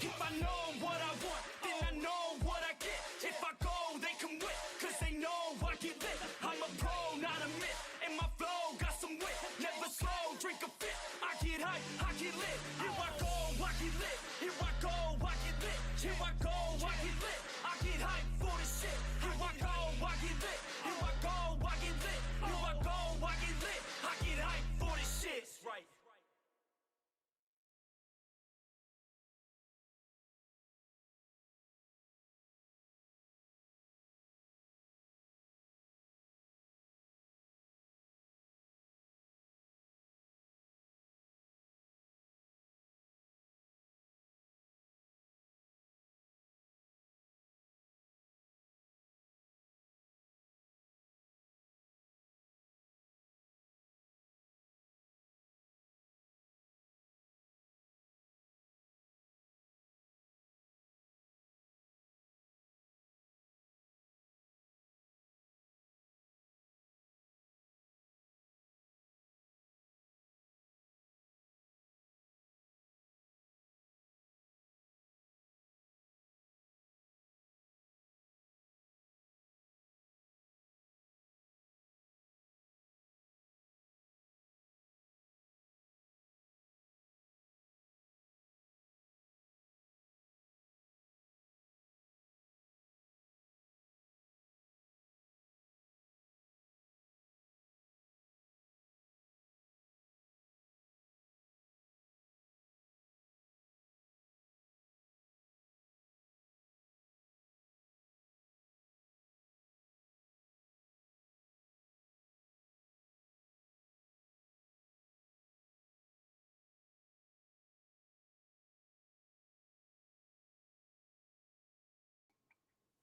If I know what I want, then I know what I get. If I go, they come with, cause they know I get lit. I'm a pro, not a myth, and my flow got some wit. Never slow, drink a fit. I get hype, I get lit. Here I go, I get lit. Here I go, I get lit. Here I go, I get lit. I get hype for the shit. Here I go, I get lit. Here I go, I get lit. Here I go, I get lit. I get hype for the shit. Right.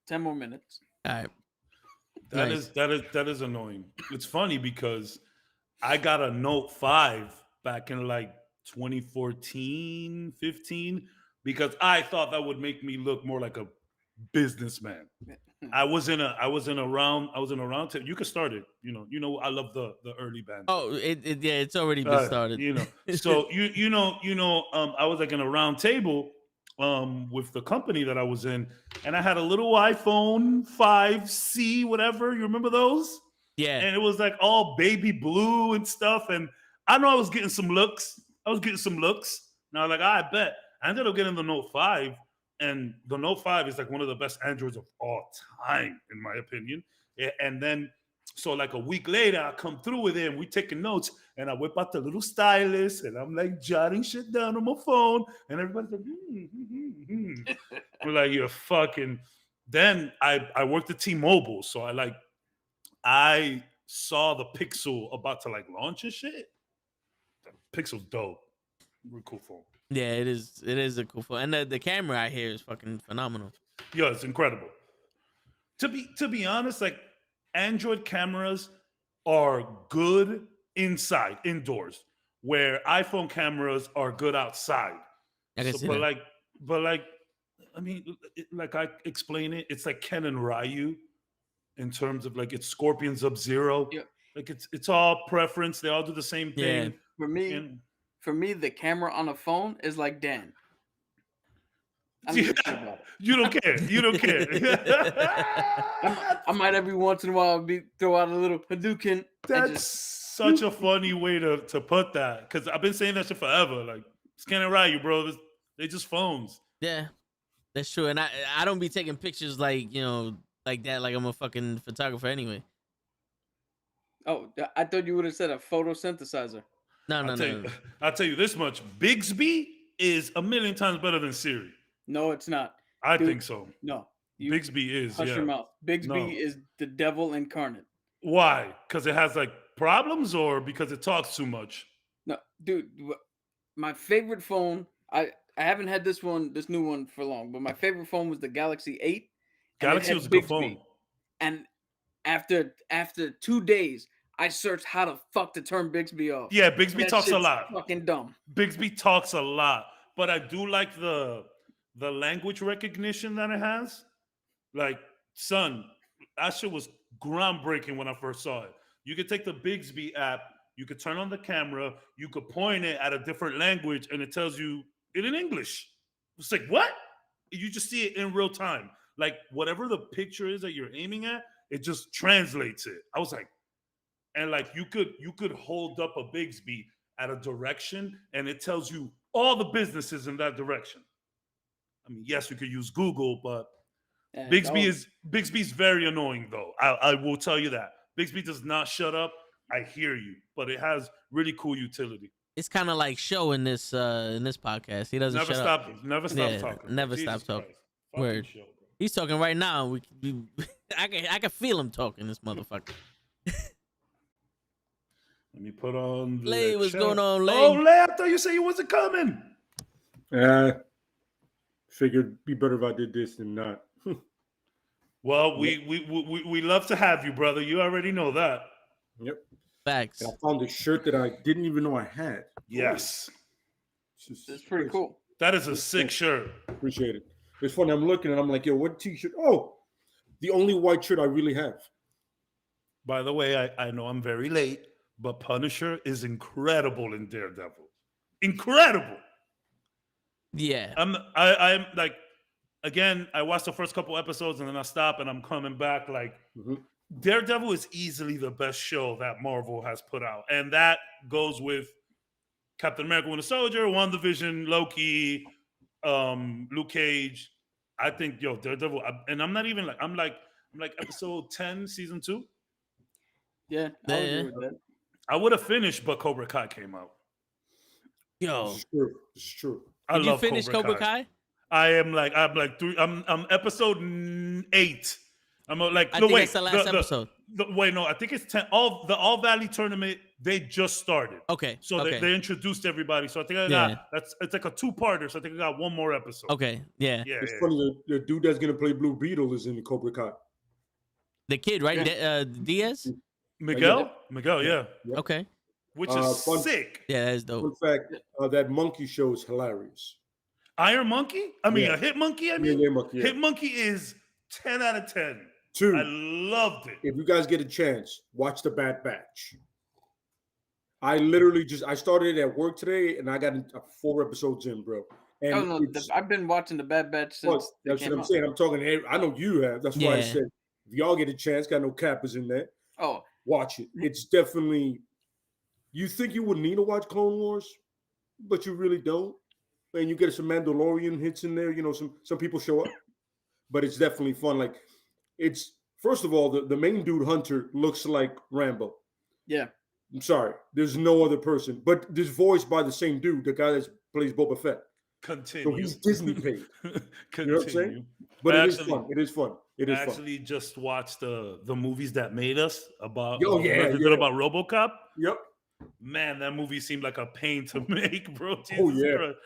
Ten more minutes. All right. That Nice. is that is annoying. It's funny because I got a Note 5 back in like 2014, 15 because I thought that would make me look more like a businessman. I was in a round table. You could start it. I love the early banter. Oh, yeah, it's already been started. So I was like in a round table with the company that I was in, and I had a little iPhone 5C, whatever. You remember those? Yeah. And it was like all baby blue and stuff. And I know I was getting some looks. And I was like, I bet. I ended up getting the Note 5, and the Note 5 is like one of the best Androids of all time, in my opinion. And then, so like a week later, I come through with it, and we taking notes, and I whip out the little stylus, and I'm like jotting shit down on my phone, and everybody's like, We're like, you're fucking. Then I worked at T-Mobile, so I saw the Pixel about to like launch and shit. The Pixel's dope. Really cool phone. Yeah, it is. It is a cool phone, and the camera I hear is fucking phenomenal. Yeah, it's incredible. To be honest, like Android cameras are good indoors, where iPhone cameras are good outside. I can see but that. like, I mean, like I explain it, it's like Ken and Ryu in terms of like it's Scorpion Sub-Zero. Yeah. Like it's all preference. They all do the same Yeah. thing. For me, the camera on a phone is like Dan. I don't give a shit about it. You don't care. You don't care. I might every once in a while throw out a little Hadouken. That's such a funny way to put that, because I've been saying that shit forever. Like, Ken and Ryu, bro. They just phones. Yeah, that's true. And I don't be taking pictures like like that. Like I'm a fucking photographer anyway. Oh, I thought you would have said a photosynthesizer. No. I'll tell you this much: Bixby is a million times better than Siri. No, it's not. I think so. No, Bixby is. Hush your mouth. Bixby No. is the devil incarnate. Why? Because it has like problems, or because it talks too much? No, dude, my favorite phone. I haven't had this new one for long, but my favorite phone was the Galaxy 8. Galaxy was a good phone. And after 2 days, I searched how the fuck to turn Bixby off. Yeah, Bixby talks a lot. Fucking dumb. Bixby talks a lot, but I do like the language recognition that it has. Like, son, that shit was groundbreaking when I first saw it. You could take the Bixby app, you could turn on the camera, you could point it at a different language, and it tells you it in English. It's like, what? You just see it in real time. Like whatever the picture is that you're aiming at, it just translates it. I was like, and like you could hold up a Bigsby at a direction and it tells you all the businesses in that direction. I mean, yes, you could use Google, but Bigsby's very annoying though. I will tell you that. Bigsby does not shut up. I hear you, but it has really cool utility. It's kind of like show in this podcast. He doesn't Never shut stop. up. Never stop Yeah, talking. never Jesus stop talking. Christ. Fucking Word. show, bro. He's talking right now. I can feel him talking. This motherfucker. Let me put on. Lay, what's chat. going on, Lay? Oh, Lay, I thought you said you wasn't coming. Figured be better if I did this than not. Well, we love to have you, brother. You already know that. Yep. Facts. And I found a shirt that I didn't even know I had. Yes. It's pretty cool. That is a sick shirt. Appreciate it. It's funny. I'm looking and I'm like, yo, what t-shirt? Oh, the only white shirt I really have. By the way, I know I'm very late, but Punisher is incredible in Daredevil. Incredible. Yeah. I'm like, again, I watched the first couple episodes and then I stop and I'm coming back. Like, Daredevil is easily the best show that Marvel has put out. And that goes with Captain America Winter Soldier, WandaVision, Loki, Luke Cage. I think, Daredevil, and I'm not even like, I'm like episode 10, season 2. Yeah, I would agree with that. I would have finished, but Cobra Kai came out. Yo, It's true. did you finish Cobra Kai? I'm episode 8. I'm like, I think it's the last episode. Wait, no, I think it's 10. The All Valley tournament, they just started. Okay. So okay. they introduced everybody. So I think it's like a 2-parter. So I think I got one more episode. Okay. Yeah. Yeah. It's funny. The dude that's gonna play Blue Beetle is in the Cobra Kai. The kid, right? Diaz. Miguel, yeah. Yep. Okay. Which is sick. Yeah, that's dope. In fact, that monkey show is hilarious. Iron Monkey? I mean, a Hit Monkey? Hit Monkey is 10 out of 10. 2. I loved it. If you guys get a chance, watch The Bad Batch. I literally I started it at work today, and I got 4 episodes in, bro. And I've been watching The Bad Batch since. That's what I'm saying. I'm talking. I know you have. That's why I said if y'all get a chance, got no cappers in there. Oh, watch it. It's definitely. You think you would need to watch Clone Wars, but you really don't. And you get some Mandalorian hits in there. You know, some people show up, but it's definitely fun. Like, it's first of all, the main dude Hunter looks like Rambo. Yeah. I'm sorry, there's no other person, but this voiced by the same dude, the guy that plays Boba Fett. Continue. So he's Disney paid. Continue. You know what I'm saying? But it is fun. It is fun. It is fun. Actually, just watched the movies that made us about about RoboCop. Yep. Man, that movie seemed like a pain to make, bro. Jesus Christ.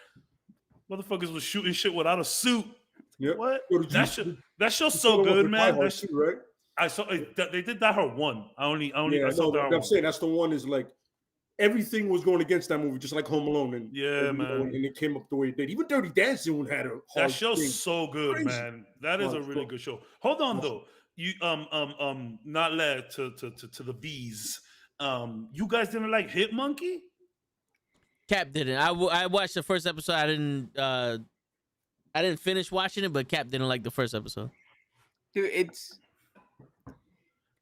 Motherfuckers was shooting shit without a suit. Yep. What? That show's so good, man. Right? I saw they did Die Hard 1. I saw that. I'm saying that's the one is like everything was going against that movie, just like Home Alone, and man, and it came up the way it did. Even Dirty Dancing had a hard that show's thing. so good, crazy. Man. That is a really good show. Hold on though, you not led to the bees. You guys didn't like Hit Monkey? Cap didn't. I watched the first episode. I didn't finish watching it, but Cap didn't like the first episode. Dude,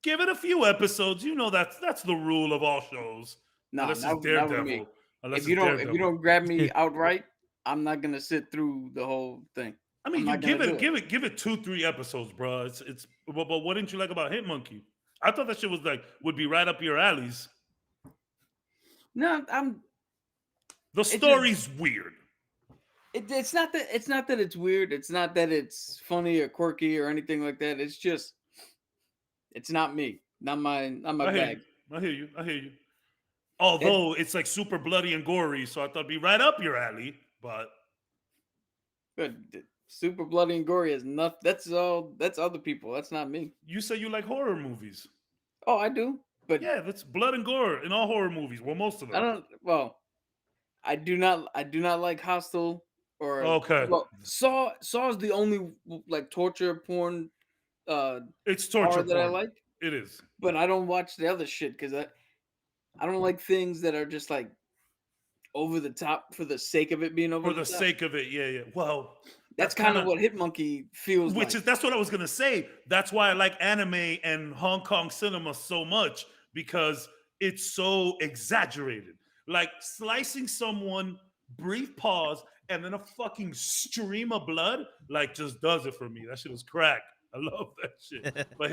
give it a few episodes. You know that's the rule of all shows. No, unless not, it's Daredevil. not with me. If you don't grab me outright, I'm not gonna sit through the whole thing. I mean, you give it 2-3 episodes, bro. It's but what didn't you like about Hit Monkey? I thought that shit would be right up your alleys. No, the story's weird. It's not that it's weird. It's not that it's funny or quirky or anything like that. It's just it's not me. Not my bag. I hear you. Although it's like super bloody and gory, so I thought it'd be right up your alley, but super bloody and gory is nothing. That's other people. That's not me. You say you like horror movies. Oh, I do. But yeah, that's blood and gore in all horror movies. Well, most of them. I do not like Hostel or okay. Well, Saw is the only like torture porn. It's torture porn that I like. It is, but I don't watch the other shit because I don't like things that are just like over the top for the sake of it being over For the top. sake of it, yeah. Well, That's kind of what Hitmonkey feels which like. is that's what I was gonna say. That's why I like anime and Hong Kong cinema so much, because it's so exaggerated. Like slicing someone, brief pause, and then a fucking stream of blood, like just does it for me. That shit was crack. I love that shit. But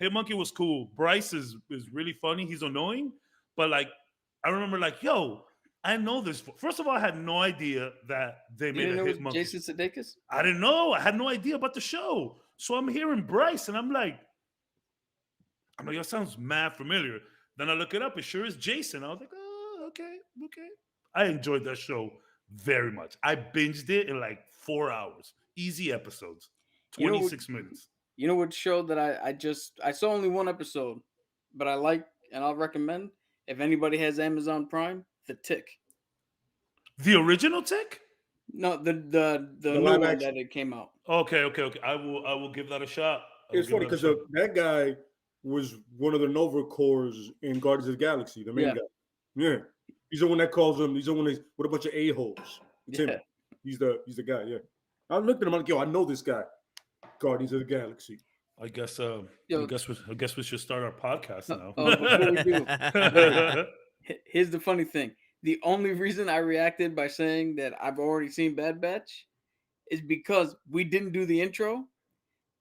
Hitmonkey was cool. Bryce is really funny. He's annoying, but like I remember, like, yo, I know this. First of all, I had no idea that they You made didn't a know it was Hitmonkey. Jason Sudeikis? I didn't know. I had no idea about the show. So I'm hearing Bryce, and I'm like, that sounds mad familiar. Then I look it up. It sure is Jason. I was like, oh, okay. I enjoyed that show very much. I binged it in like 4 hours. Easy episodes, You know what- 26 minutes. You know what show that I saw only one episode, but I like and I'll recommend if anybody has Amazon Prime, The Tick. The original Tick? No, the new live one action? that it came out. Okay. I will give that a shot. It's funny because that guy was one of the Nova cores in Guardians of the Galaxy, the main Yeah. guy. Yeah, he's the one that calls him. He's the one with a bunch of a-holes. It's him. Yeah. He's the guy. Yeah, I looked at him. I'm like, yo, I know this guy. Guardians of the Galaxy. I guess Yo. I guess we should start our podcast now. Before we do, here's the funny thing. The only reason I reacted by saying that I've already seen Bad Batch is because we didn't do the intro.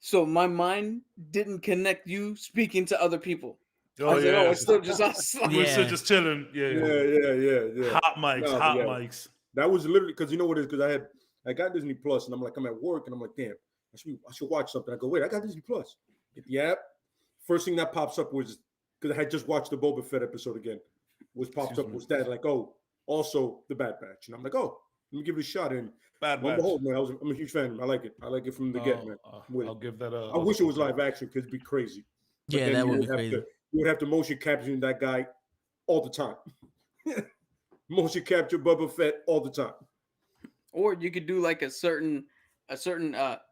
So my mind didn't connect you speaking to other people. I was like, it's still just us. We're still just chilling. Yeah. Hot mics. That was literally because you know what it is, because I got Disney Plus and I'm like, I'm at work and I'm like, damn, I should watch something. I go, wait, I got Disney Plus. Get the app. First thing that pops up was, because I had just watched the Boba Fett episode again, was that like, oh, also the Bad Batch. And I'm like, oh, let me give it a shot. And Bad Batch. behold, man, I'm a huge fan. I like it. I like it from the get, man. I'll give that a. I wish it was live action because it'd be crazy. But Yeah, then that you would be have crazy. You would have to motion capture that guy all the time. Motion capture Boba Fett all the time. Or you could do like a certain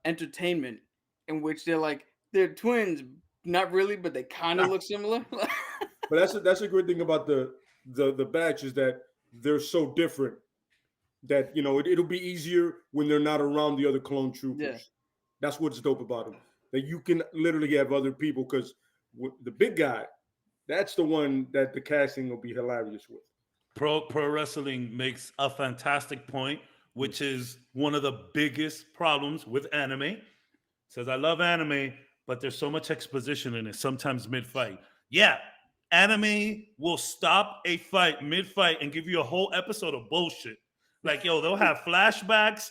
entertainment in which they're twins, not really, but they kind of look similar. But that's a great thing about the batch is that they're so different that it'll be easier when they're not around the other clone troopers. Yeah. That's what's dope about them. That you can literally have other people, because the big guy, that's the one that the casting will be hilarious with. Pro wrestling makes a fantastic point, which is one of the biggest problems with anime. It says, I love anime, but there's so much exposition in it, sometimes mid-fight. Yeah, anime will stop a fight mid-fight and give you a whole episode of bullshit. Like, yo, they'll have flashbacks.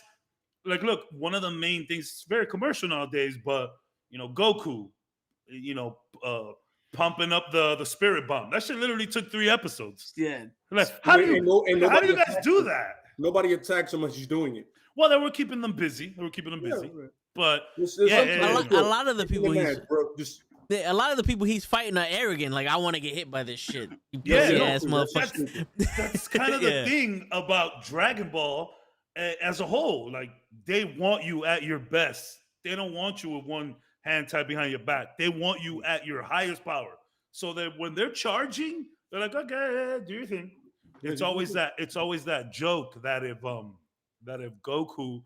Like, look, one of the main things, it's very commercial nowadays, but, Goku, pumping up the spirit bomb. That shit literally took 3 episodes. Yeah. Like, how do you nobody guys do that? Nobody attacks him as he's doing it. Well, they were keeping them busy. Right. But A lot of the people a lot of the people he's fighting are arrogant. Like, I want to get hit by this shit. You pussy ass motherfucker. That's kind of the thing about Dragon Ball as a whole. Like, they want you at your best. They don't want you with one hand tied behind your back. They want you at your highest power. So that when they're charging, they're like, okay, do your thing. It's always that joke that if Goku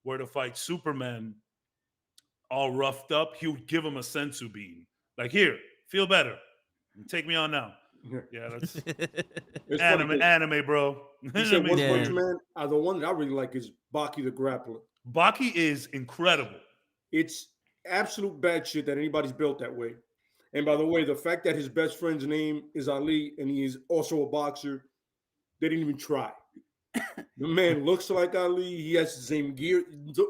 were to fight Superman all roughed up, he would give him a sensu bean. Like, here, feel better. Take me on now. Yeah, that's anime, bro. You said One Punch Man. The one that I really like is Baki the Grappler. Baki is incredible. It's absolute bad shit that anybody's built that way. And by the way, the fact that his best friend's name is Ali and he is also a boxer, they didn't even try. The man looks like Ali. He has the same gear.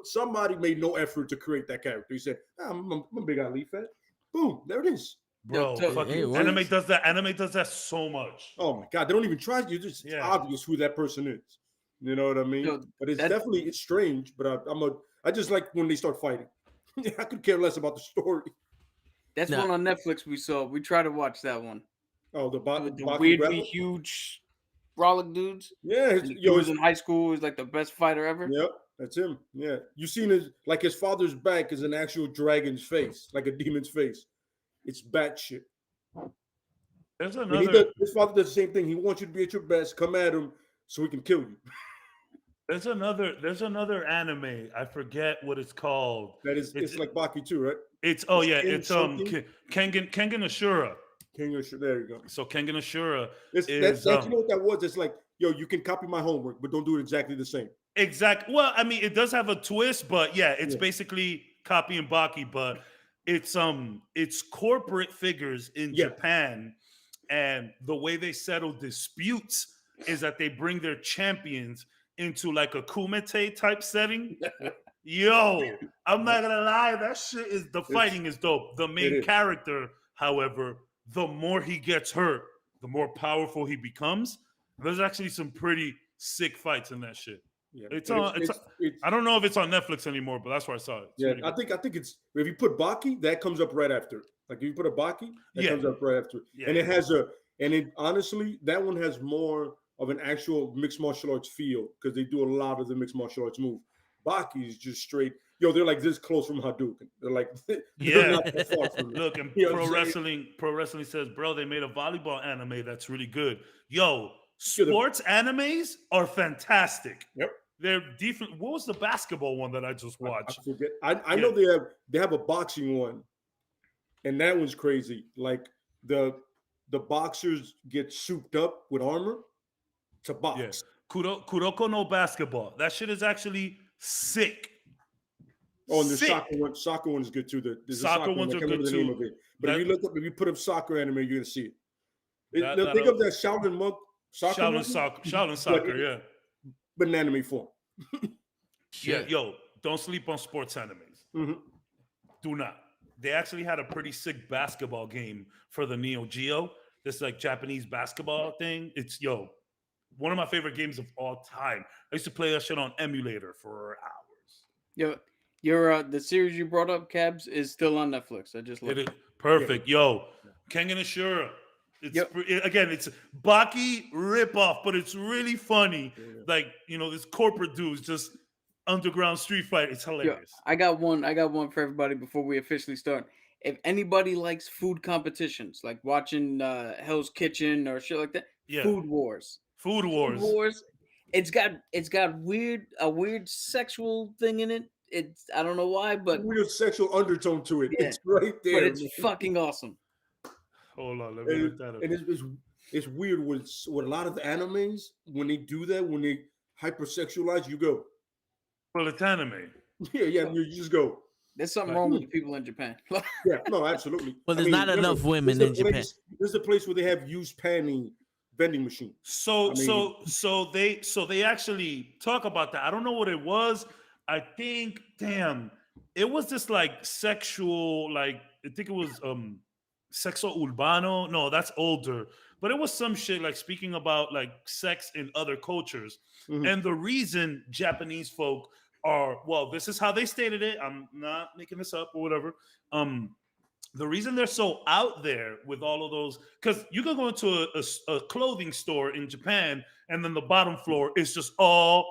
Somebody made no effort to create that character. He said, I'm a big Ali fan. Boom, there it is. Bro, anime does that. Anime does that so much. Oh my god, they don't even try. It's obvious who that person is. You know what I mean? But it's strange. But I just like when they start fighting. I could care less about the story. That's one on Netflix we saw. We tried to watch that one. Oh, the weirdly huge brolic dudes. Yeah, he was in high school. He was like the best fighter ever. Yep, that's him. Yeah, you seen his father's back is an actual dragon's face, like a demon's face. It's batshit. There's another. His father does the same thing. He wants you to be at your best. Come at him, so he can kill you. There's another anime. I forget what it's called. That is, it's like Baki too, right? It's Kengan Ashura. King Ashura. There you go. So Kengan Ashura That's you know what that was? It's like, yo, you can copy my homework, but don't do it exactly the same. Exactly. Well, I mean, it does have a twist, but yeah, it's basically copying Baki, but it's corporate figures in Japan, and the way they settle disputes is that they bring their champions into like a kumite type setting. Yo, I'm not gonna lie, that shit is the fighting is dope. The main character, however, the more he gets hurt, the more powerful he becomes. There's actually some pretty sick fights in that shit. Yeah, it's I don't know if it's on Netflix anymore, but that's where I saw it. Really I think it's if you put Baki, that comes up right after. Like if you put a Baki, that comes up right after. Yeah, and it honestly, that one has more of an actual mixed martial arts feel because they do a lot of the mixed martial arts move. Baki is just straight. Yo, they're like this close from Hadouken. They're like, they're not that far from me. Look, and Pro Wrestling says, bro, they made a volleyball anime that's really good. Yo, sports animes are fantastic. Yep. They're different. What was the basketball one that I just watched? I forget. I know they have a boxing one, and that one's crazy. Like the boxers get souped up with armor to box. Yeah. Kuroko no basketball. That shit is actually sick. Oh, and the soccer one is good too. The soccer ones are good too. But if you put up soccer anime, you're gonna see it. Think of that Shaolin monk. Shaolin soccer, yeah. But in anime form. Yeah, yo, don't sleep on sports animes. Mm-hmm. Do not. They actually had a pretty sick basketball game for the Neo Geo. This like Japanese basketball thing. It's one of my favorite games of all time. I used to play that shit on emulator for hours. Yo, the series you brought up, Cabs, is still on Netflix. I just looked. It is perfect. Yo, Kengan Ashura. It's Baki ripoff, but it's really funny. Yeah. Like, this corporate dude's just underground street fight. It's hilarious. Yo, I got one for everybody before we officially start. If anybody likes food competitions, like watching Hell's Kitchen or shit like that, Food Wars. Food Wars. It's got a weird sexual thing in it. I don't know why, but weird sexual undertone to it. Yeah, it's right there. But it's fucking awesome. Hold on, let me look that up. And it's weird with a lot of animes when they do that, when they hypersexualize, you go. Well, it's anime. Yeah, you just go. There's something wrong with the people in Japan. Yeah, no, absolutely. Well, there's not enough women in Japan. There's a place where they have used panty vending machines. So they actually talk about that. I don't know what it was. I think, it was this like sexual, I think it was sexo urbano. No, that's older. But it was some shit like speaking about like sex in other cultures. Mm-hmm. And the reason Japanese folk this is how they stated it. I'm not making this up or whatever. The reason they're so out there with all of those, because you can go into a clothing store in Japan and then the bottom floor is just all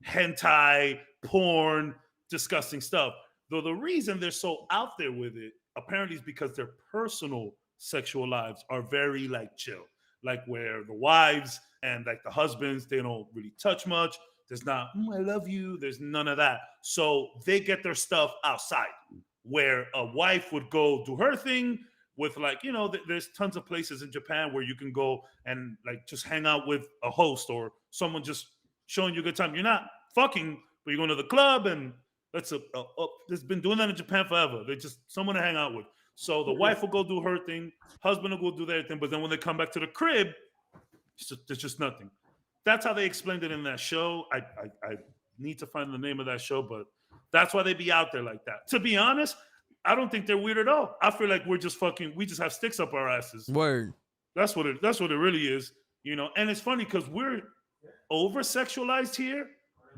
hentai, porn, disgusting stuff. Though the reason they're so out there with it apparently is because their personal sexual lives are very chill, like where the wives and the husbands, they don't really touch much. There's not, I love you. There's none of that. So they get their stuff outside where a wife would go do her thing with there's tons of places in Japan where you can go and just hang out with a host or someone just showing you a good time. You're not fucking, but you're going to the club, and there's been doing that in Japan forever. They're just someone to hang out with. So the wife will go do her thing, husband will go do their thing, but then when they come back to the crib, there's just nothing. That's how they explained it in that show. I need to find the name of that show, but that's why they be out there like that. To be honest, I don't think they're weird at all. I feel like we just have sticks up our asses. Word. That's what it really is, And it's funny because we're over-sexualized here,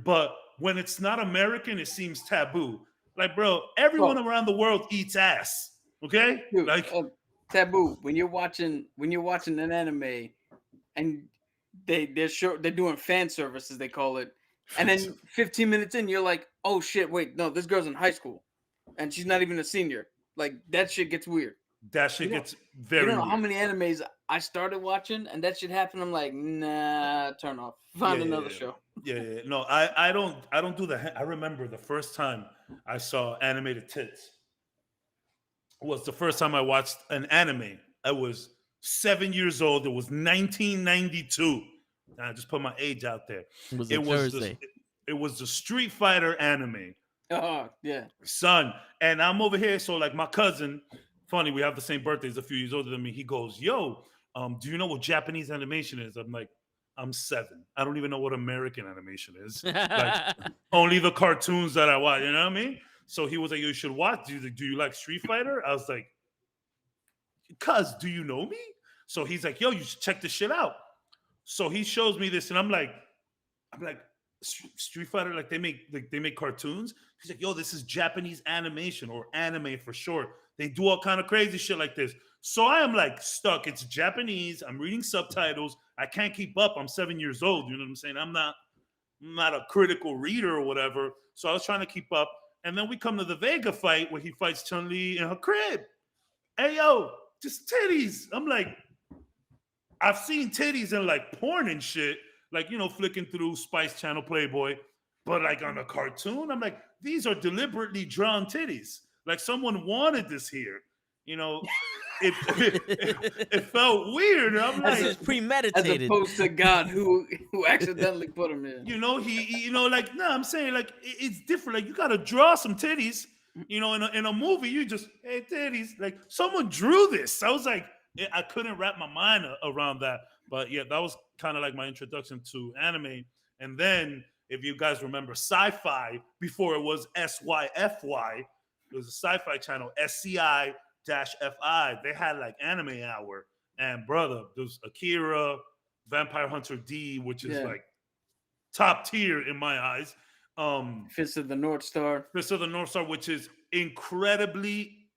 but when it's not American, it seems taboo. Bro, everyone around the world eats ass. Okay? Dude, taboo. When you're watching an anime and they're doing fan service, as they call it, and then 15 minutes in, you're like, oh shit, wait, no, this girl's in high school and she's not even a senior. That shit gets weird. that shit gets very You don't know weird. how many animes I started watching, and that shit happened. I'm like, nah, turn off. Find another show. Yeah. No, I don't do that. I remember the first time I saw animated tits was the first time I watched an anime. I was 7 years old. It was 1992. I just put my age out there. It was Thursday. It was the Street Fighter anime. Oh yeah, Son. And I'm over here. So like my cousin, funny, we have the same birthdays, a few years older than me. He goes, yo, do you know what Japanese animation is? I'm like, I'm 7. I don't even know what American animation is. Like only the cartoons that I watch. You know what I mean? So he was like, you should watch. Do you like Street Fighter? I was like, cuz, do you know me? So he's like, yo, you should check this shit out. So he shows me this, and I'm like, Street Fighter, like they make cartoons. He's like, yo, this is Japanese animation, or anime for short. They do all kind of crazy shit like this. So I am like stuck. It's Japanese. I'm reading subtitles. I can't keep up. I'm 7 years old. You know what I'm saying? I'm not a critical reader or whatever. So I was trying to keep up. And then we come to the Vega fight where he fights Chun-Li in her crib. Hey, yo, just titties. I'm like, I've seen titties in like porn and shit, like, you know, flicking through Spice Channel, Playboy, but like on a cartoon, I'm like, these are deliberately drawn titties. Like someone wanted this here, you know. It felt weird. I'm This like, is premeditated. as opposed to God who accidentally put him in. you know, like, no, I'm saying like it's different. Like you got to draw some titties, you know, in a movie, you just, hey, titties. Like someone drew this. I was like, I couldn't wrap my mind around that. But yeah, that was kind of like my introduction to anime. And then, if you guys remember Sci-Fi, before it was SYFY, it was a sci-fi channel, SCI-FI. They had like Anime Hour. And brother, there's Akira, Vampire Hunter D, which is like top tier in my eyes. Fist of the North Star. Fist of the North Star, which is incredibly,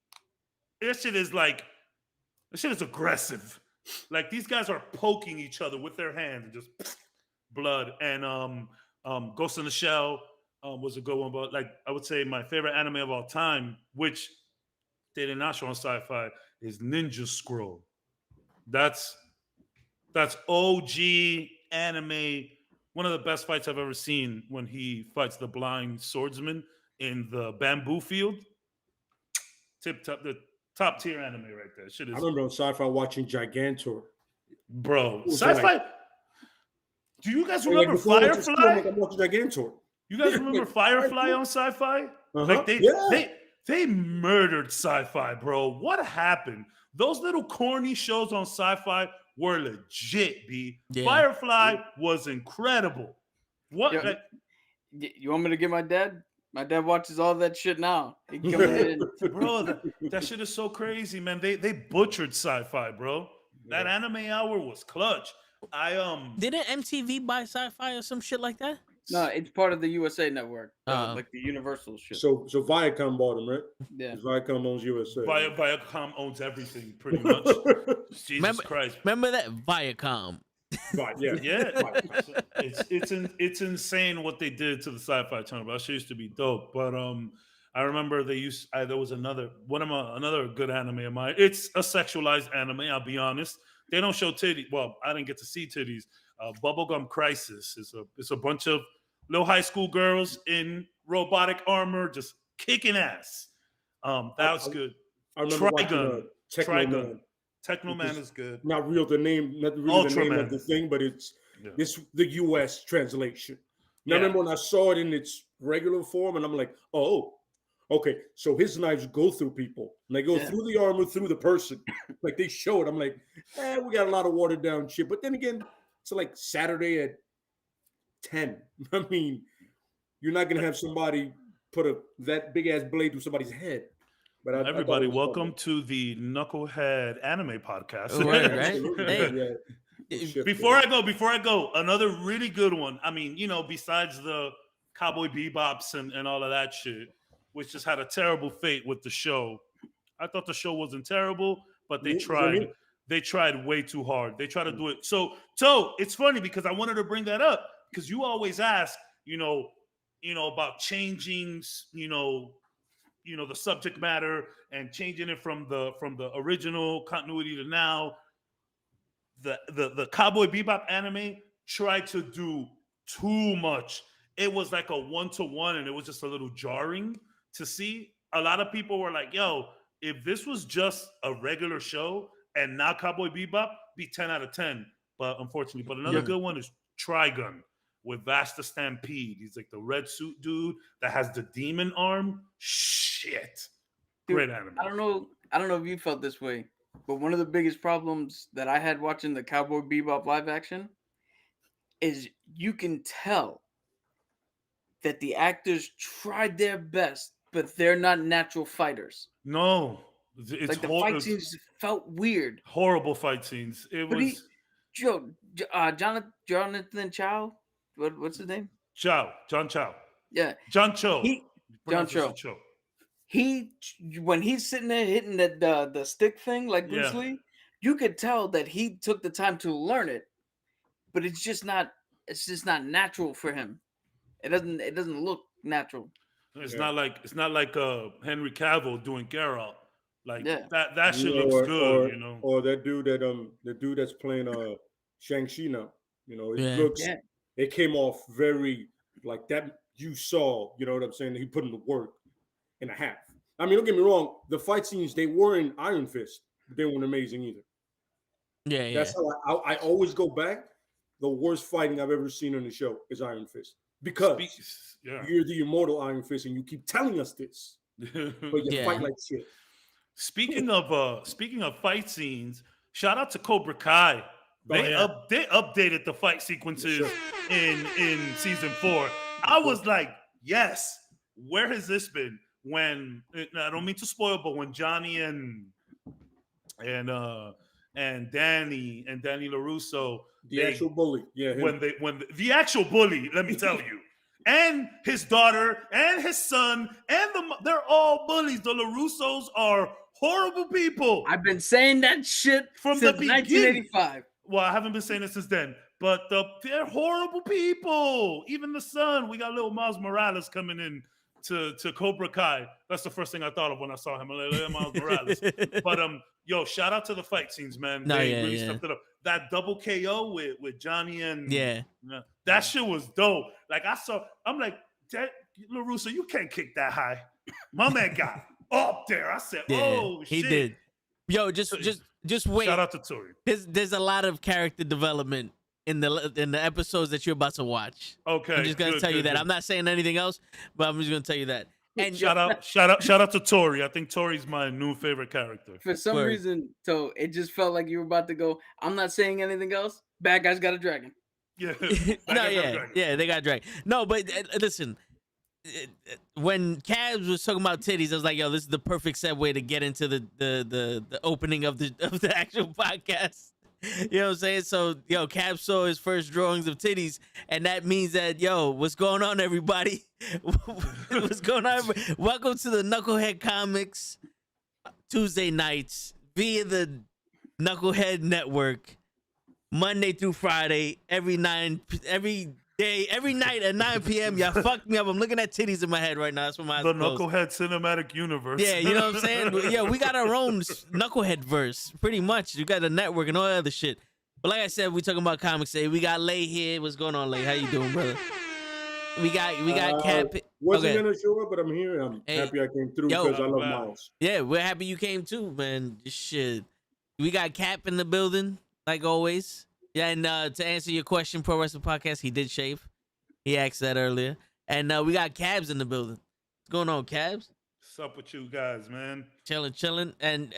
this shit is aggressive. Like these guys are poking each other with their hands and just blood. And Ghost in the Shell was a good one, but like I would say my favorite anime of all time, which they did not show on Sci-Fi, is Ninja Scroll. That's OG anime. One of the best fights I've ever seen, when he fights the blind swordsman in the bamboo field. The top tier anime right there. Shit is, I remember on Sci-Fi watching Gigantor. bro. Sci-Fi. Do you guys remember Firefly? I'm watching Gigantor. You guys remember Firefly on Sci-Fi? Like they murdered Sci-Fi, bro. What happened? Those little corny shows on Sci-Fi were legit, B. Yeah. Firefly was incredible. What? Yo, you want me to get my dad? My dad watches all that shit now. He in. Bro, that shit is so crazy, man. They butchered Sci-Fi, bro. That Anime Hour was clutch. Didn't MTV buy Sci-Fi or some shit like that? No, it's part of the USA network, like the Universal shit. So Viacom bought them, right? Yeah, Viacom owns USA. Viacom owns everything, pretty much. Jesus Christ! Remember that Viacom? Yeah. It's insane what they did to the Sci-Fi channel. That shit used to be dope. But I remember there was another good anime of mine. It's a sexualized anime. I'll be honest. They don't show titties. Well, I didn't get to see titties. Bubblegum Crisis is a bunch of little high school girls in robotic armor just kicking ass. That was good. I remember watching Trigun. Technoman is good. Not really the name of the thing, but it's the US translation. Now, I remember when I saw it in its regular form, and I'm like, oh, okay. So his knives go through people, and they go through the armor, through the person. Like they show it. I'm like, we got a lot of watered down shit. But then again, it's like Saturday at 10. I mean, you're not gonna have somebody put that big ass blade through somebody's head. But everybody, welcome to the Nukkle HeDD anime podcast. Right? Hey. Before I go, another really good one. I mean, you know, besides the Cowboy Bebops and all of that shit, which just had a terrible fate with the show. I thought the show wasn't terrible, but they tried. They tried way too hard. They tried to do it. So it's funny because I wanted to bring that up because you always ask, you know, about changing, the subject matter and changing it from the original continuity to now. The Cowboy Bebop anime tried to do too much. It was like a 1-to-1, and it was just a little jarring to see. A lot of people were like, "Yo, if this was just a regular show and not Cowboy Bebop, be 10 out of 10." But unfortunately, another good one is Trigun with Vasta Stampede. He's like the red suit dude that has the demon arm. Shit, great anime. I don't know if you felt this way, but one of the biggest problems that I had watching the Cowboy Bebop live action is you can tell that the actors tried their best, but they're not natural fighters. No, it's like the fight scenes felt weird. Horrible fight scenes. Jonathan Chow, what's his name? John Chow. Yeah, John Cho. John Cho. When he's sitting there hitting the stick thing like Bruce Lee, you could tell that he took the time to learn it, but it's just not natural for him. It doesn't look natural. It's not like Henry Cavill doing Geralt. Like that shit looks good, Or that dude that's playing Shang-Chi now. It looks it came off very like that. You saw, you know what I'm saying? He put in the work in a half. I mean, don't get me wrong. The fight scenes, they were in Iron Fist, but they weren't amazing either. Yeah, That's how I always go back. The worst fighting I've ever seen on the show is Iron Fist because you're the immortal Iron Fist, and you keep telling us this, but you fight like shit. Speaking of fight scenes, shout out to Cobra Kai. They updated the fight sequences in season 4. I was like, yes. Where has this been? When I don't mean to spoil, but when Johnny and Danny LaRusso, actual bully, when the actual bully, let me tell you, and his daughter and his son and they're all bullies. The LaRussos are horrible people. I've been saying that shit from since 1985. Well, I haven't been saying it since then, but they're horrible people. Even the son, we got little Miles Morales coming in to Cobra Kai. That's the first thing I thought of when I saw him. Like, Miles Morales. But yo, shout out to the fight scenes, man. They really stepped it up. That double KO with Johnny and that shit was dope. Like I'm like, LaRusso, you can't kick that high. My man got up there. I said, oh shit. He did. Yo, just wait. Shout out to Tori. There's a lot of character development in the episodes that you're about to watch. Okay, I'm just gonna tell you that. I'm not saying anything else, but I'm just gonna tell you that. And shout out to Tori. I think Tori's my new favorite character. For some reason, so it just felt like you were about to go, I'm not saying anything else. Bad guys got a dragon. Yeah. They got a dragon. No, but listen. When Cabs was talking about titties, I was like, "Yo, this is the perfect segue to get into the opening of the actual podcast." You know what I'm saying? So, Cabs saw his first drawings of titties, and that means that, what's going on, everybody? What's going on? Welcome to the Knucklehead Comics Tuesday nights via the Knucklehead Network, Monday through Friday, every night at 9 p.m. Y'all fucked me up. I'm looking at titties in my head right now. That's what my eyes The closed. Knucklehead Cinematic Universe. Yeah, you know what I'm saying? Yeah, we got our own Knucklehead verse, pretty much. You got a network and all that other shit. But like I said, we talking about comics today. We got Lay here. What's going on, Lay? How you doing, brother? We got Cap. Wasn't gonna show up, but I'm here. I'm happy I came through because I love Miles. Yeah, we're happy you came too, man. Shit. We got Cap in the building, like always. Yeah, and to answer your question, Pro Wrestling Podcast, he did shave. He asked that earlier. And we got Cabs in the building. What's going on, Cabs? What's up with you guys, man? Chilling. And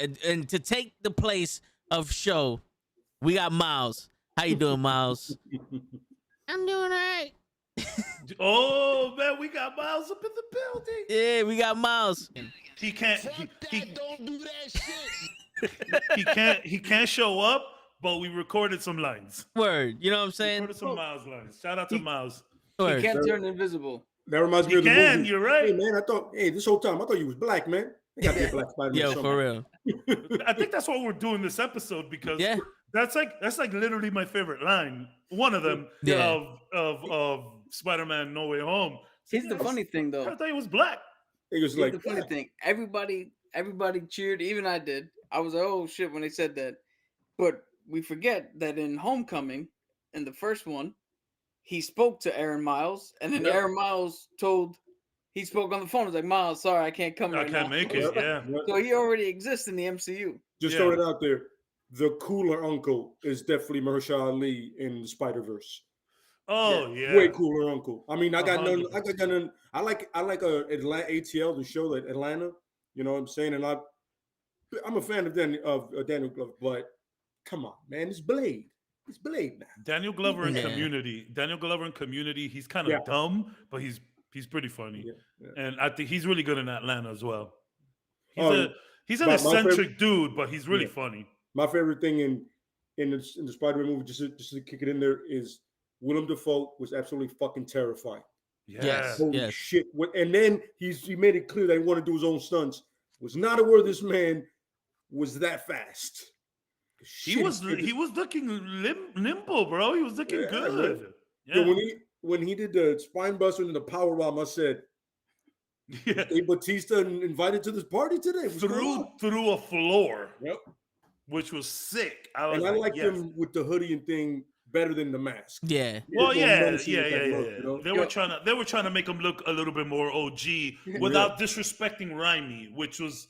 to take the place of Show, we got Miles. How you doing, Miles? I'm doing all right. Oh, man, we got Miles up in the building. Yeah, we got Miles. He can't. Don't do that shit. He can't show up. But we recorded some lines. Word, you know what I'm saying? Recorded some Miles lines. Shout out to Miles. He can't turn invisible. That reminds me of the movie. You're right. Hey, man, this whole time I thought you was black, man. You gotta be a black Spiderman. Yo, for real. I think that's what we're doing this episode because that's like literally my favorite line. One of them of Spider-Man No Way Home. Here's the funny thing, though. I thought he was black. It was Here's like the funny thing. Everybody cheered. Even I did. I was like, oh shit, when they said that. But we forget that in Homecoming, in the first one, he spoke to Aaron Miles, and then Yep. Aaron Miles he spoke on the phone. He was like, Miles, sorry, I can't come I right can't now. make it. Yeah. So he already exists in the MCU. Just Yeah. throwing it out there. The cooler uncle is definitely Mahershala Ali in the Spider-Verse. Oh yeah. Way cooler uncle. I mean, I got none. 100%. I like Atlanta ATL, the show that Atlanta. You know what I'm saying? And I'm a fan of Daniel Glover, but come on, man, it's Blade. It's Blade now. Daniel Glover in Yeah. Community. Daniel Glover in Community. He's kind of Yeah. dumb, but he's pretty funny. Yeah. And I think he's really good in Atlanta as well. Um, He's an my eccentric favorite- dude, but he's really Yeah. funny. My favorite thing in the Spider-Man movie, just to kick it in there, is Willem Dafoe was absolutely fucking terrifying. Yeah. Yes. Holy shit! And then he made it clear that he wanted to do his own stunts. Was not aware this man was that fast. He was looking nimble, bro. He was looking Yeah, good. man. Yeah. Yo, when he did the spine buster and the power bomb, I said, Yeah. "Hey, Batista invited to this party today." What's going on?" through a floor, Yep. which was sick. I was And I like, like yes. him with the hoodie and thing better than the mask. Yeah. Well, He was more yeah. menacing with that look, you know? They were trying to make him look a little bit more OG without disrespecting Raimi, which was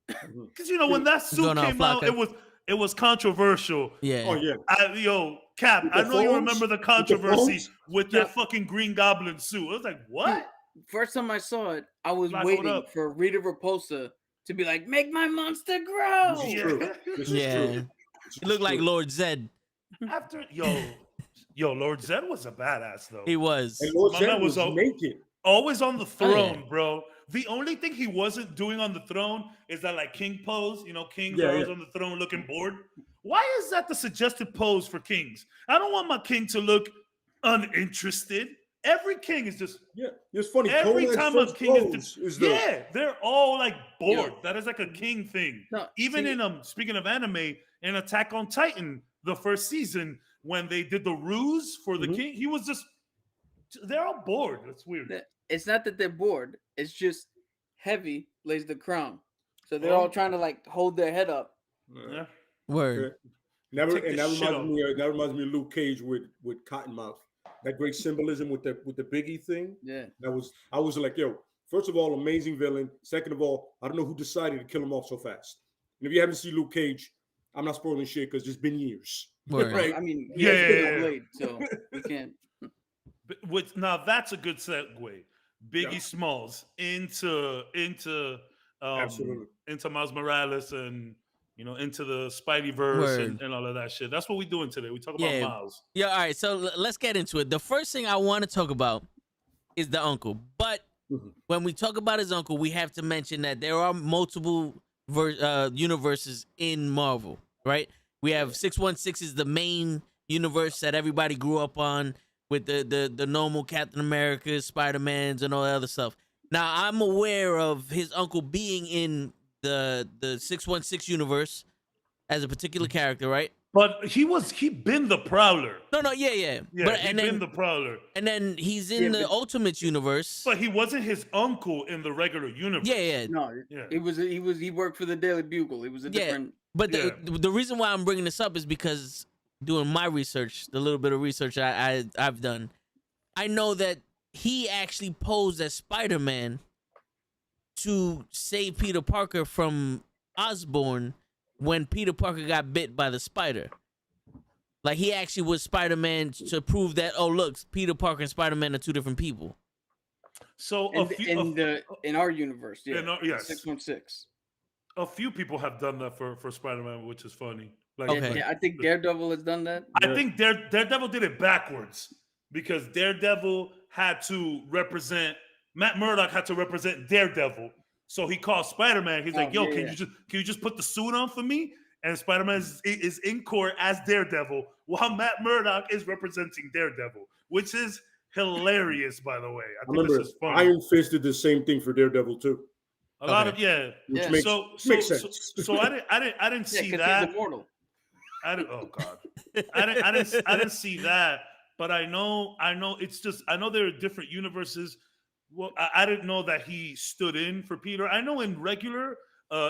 because when that suit Going on, came out, Flocka. it was controversial. Yeah. Oh yeah. Cap, With I the know you phones? remember the With the controversy phones? with Yeah. that fucking Green Goblin suit. I was like, what? First time I saw it, I was Like, hold waiting up. for Rita Repulsa to be like, "Make my monster grow." This is Yeah. true. This is Yeah. true. This He is looked like true. Lord Zed. After Lord Zed was a badass though. He was. And Lord My Zed man was was all- naked. Always on the throne, yeah. bro. The only thing he wasn't doing on the throne is that like king pose. Kings Yeah, are always yeah. on the throne looking bored. Why is that the suggested pose for kings? I don't want my king to look uninterested. Every king is just Yeah, it's funny. every Colan's time a first king pose is the yeah, they're all like bored. Yeah. That is like a king thing. No, Even see- in speaking of anime, in Attack on Titan, the first season when they did the ruse for the Mhm. king, he was just they're all bored. That's weird. It's not that they're bored. It's just Heavy lays the crown, so they're Oh. all trying to like hold their head up. Yeah. Word. Take And the shit that reminds me of Luke Cage with Cottonmouth. That great symbolism with the Biggie thing. Yeah. I was like, yo, first of all, amazing villain. Second of all, I don't know who decided to kill him off so fast. And if you haven't seen Luke Cage, I'm not spoiling shit because it's been years. Word. Right. I mean, Yeah, has yeah, been yeah. a blade, so we can't. Now that's a good segue. Biggie Yeah. Smalls into Absolutely. into Miles Morales and into the Spideyverse Word. and all of that shit. That's what we're doing today. We talk Yeah. about Miles. Yeah, all right. So let's get into it. The first thing I want to talk about is the uncle. But Mhm. when we talk about his uncle, we have to mention that there are multiple universes in Marvel, right? We have 616 is the main universe that everybody grew up on with the normal Captain America, Spider-Mans, and all that other stuff. Now, I'm aware of his uncle being in the 616 universe as a particular character, right? But he been the Prowler. No, yeah. Yeah, But he been the Prowler. and then he's in Yeah, the but- Ultimates universe. But he wasn't his uncle in the regular universe. Yeah. No, Yeah. he worked for the Daily Bugle. It was a Yeah. different. But Yeah. the reason why I'm bringing this up is because doing my research, the little bit of research I've done, I know that he actually posed as Spider-Man to save Peter Parker from Osborn when Peter Parker got bit by the spider. Like, he actually was Spider-Man to prove that, oh, look, Peter Parker and Spider-Man are two different people. So In our universe, yeah. In our- yes. 616. a few people have done that for Spider-Man, which is funny. Like, Okay. Yeah, I think Daredevil has done that. I think Daredevil did it backwards because Daredevil had to represent Matt Murdock had to represent Daredevil. So he called Spider-Man. He's like, "Yo, yeah, can yeah. you just put the suit on for me?" And Spider-Man is in court as Daredevil while Matt Murdock is representing Daredevil, which is hilarious, by the way. I I think remember this is funny. Iron Fist did the same thing for Daredevil too, A lot Okay. of yeah. which Yeah. makes So sense. so I didn't Yeah, see because that. he's immortal. Oh God, I didn't see that, but I know it's just I know there are different universes. Well, I didn't know that he stood in for Peter. I know in regular,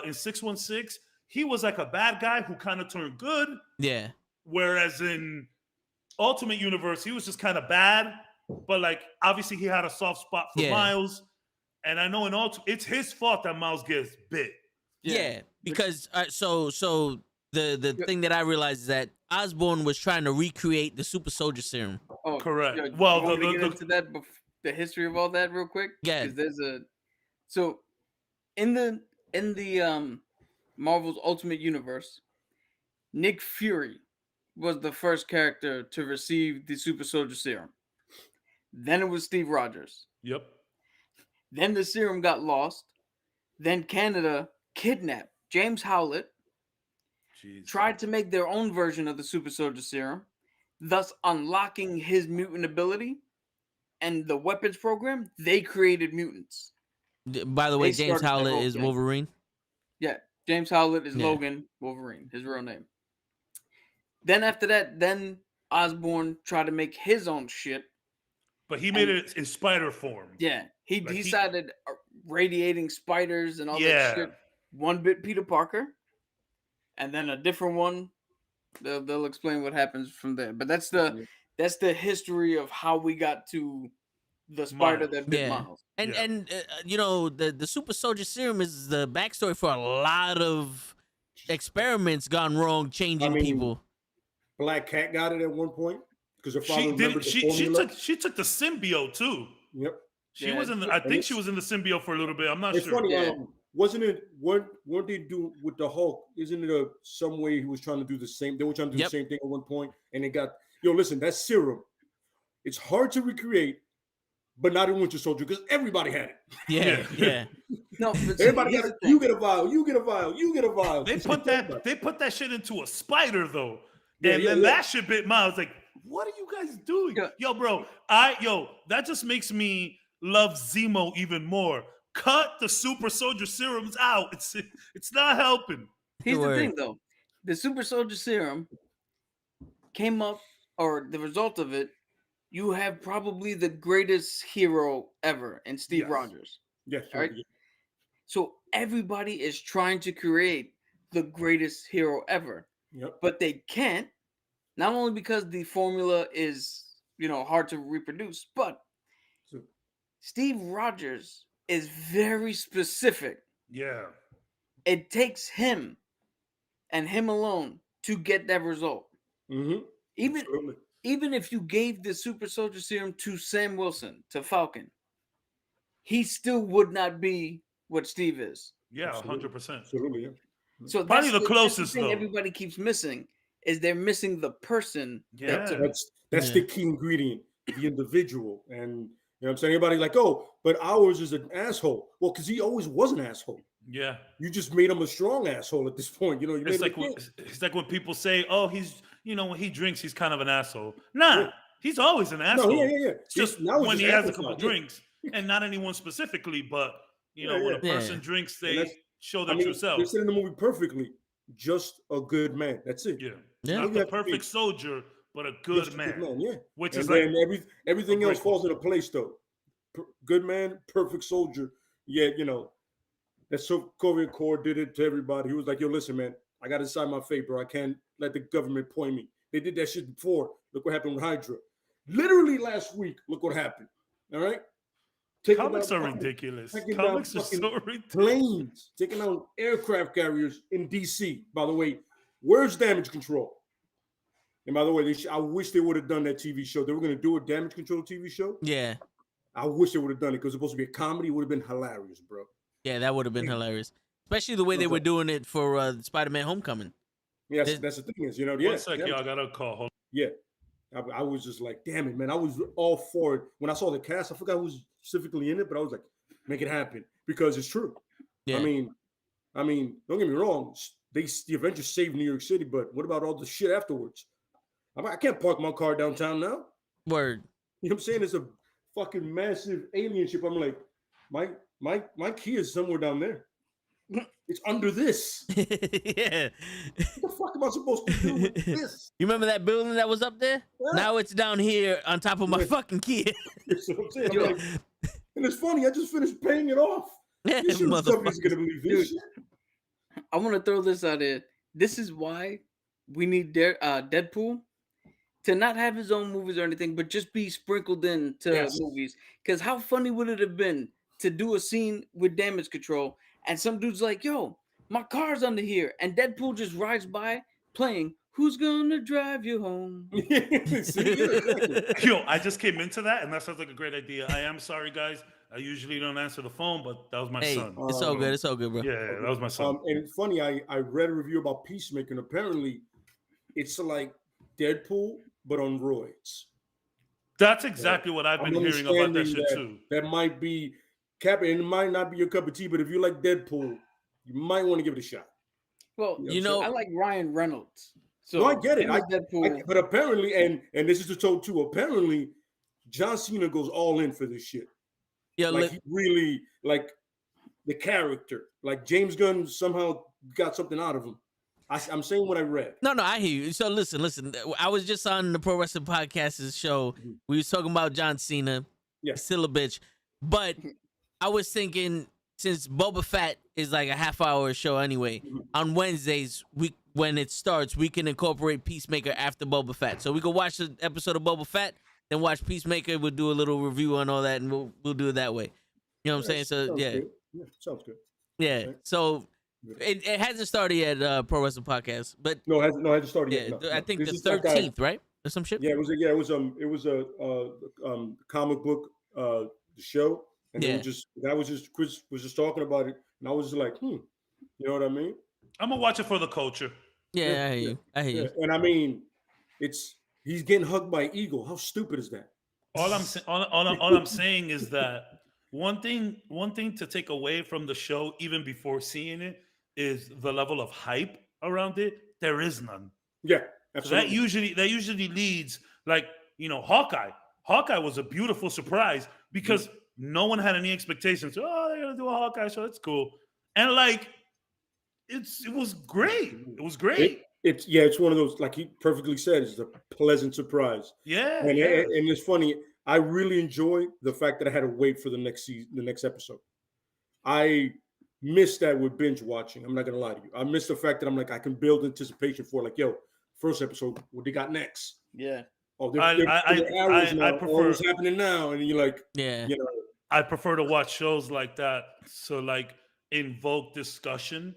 in 616, he was like a bad guy who kind of turned good. Yeah. Whereas in Ultimate Universe, he was just kind of bad. But like, obviously, he had a soft spot for Miles. And I know in it's his fault that Miles gets bit. Yeah, because so the thing that I realized is that Osborn was trying to recreate the super soldier serum. Oh, correct. Yo, Well, you want me to get into that, the history of all that, real quick. Yeah. Because there's so in the Marvel's Ultimate Universe, Nick Fury was the first character to receive the super soldier serum. Then it was Steve Rogers. Yep. Then the serum got lost. Then Canada kidnapped James Howlett, tried to make their own version of the super soldier serum, thus unlocking his mutant ability. And the weapons program, they created mutants. By the way, James Howlett is Wolverine. Yeah, James Howlett is Logan Wolverine, his real name. Then after that, then Osborn tried to make his own shit. But he made it in spider form. Yeah, he started radiating spiders and all that shit. One bit Peter Parker, and then a different one. They'll explain what happens from there. But that's the history of how we got to the spider that bit Miles. And you know, the super soldier serum is the backstory for a lot of experiments gone wrong, changing people. Black Cat got it at one point because her father she took the symbiote too. Yep. She was in the. I think she was in the symbiote for a little bit. I'm not sure. Funny, wasn't it? What they do with the Hulk? Isn't it some way he was trying to do the same? They were trying to do the same thing at one point, and it got. Listen, that serum. It's hard to recreate, but not in Winter Soldier because everybody had it. Yeah. No, everybody got it. You get a vial. You get a vial. You get a vial. They put that shit into a spider though. And then that shit bit Miles. Like, what are you guys doing? Yeah. Yo, bro, that just makes me love Zemo even more. Cut the super soldier serums out. It's not helping. Here's the thing, though. The super soldier serum came up, or the result of it, you have probably the greatest hero ever in Steve Rogers. Yes. Right? So everybody is trying to create the greatest hero ever. Yep. But they can't, not only because the formula is, hard to reproduce, but Steve Rogers is very specific. Yeah. It takes him and him alone to get that result. Mm-hmm. Even if you gave the super soldier serum to Sam Wilson, to Falcon, he still would not be what Steve is. Yeah, 100%. Absolutely, yeah. So probably the closest thing though. Everybody keeps missing is they're missing the person. Yeah, that's the key ingredient, the individual. And you know what I'm saying? Everybody like, but ours is an asshole. Well, because he always was an asshole. Yeah. You just made him a strong asshole at this point. It's like when people say, he's when he drinks, he's kind of an asshole. Nah, he's always an asshole. No, It's just when he has a couple drinks, and not anyone specifically, but when a person drinks, they show their true self. They said in the movie perfectly, just a good man. That's it. Yeah. Not the perfect soldier, but a good man. Which is like everything else falls into place though. Good man, perfect soldier. Yeah, that Soviet Corps did it to everybody. He was like, listen, man, I got to decide my fate, bro. I can't let the government point me. They did that shit before. Look what happened with Hydra. Literally last week, look what happened. All right? Comics are ridiculous. Comics are so ridiculous. Planes, taking out aircraft carriers in D.C. By the way, where's Damage Control? And by the way, I wish they would have done that TV show. They were going to do a Damage Control TV show. Yeah. I wish they would have done it because it's supposed to be a comedy. It would have been hilarious, bro. Yeah, that would have been hilarious. Especially the way they were doing it for Spider-Man Homecoming. Yeah, that's the thing is, One sec, y'all got a call. Hold on. Yeah. I was just like, damn it, man. I was all for it. When I saw the cast, I forgot who was specifically in it, but I was like, make it happen because it's true. Yeah. I mean, don't get me wrong. The Avengers saved New York City, but what about all the shit afterwards? I can't park my car downtown now. Word. You know what I'm saying? It's a fucking massive alien ship. I'm like, my key is somewhere down there. It's under this. Yeah. What the fuck am I supposed to do with this? You remember that building that was up there? Yeah. Now it's down here on top of my fucking key. That's what I'm saying. And it's funny, I just finished paying it off. Yeah, You sure somebody's motherfuckers. gonna believe this Dude. shit? I want to throw this out there. This is why we need Deadpool to not have his own movies or anything, but just be sprinkled into Yes. movies. Because how funny would it have been to do a scene with damage control and some dude's like, yo, my car's under here. And Deadpool just rides by playing Who's Gonna Drive You Home? See, yeah, exactly. Yo, I just came into that, and that sounds like a great idea. I am sorry, guys. I usually don't answer the phone, but that was my Hey, son. it's all good. It's all good, bro. Yeah, that was my son. And it's funny, I read a review about Peacemaker, and apparently it's like Deadpool, but on roids. That's exactly what I've been I'm hearing about that understanding shit too. That might be Cap, and it might not be your cup of tea, but if you like Deadpool, you might want to give it a shot. Well, You know- I like Ryan Reynolds. So No, I get it. him as Deadpool. But apparently, and this is the told too. Apparently, John Cena goes all in for this shit. Yeah, Like he really like the character. Like James Gunn somehow got something out of him. I'm saying what I read. No, I hear you. So listen. I was just on the Pro Wrestling Podcast's show. We was talking about John Cena. Yeah. Still a bitch. But I was thinking, since Boba Fett is like a half-hour show anyway, on Wednesdays, when it starts, we can incorporate Peacemaker after Boba Fett. So we can watch the episode of Boba Fett, then watch Peacemaker. We'll do a little review on all that, and we'll do it that way. You know what I'm saying? So Sounds yeah. good. Yeah, sounds good. Yeah. Okay. So it hasn't started yet, Pro Wrestling Podcast, but No, it hasn't started yeah, yet. No, I think This the is like 13th, right? Or some shit. Yeah, it was a comic book the show, and Yeah. Chris was just talking about it, and I was just like, you know what I mean? I'm gonna watch it for the culture. Yeah, I hear you. I hear you. And I mean, he's getting hugged by Eagle. How stupid is that? All I'm saying is that one thing to take away from the show, even before seeing it, is the level of hype around it. There is none. Yeah, So that usually leads, like, Hawkeye. Hawkeye was a beautiful surprise because no one had any expectations. Oh, they're gonna do a Hawkeye show. That's cool. And like, it was great. It was great. It's one of those, like he perfectly said, it's a pleasant surprise. Yeah. And it's funny. I really enjoy the fact that I had to wait for the next season, the next episode. I missed that with binge watching. I'm not gonna lie to you. I missed the fact that I'm like, I can build anticipation for, like, yo, first episode, what they got next? Yeah. Oh, they're arrows now. I prefer what's happening now, and you're like, Yeah. I prefer to watch shows like that. So like invoke discussion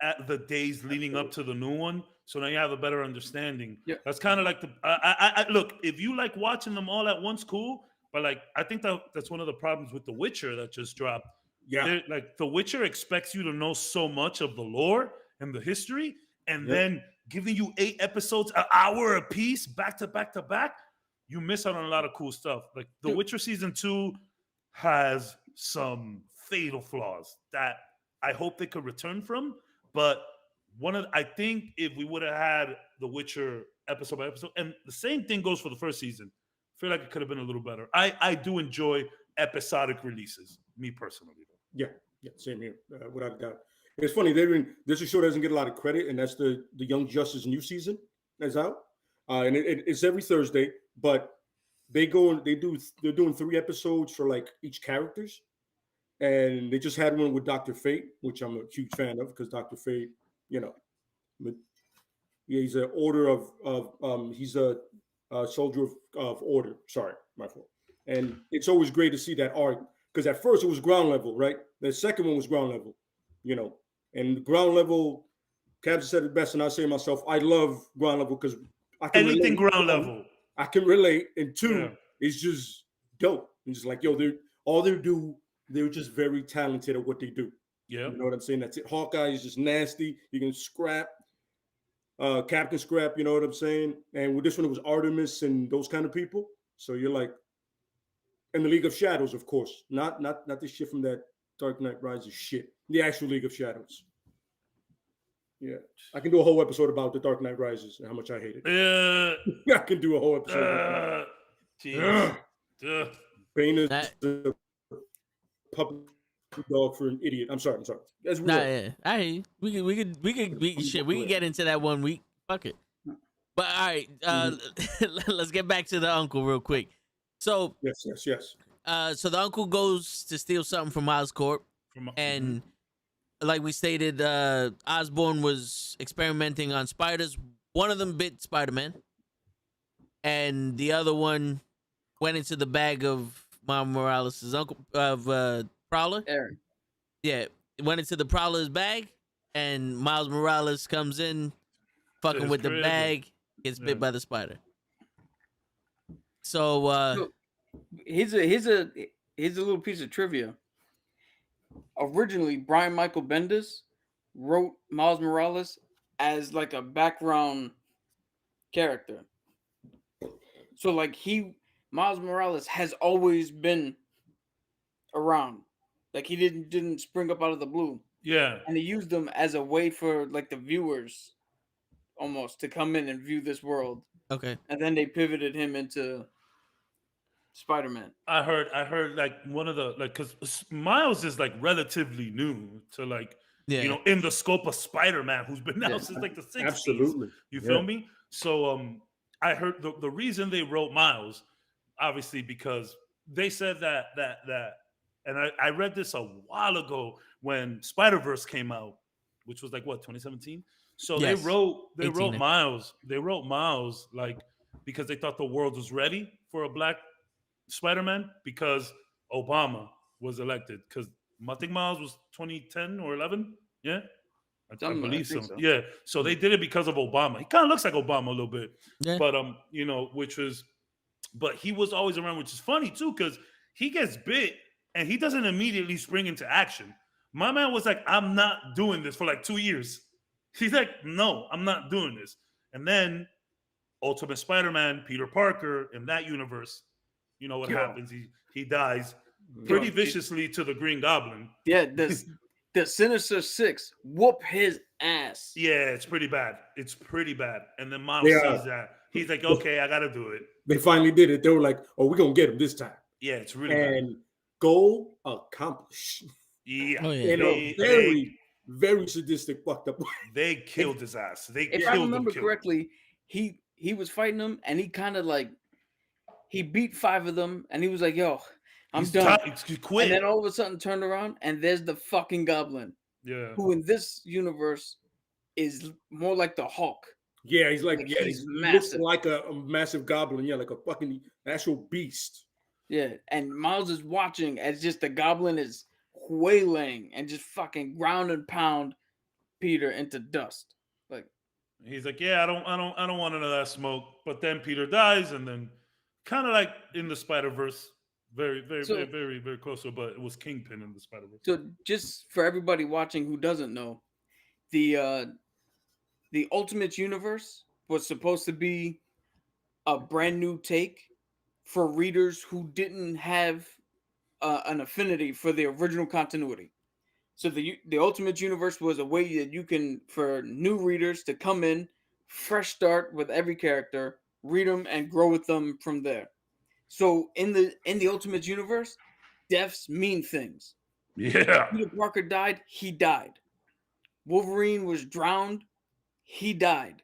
at the days leading up to the new one. So now you have a better understanding. Yeah. That's kind of like I look, if you like watching them all at once, cool. But like, I think that's one of the problems with The Witcher that just dropped. Yeah. Like The Witcher expects you to know so much of the lore and the history, and then giving you 8 episodes, an hour a piece, back to back to back, you miss out on a lot of cool stuff. Like The Witcher season 2 has some fatal flaws that I hope they could return from. But I think if we would have had The Witcher episode by episode, and the same thing goes for the first season, I feel like it could have been a little better. I do enjoy episodic releases, me personally. Yeah, same here, without a doubt. It's funny, this show doesn't get a lot of credit, and that's the Young Justice new season that's out, and it's every Thursday. But they're doing 3 episodes for like each characters, and they just had one with Dr. Fate, which I'm a huge fan of because Dr. Fate, he's an order he's a soldier of order. Sorry, my fault. And it's always great to see that arc. Because at first it was ground level, right? The second one was ground level, And ground level, Cabs said it best, and I say myself, I love ground level because I can anything relate. Ground level. I can relate, and 2, it's just dope. It's just like, yo, they're just very talented at what they do. Yeah, you know what I'm saying? That's it. Hawkeye is just nasty. You can scrap. Cap can scrap. You know what I'm saying? And with this one, it was Artemis and those kind of people. So you're like. And the League of Shadows, of course, not the shit from that Dark Knight Rises shit. The actual League of Shadows. Yeah, I can do a whole episode about the Dark Knight Rises and how much I hate it. I can do a whole episode. Bane is a puppy dog for an idiot. I'm sorry. That's real. I hear you. We could get into that one week. Fuck it. But all right, let's get back to the uncle real quick. So yes. So the uncle goes to steal something from Oscorp, and like we stated, Osborn was experimenting on spiders. One of them bit Spider-Man, and the other one went into the bag of Miles Morales' uncle of Prowler. Aaron. Yeah, it went into the Prowler's bag, and Miles Morales comes in, fucking his with the crib, bag, gets yeah. bit by the spider. So So, here's a little piece of trivia. Originally, Brian Michael Bendis wrote Miles Morales as like a background character. So like Miles Morales has always been around. Like he didn't spring up out of the blue. Yeah. And he used them as a way for like the viewers almost to come in and view this world. okay, And then they pivoted him into Spider-Man. I heard like one of the like because Miles is like relatively new to like yeah, you know in the scope of Spider-Man, who's been out Yeah. since like the 60s. Absolutely. You Yeah. feel me? So I heard the reason they wrote Miles, obviously because they said that and I read this a while ago when Spider-Verse came out, which was like what 2017. So Yes. they wrote 18, Miles. They wrote Miles like because they thought the world was ready for a black Spider-Man because Obama was elected. Because I think Miles was 2010 or 11. Yeah, I believe so. think so. Yeah, so they did it because of Obama. He kind of looks like Obama a little bit, Yeah. but you know, but he was always around, which is funny too, because he gets bit and he doesn't immediately spring into action. My man was like, "I'm not doing this" for like 2 years. He's like, "No, I'm not doing this," and then Ultimate Spider-Man, Peter Parker, in that universe, you know what Yo. happens? He dies pretty Yo, viciously to the Green Goblin. Yeah, the Sinister Six whoop his ass. Yeah, it's pretty bad. It's pretty bad. And then Miles Yeah. sees that. He's like, okay, I gotta do it. They finally did it. They were like, "Oh, we're gonna get him this time," Yeah, it's really bad. and goal accomplished. Yeah, Oh, yeah. In a very sadistic, fucked up way. they killed his ass. They If killed I remember him. correctly, he was fighting them and he kind of like he beat 5 of them and he was like, "Yo, I'm He's done." He quit. And then all of a sudden turned around and there's the fucking Goblin, Yeah. who in this universe is more like the Hulk. Yeah, he's like, Like, yeah, he's he looks massive. like a massive goblin. Yeah, like a fucking actual beast. Yeah, and Miles is watching as just the Goblin is waylaying and just fucking ground and pound Peter into dust. Like, He's like, yeah, I don't want none of that smoke. But then Peter dies, and then kind of like in the Spider-Verse, very, very, So- very, very, very close to, but it was Kingpin in the Spider-Verse. so just for everybody watching who doesn't know, the Ultimate Universe was supposed to be a brand new take for readers who didn't have an affinity for the original continuity. So the Ultimate Universe was a way that you can, for new readers to come in, fresh start with every character, read them and grow with them from there. So in the Ultimate Universe, deaths mean things. Yeah. Peter Parker died, he died. Wolverine was drowned, he died.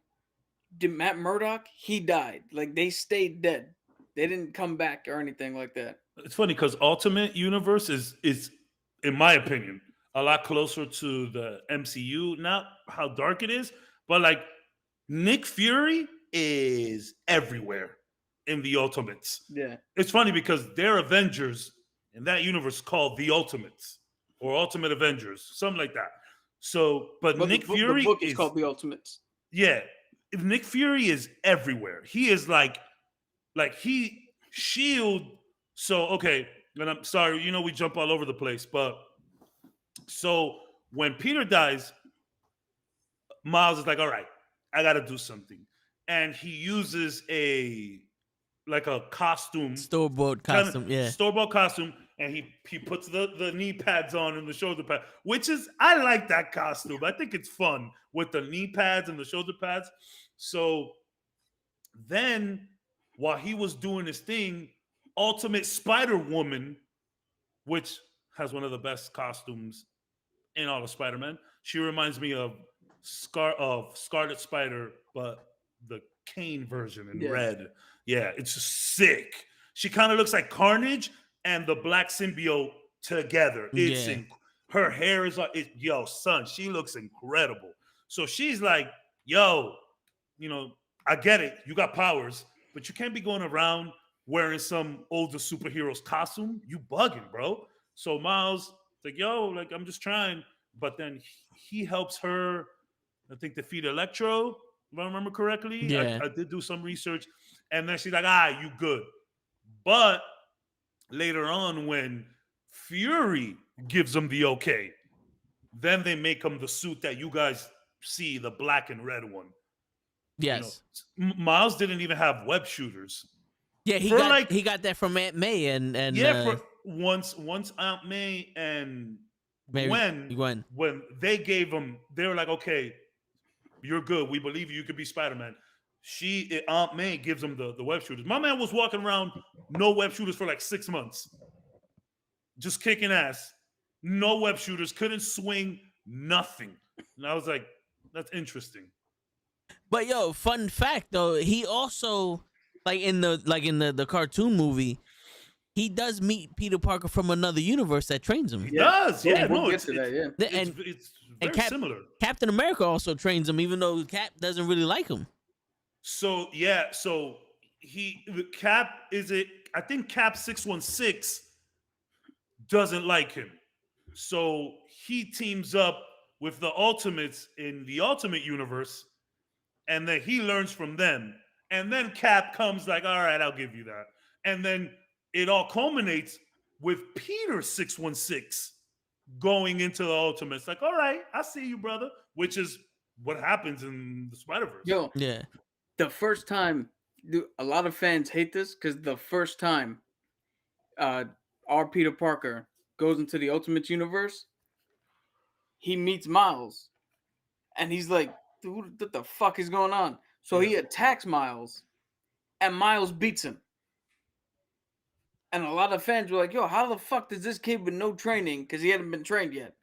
Matt Murdock, he died. Like, they stayed dead. They didn't come back or anything like that. It's funny because Ultimate Universe is, in my opinion, a lot closer to the MCU. Not how dark it is, but like Nick Fury is everywhere in the Ultimates. Yeah. It's funny because they're Avengers in that universe called the Ultimates or Ultimate Avengers, something like that. So, but Nick Fury the book is called The Ultimates. yeah, Nick Fury is everywhere. He is like he Shield. So okay, and I'm sorry, you know we jump all over the place, but so when Peter dies, Miles is like, all right, I got to do something, and he uses a costume, Store-bought costume, yeah. store-bought costume, and he puts the knee pads on and the shoulder pad, which is I like that costume. I think it's fun with the knee pads and the shoulder pads. So then, while he was doing his thing, Ultimate Spider-Woman, which has one of the best costumes in all of Spider-Man, she reminds me of Scarlet Spider, but the Kane version in red. Yeah, it's just sick. She kind of looks like Carnage, and the black symbiote together. It's Yeah. her hair is yo, son, she looks incredible. So she's like, yo, I get it. You got powers, but you can't be going around wearing some older superhero's costume. You bugging, bro. So Miles, like, yo, like, I'm just trying. But then he helps her, I think, defeat Electro, if I remember correctly. Yeah. I did do some research. And then she's like, you good. But later on, when Fury gives him the okay, then they make him the suit that you guys see, the black and red one. Yes. Miles didn't even have web shooters. Yeah, he got that from Aunt May and for once Aunt May and Gwen, when they gave him, they were like, okay, you're good. We believe you could be Spider-Man. Aunt May gives him the web shooters. My man was walking around no web shooters for like 6 months, just kicking ass. No web shooters, couldn't swing, nothing. And I was like, that's interesting. But yo, fun fact though, he also in the cartoon movie, he does meet Peter Parker from another universe that trains him. He does, yeah. We'll No, get to that, yeah. it's very similar. Captain America also trains him, even though Cap doesn't really like him. So yeah, Cap I think Cap 616 doesn't like him. So he teams up with the Ultimates in the Ultimate Universe, and then he learns from them. And then Cap comes like, all right, I'll give you that. And then it all culminates with Peter 616 going into the Ultimates. Like, all right, I see you, brother. Which is what happens in the Spider-Verse. Yo, yeah. The first time, a lot of fans hate this because the first time our Peter Parker goes into the Ultimate Universe, he meets Miles. And he's like, dude, what the fuck is going on? So he attacks Miles, and Miles beats him. And a lot of fans were like, yo, how the fuck does this kid with no training, because he hadn't been trained yet,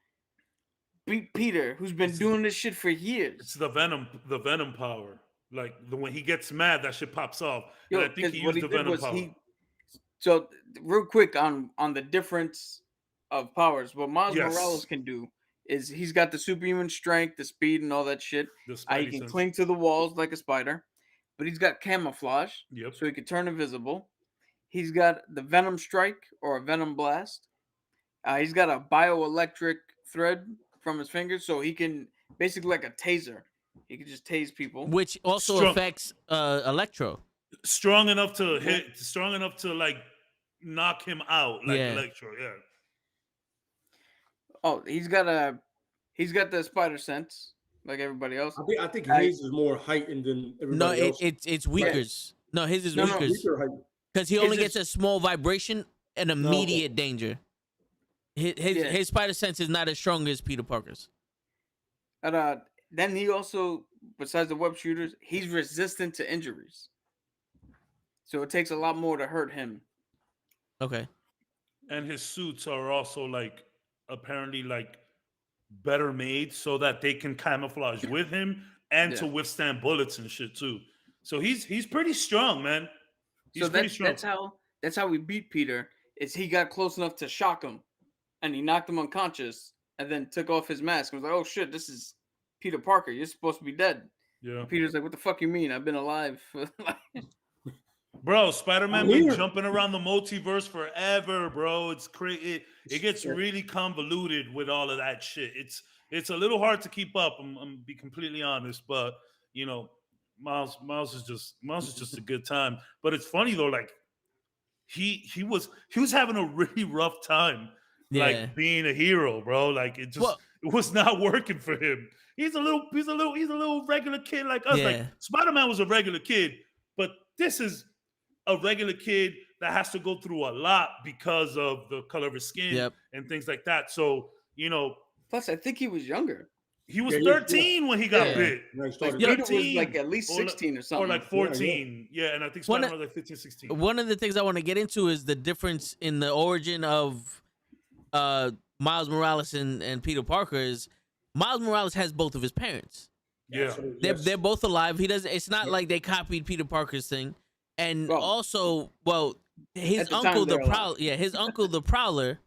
beat Peter, who's been doing this shit for years? It's the venom power. Like, when he gets mad, that shit pops off. Yo, and I think he used the venom power. So, real quick on the difference of powers, what Miles Morales can do is he's got the superhuman strength, the speed, and all that shit. He can cling to the walls like a spider, but he's got camouflage, so he can turn invisible. He's got the Venom Strike or a Venom Blast. He's got a bioelectric thread from his fingers, so he can basically like a taser. He can just tase people, which also affects Electro. Strong enough to hit, strong enough to like knock him out, like Electro. Yeah. Oh, he's got the spider sense like everybody else. I think his is more heightened than everybody else. No, it's weaker. No, his is weaker because he only gets a small vibration and immediate danger. His spider sense is not as strong as Peter Parker's. And then he also, besides the web shooters, he's resistant to injuries. So it takes a lot more to hurt him. Okay. And his suits are also like apparently like better made so that they can camouflage with him and to withstand bullets and shit too. So he's pretty strong, man. He's pretty strong. That's how we beat Peter. Is he got close enough to shock him, and he knocked him unconscious, and then took off his mask and was like, "Oh shit, this is Peter Parker. You're supposed to be dead." Yeah. And Peter's like, "What the fuck you mean? I've been alive." Bro, Spider-Man been jumping around the multiverse forever, bro. It's crazy. It gets really convoluted with all of that shit. It's a little hard to keep up. I'm be completely honest, but you know, Miles is just a good time. But it's funny though, like he was having a really rough time, like being a hero, bro. Like it was not working for him. He's a little regular kid like us. Like Spider-Man was a regular kid, but this is a regular kid that has to go through a lot because of the color of his skin and things like that. So, you know. Plus, I think he was younger. He was 13 when he got bit. Like Peter was like at least 16 or something. Or like 14. Yeah, and I think Spider-Man was like 15, 16. One of the things I want to get into is the difference in the origin of Miles Morales and Peter Parker is Miles Morales has both of his parents. Yeah. They're both alive. It's not like they copied Peter Parker's thing. And also, his At the time, uncle the they're alive. Prowler. Yeah, his uncle the Prowler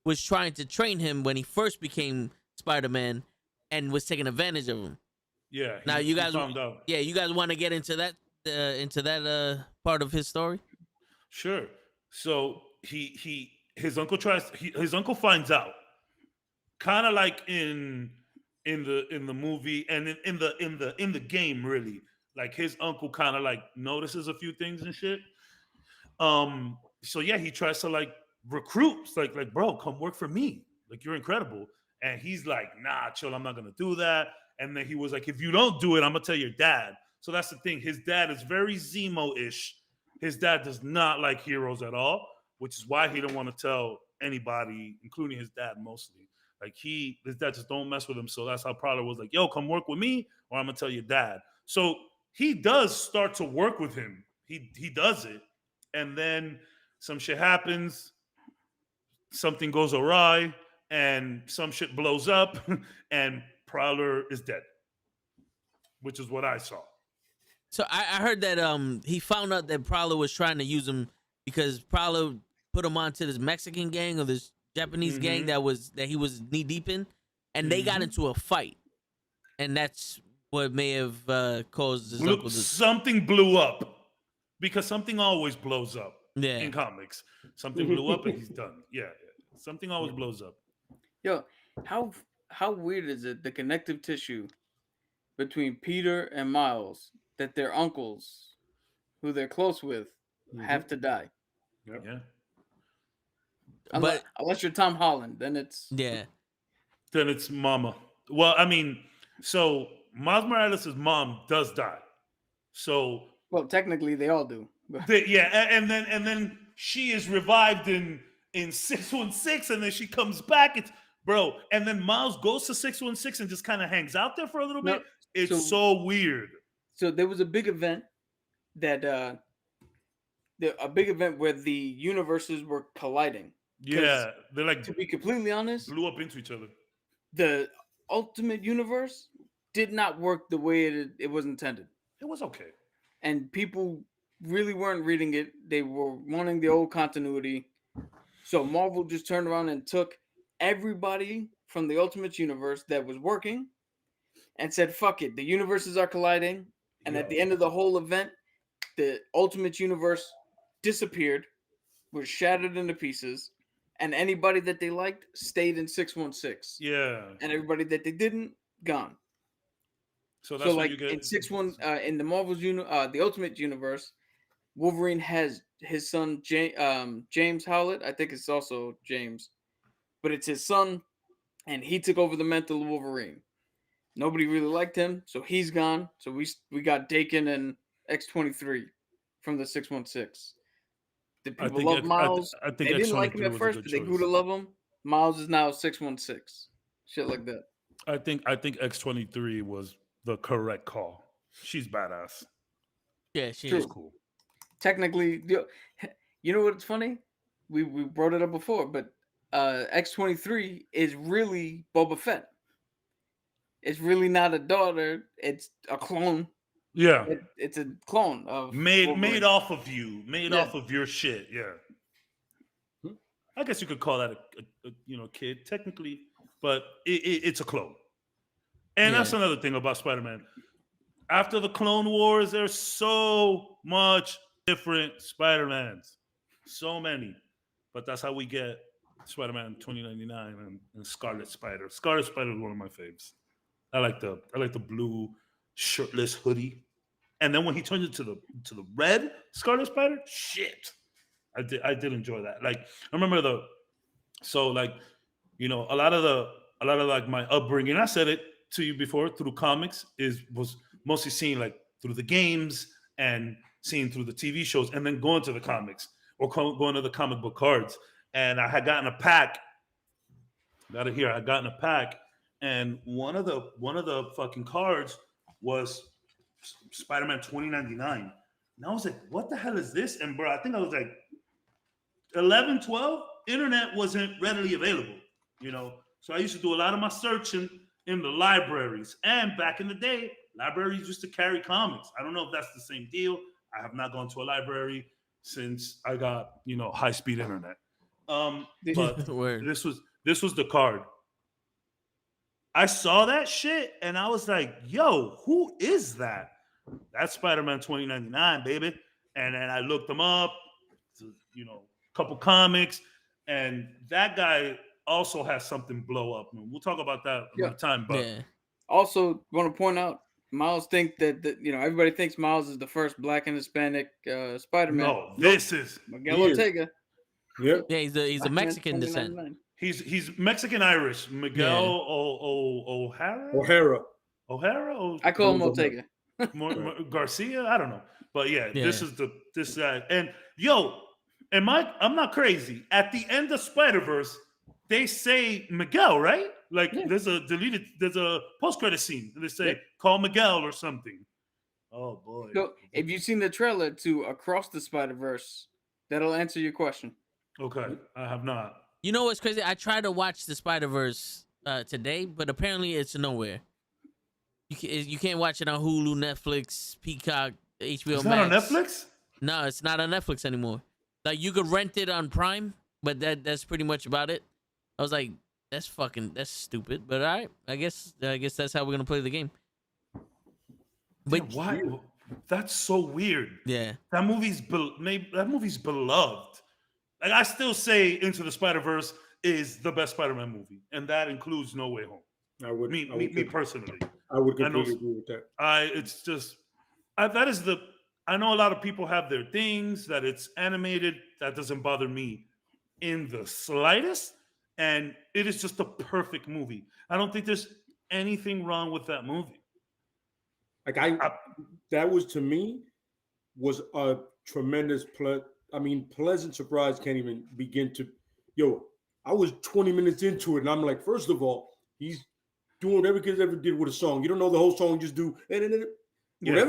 was trying to train him when he first became Spider-Man, and was taking advantage of him. Yeah. Now you he guys, found out. yeah, you guys want to get into that part of his story? Sure. So his uncle his uncle finds out, kind of like in the movie and in the game, really. Like his uncle kind of like notices a few things and shit. So yeah, he tries to like recruit. It's like bro, come work for me. Like you're incredible. And he's like, nah, chill, I'm not gonna do that. And then he was like, if you don't do it, I'm gonna tell your dad. So that's the thing. His dad is very Zemo-ish. His dad does not like heroes at all, which is why he didn't want to tell anybody, including his dad mostly. Like his dad just don't mess with him. So that's how Prowler was like, yo, come work with me, or I'm gonna tell your dad. So he does start to work with him. He does it. And then some shit happens, something goes awry, and some shit blows up, and Prowler is dead. Which is what I saw. So I heard that he found out that Prowler was trying to use him because Prowler put him onto this Mexican gang or this Japanese gang that he was knee deep in, and they got into a fight, and that's what may have caused his uncle to... Something blew up, because something always blows up in comics. Something blew up and he's done. Yeah. Something always blows up. Yo, how weird is it, the connective tissue between Peter and Miles, that their uncles, who they're close with, have to die? Yep. Yeah. Unless you're Tom Holland, then it's... Yeah. Then it's Mama. Well, I mean, so Miles Morales' mom does die. So... Well, technically, they all do. and then she is revived in 616, and then she comes back. It's bro, and then Miles goes to 616 and just kind of hangs out there for a little bit. It's so weird. So there was a big event that a big event where the universes were colliding. Yeah, they're like, to be completely honest, blew up into each other. The Ultimate Universe did not work the way it was intended. It was okay. And people really weren't reading it. They were wanting the old continuity. So Marvel just turned around and took everybody from the Ultimate Universe that was working and said, fuck it, the universes are colliding. And at the end of the whole event, the Ultimate Universe disappeared, was shattered into pieces, and anybody that they liked stayed in 616. Yeah. And everybody that they didn't, gone. So that's like what you get. In the Marvel's the Ultimate Universe, Wolverine has his son James Howlett. I think it's also James, but it's his son, and he took over the mantle of Wolverine. Nobody really liked him, so he's gone. So we got Dakin and X-23 from the 616. The people love Miles. I think they didn't like him at first, but they grew to love him. Miles is now 616. Shit like that. I think X-23 was the correct call. She's badass. Yeah, she True. is Cool. Technically, you know what's funny? We brought it up before, but X-23 is really Boba Fett. It's really not a daughter. It's a clone. Yeah. It's a clone of made off of you, off of your shit. Yeah. I guess you could call that a kid technically, but it's a clone. And that's another thing about Spider-Man. After the Clone Wars, there's so much different Spider-Mans. So many. But that's how we get Spider-Man 2099 and Scarlet Spider. Scarlet Spider is one of my faves. I like the blue shirtless hoodie. And then when he turns into the red Scarlet Spider, shit. I did enjoy that. Like I remember a lot of like my upbringing, I said it to you before, through comics was mostly seeing like through the games and seeing through the TV shows, and then going to the comics or going to the comic book cards. And I had gotten a pack. I gotten a pack, and one of the fucking cards was Spider-Man 2099. And I was like, what the hell is this? And bro, I think I was like 11, 12. Internet wasn't readily available, So I used to do a lot of my searching in the libraries. And back in the day, libraries used to carry comics. I don't know if that's the same deal. I have not gone to a library since I got high speed internet. But Word. this was the card. I saw that shit and I was like, yo, who is that? That's Spider-Man 2099, baby. And then I looked him up, a couple comics, and that guy also has something blow up. We'll talk about that another time. But Yeah. Also, want to point out, Miles think that everybody thinks Miles is the first Black and Hispanic Spider-Man. no, this is Miguel Ortega. Yeah. Yeah, he's a Spider-Man Mexican descent. 2099. he's Mexican Irish. Miguel O'Hara. O'Hara. I call him Ortega. Garcia. I don't know, but yeah, this guy. And I'm not crazy. At the end of Spider-Verse, they say Miguel, right? Like there's a post-credit scene. They say call Miguel or something. Oh boy. So if you've seen the trailer to Across the Spider-Verse, that'll answer your question. Okay, I have not. You know what's crazy? I tried to watch the Spider-Verse today, but apparently it's nowhere. You can't watch it on Hulu, Netflix, Peacock, HBO It's Max. not on Netflix? No, it's not on Netflix anymore. Like you could rent it on Prime, but that's pretty much about it. I was like, that's stupid. But all right, I guess that's how we're gonna play the game. But why? That's so weird. Yeah, that movie's beloved. Like I still say, Into the Spider-Verse is the best Spider-Man movie, and that includes No Way Home. I would. Me personally. I would completely agree with that. It's just that is the. I know a lot of people have their things that it's animated. That doesn't bother me in the slightest, and it is just a perfect movie. I don't think there's anything wrong with that movie. Like that was to me was a tremendous pleasant surprise. Can't even begin to. I was 20 minutes into it, and I'm like, first of all, he's doing whatever kids ever did with a song. You don't know the whole song, just do whatever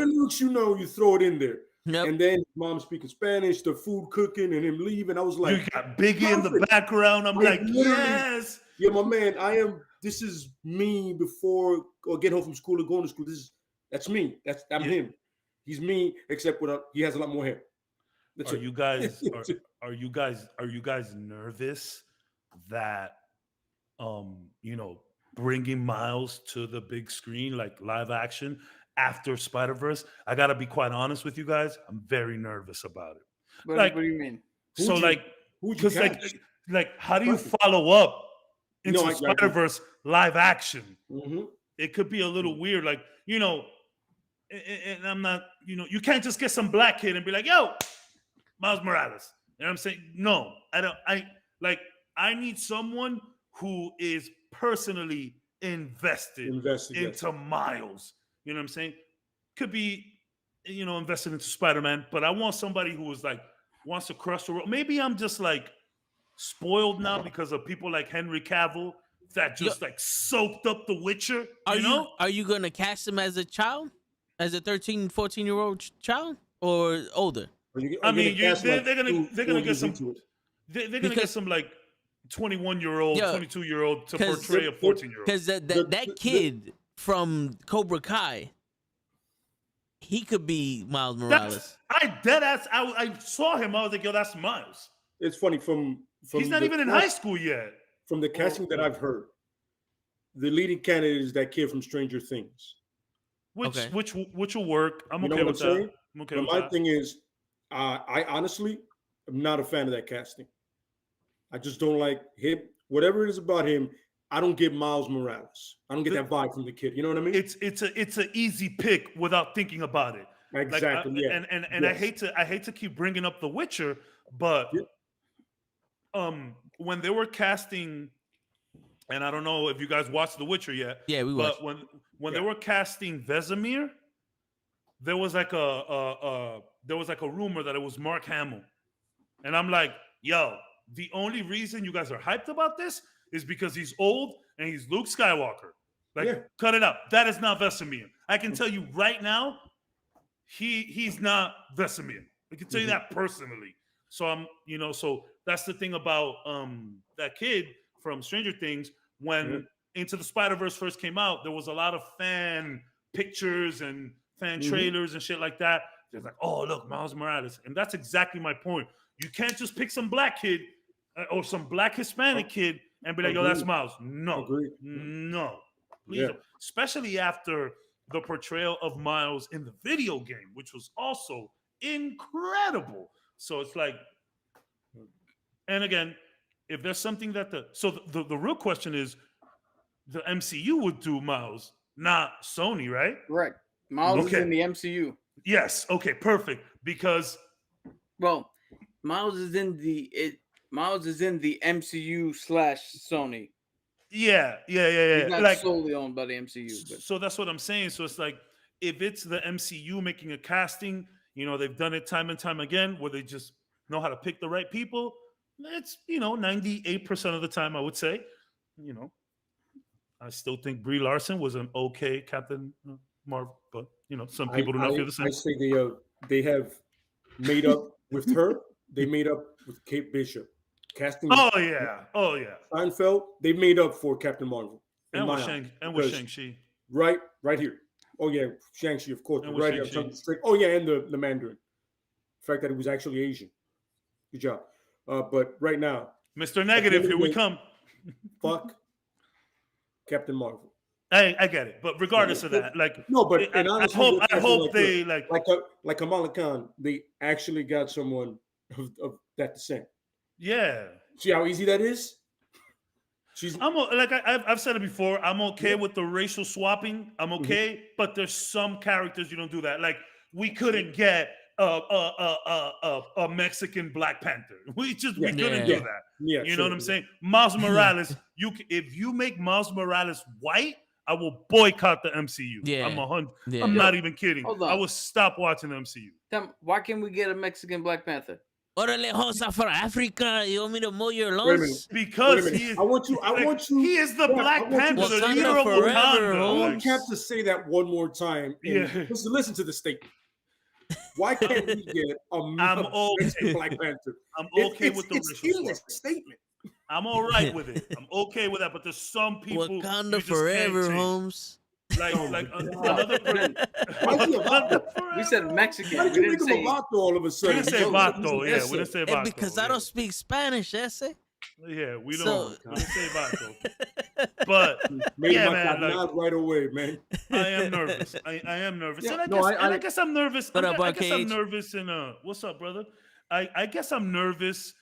lyrics you throw it in there. Yep. And then mom speaking Spanish, the food cooking, and him leaving. I was like, you got Biggie in the background. I'm like, yes. Yeah, my man, this is me before or getting home from school or going to school. That's me. I'm him. He's me, except he has a lot more hair. Are you guys nervous that bringing Miles to the big screen, like live action after Spider-Verse? I gotta be quite honest with you guys. I'm very nervous about it. What do you mean? Because how do you follow up into Spider-Verse live action? Mm-hmm. It could be a little weird, and I'm not, you can't just get some black kid and be like, yo, Miles Morales. You know what I'm saying? No, I don't. I need someone who is personally invested into Miles. You know what I'm saying? Could be, invested into Spider-Man, but I want somebody who is wants to crush the world. Maybe I'm just spoiled now because of people like Henry Cavill that just soaked up The Witcher. Are you gonna cast him as a child, as a 13, 14-year-old child, or older? They're gonna get some. They're gonna get some 21-year-old, 22-year-old to portray a 14-year-old. Because that kid from Cobra Kai, he could be Miles Morales. I saw him. I was like, yo, that's Miles. It's funny he's not even in high school yet. From the casting that I've heard, the leading candidate is that kid from Stranger Things. Which will work. I'm okay with that. I'm okay with my that. thing is, I honestly am not a fan of that casting. I just don't like him. Whatever it is about him, I don't get Miles Morales. I don't get that vibe from the kid. You know what I mean? It's an easy pick without thinking about it. Exactly. And yes. I hate to keep bringing up The Witcher, but when they were casting, and I don't know if you guys watched The Witcher yet. Yeah, we watched. But when they were casting Vesemir, there was a rumor that it was Mark Hamill, and I'm like, yo, the only reason you guys are hyped about this is because he's old and he's Luke Skywalker. Cut it out. That is not Vesemir. I can tell you right now, he's not Vesemir. I can tell you that personally. So so that's the thing about that kid from Stranger Things. When Into the Spider-Verse first came out, there was a lot of fan pictures and fan trailers and shit like that they're like, oh, look, Miles Morales. And that's exactly my point. You can't just pick some black kid or some black Hispanic kid and be like, yo, that's Miles. No. Agreed. No. Please Yeah. don't. Especially after the portrayal of Miles in the video game, which was also incredible. So it's like, and again, if there's something that the real question is, the MCU would do Miles, not Sony, right? Right. Miles is Okay. in the MCU. Yes. Okay. Perfect. Because Well, Miles is in the MCU / Sony. yeah. He's not Like, solely owned by the MCU. But so that's what I'm saying. So it's like, if it's the MCU making a casting, they've done it time and time again, where they just know how to pick the right people. It's 98% of the time, I would say. I still think Brie Larson was an okay Captain Marvel, but some people do not feel the same. I say they have made up with her. They made up with Kate Bishop. Casting. Oh yeah. Seinfeld. They made up for Captain Marvel. And with Shang-Chi. Right here. Oh yeah, Shang-Chi, of course. And Right with here. Shang-Chi. Oh yeah, and the Mandarin. The fact that it was actually Asian. Good job. But right now, Mr. Negative, here we come. Fuck Captain Marvel. I get it, but regardless of that, like no, but and honestly, I hope they like Kamala Khan, they actually got someone of that descent. Yeah. See how easy that is? I've said it before. I'm okay with the racial swapping. I'm okay, but there's some characters you don't do that. Like, we couldn't get a Mexican Black Panther. We couldn't do that. Yeah, you know what I'm saying? Miles Morales. If you make Miles Morales white, I will boycott the MCU. Yeah. I'm 100. Yeah. I'm not even kidding. Hold on. I will stop watching the MCU. Why can't we get a Mexican Black Panther? Orale, Josa for Africa. You want me to mow your Wait a minute. lawns? Because he is. I want you. He is the Black Panther, the Wakanda leader of forever, Wakanda. I want Holmes. Cap to say that one more time. Yeah. Listen to the statement. Why can't we get a Mexican Black Panther? I'm okay with the it's racial in swap. this statement. I'm all right with it. I'm okay with that. But there's some people. you Wakanda just can't forever, change. Holmes. Another person. We said Mexican. Why did We you make didn't him a say vato all of a We sudden? didn't say vato, yeah. We didn't say vato. Because I don't speak Spanish, ese. Yeah, we don't. So- We didn't say vato. But Made yeah, my man, nod right away, man. I am nervous. I am nervous. Yeah, And no, I guess I'm nervous. What up, I guess I'm Arcade? nervous in what's up, brother? I guess I'm nervous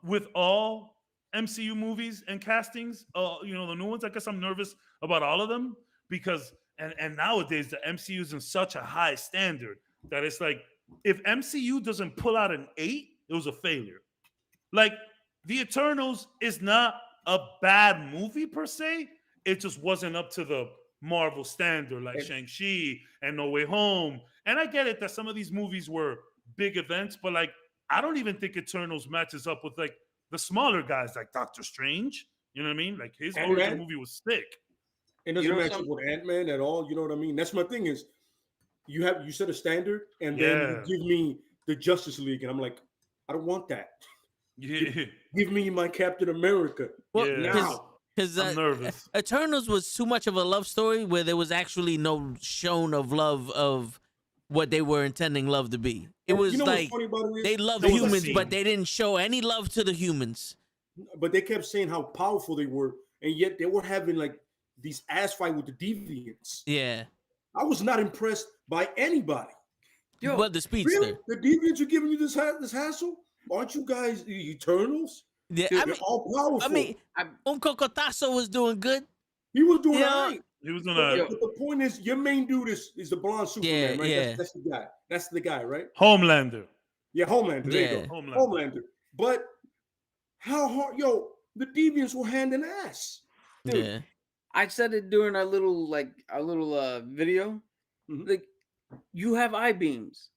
with all MCU movies and castings, the new ones. I guess I'm nervous about all of them because and nowadays the MCU is in such a high standard that it's like, if MCU doesn't pull out an 8, it was a failure. Like, The Eternals is not a bad movie per se. It just wasn't up to the Marvel standard, like Shang-Chi and No Way Home. And I get it that some of these movies were big events, but like, I don't even think Eternals matches up with like the smaller guys like Doctor Strange. You know what I mean? Like, his origin movie was sick. It doesn't match up with Ant-Man at all. You know what I mean? That's my thing is, you set a standard, and then you give me the Justice League, and I'm like, I don't want that. Yeah. Give me my Captain America. Well, now. Because I'm nervous. Eternals was too much of a love story where there was actually no shown of love of what they were intending love to be. It was like they loved humans, but they didn't show any love to the humans. But they kept saying how powerful they were, and yet they were having like these ass fight with the deviants. Yeah. I was not impressed by anybody. But the speedster. Really? The deviants are giving you this hassle? Aren't you guys the Eternals? Yeah, They're all powerful. I mean, Cocotazo was doing good. He was doing all right. He was doing But the point is, your main dude is the blonde Superman, right? Yeah. That's the guy. That's the guy, right? Homelander. Yeah, Homelander. There you go. Homelander. But how hard, the deviants were hand and ass. Dude, Yeah. I said it during our little video. Mhm. Like, you have eye beams,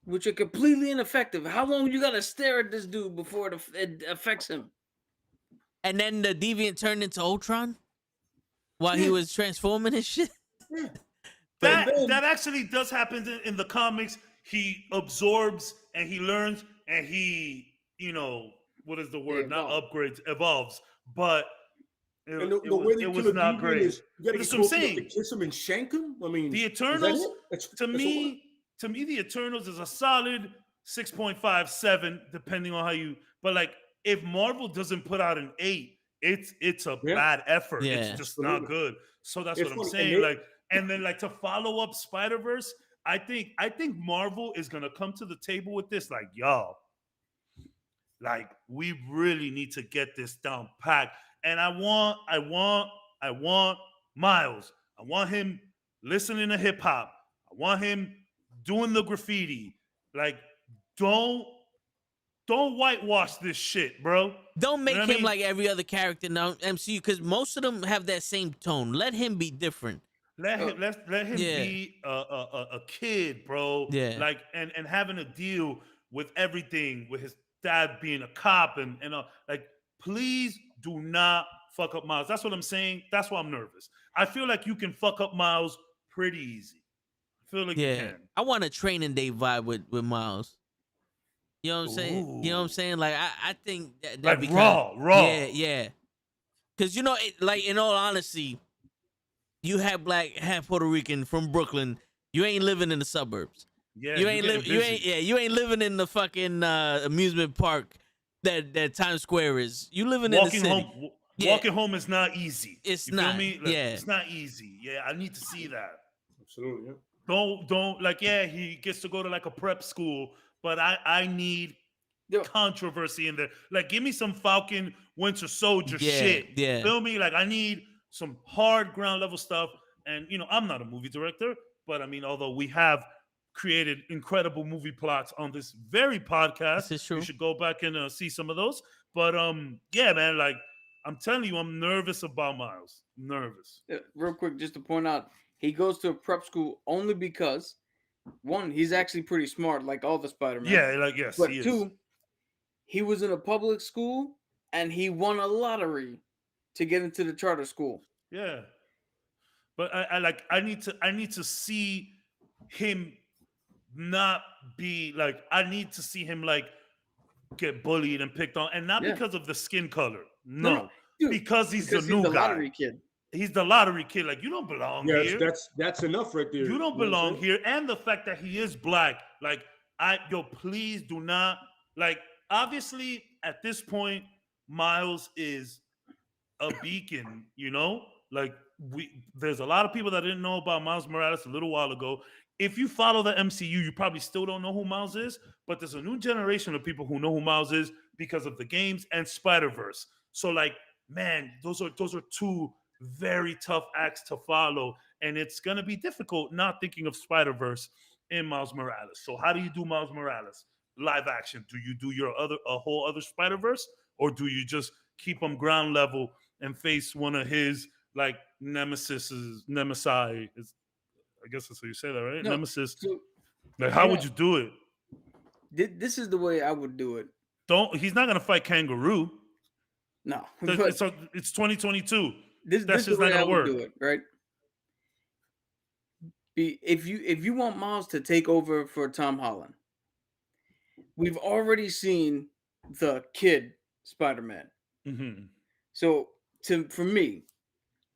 which are completely ineffective. How long you gotta stare at this dude before it affects him? And then the deviant turned into Ultron while he was transforming his shit. Yeah. That actually does happen in the comics. He absorbs and he learns and he, what is the word? Not upgrades, evolves. But it was not great. Is, you gotta get close enough to kiss him and shank him. I mean, the Eternals, to me, to me, the Eternals is a solid 6.57, depending on how you. But like, if Marvel doesn't put out an 8, it's a Yeah. bad effort. It's Yeah. just not Absolutely. good. So that's It's what I'm funny. saying. Like, and then like to follow up Spider-Verse, I think Marvel is gonna come to the table with this, like, y'all, like we really need to get this down packed. And I want Miles. I want him listening to hip hop. I want him doing the graffiti. Like, don't whitewash this shit, bro. Don't make You know what I him mean? like every other character now MCU because most of them have that same tone. Let him be different. Let Oh, him let him Yeah. be a kid, bro. Yeah. Like and having to deal with everything with his dad being a cop and like please do not fuck up Miles. That's what I'm saying. That's why I'm nervous. I feel like you can fuck up Miles pretty easy. I feel like you Yeah. can. I want a Training Day vibe with Miles. You know what I'm saying? You know what I'm Ooh. saying? Like I think that'd Like be raw. Yeah, yeah. Cause you know, like in all honesty, you have black, half Puerto Rican from Brooklyn. You ain't living in the suburbs. Yeah, You you're ain't getting busy. you ain't living in the fucking amusement park that Times Square is. You living Walking in the city. home Yeah. walking home is not easy. It's You feel not. me? Like, Yeah. it's not easy. Yeah, I need to see that. Absolutely. Yeah. Don't like, yeah, he gets to go to like a prep school, but I need yo, controversy in there. Like, give me some Falcon Winter Soldier Yeah, shit. yeah. Feel me? Like, I need some hard ground level stuff. And I'm not a movie director, but I mean, although we have created incredible movie plots on this very podcast, This is you true. should go back and see some of those. But yeah, man, like I'm telling you, I'm nervous about Miles. I'm nervous. real quick, just to point out, he goes to a prep school only because one, he's actually pretty smart, like all the Spider-Man. Yeah, like yes, But he is. two, he was in a public school and he won a lottery to get into the charter school. Yeah. But I need to see him not be like I need to see him like get bullied and picked on, and not Yeah. because of the skin color. No, No, dude, because he's because the new the guy. lottery kid. He's the lottery kid. Like, you don't belong Yeah, here. that's enough right there. You don't know what I'm belong saying? here. And the fact that he is black, like please do not like. Obviously, at this point, Miles is a beacon. Like there's a lot of people that didn't know about Miles Morales a little while ago. If you follow the MCU, you probably still don't know who Miles is, but there's a new generation of people who know who Miles is because of the games and Spider-Verse. So like, man, those are two very tough acts to follow, and it's gonna be difficult not thinking of Spider-Verse in Miles Morales. So how do you do Miles Morales live action? Do you do a whole other Spider-Verse, or do you just keep him ground level and face one of his like nemesi? I guess that's how you say that, right? No, Nemesis. so Like, how would yeah. you do it? This is the way I would do it. He's not gonna fight Kangaroo. No, It's but it's 2022. this That's is the just not way I gonna would work. do it, right? If you want Miles to take over for Tom Holland, we've already seen the kid Spider-Man. Mm-hmm. So for me,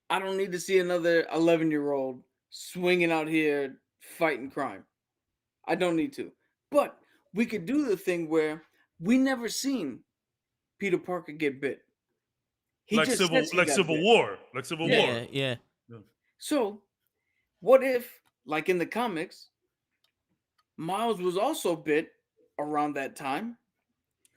I don't need to see another 11-year-old swinging out here fighting crime. I don't need to. But we could do the thing where we never seen Peter Parker get bit. He Like just Civil says he got Civil bit. War. Like Civil War. Yeah, yeah. So, what if, like in the comics, Miles was also bit around that time,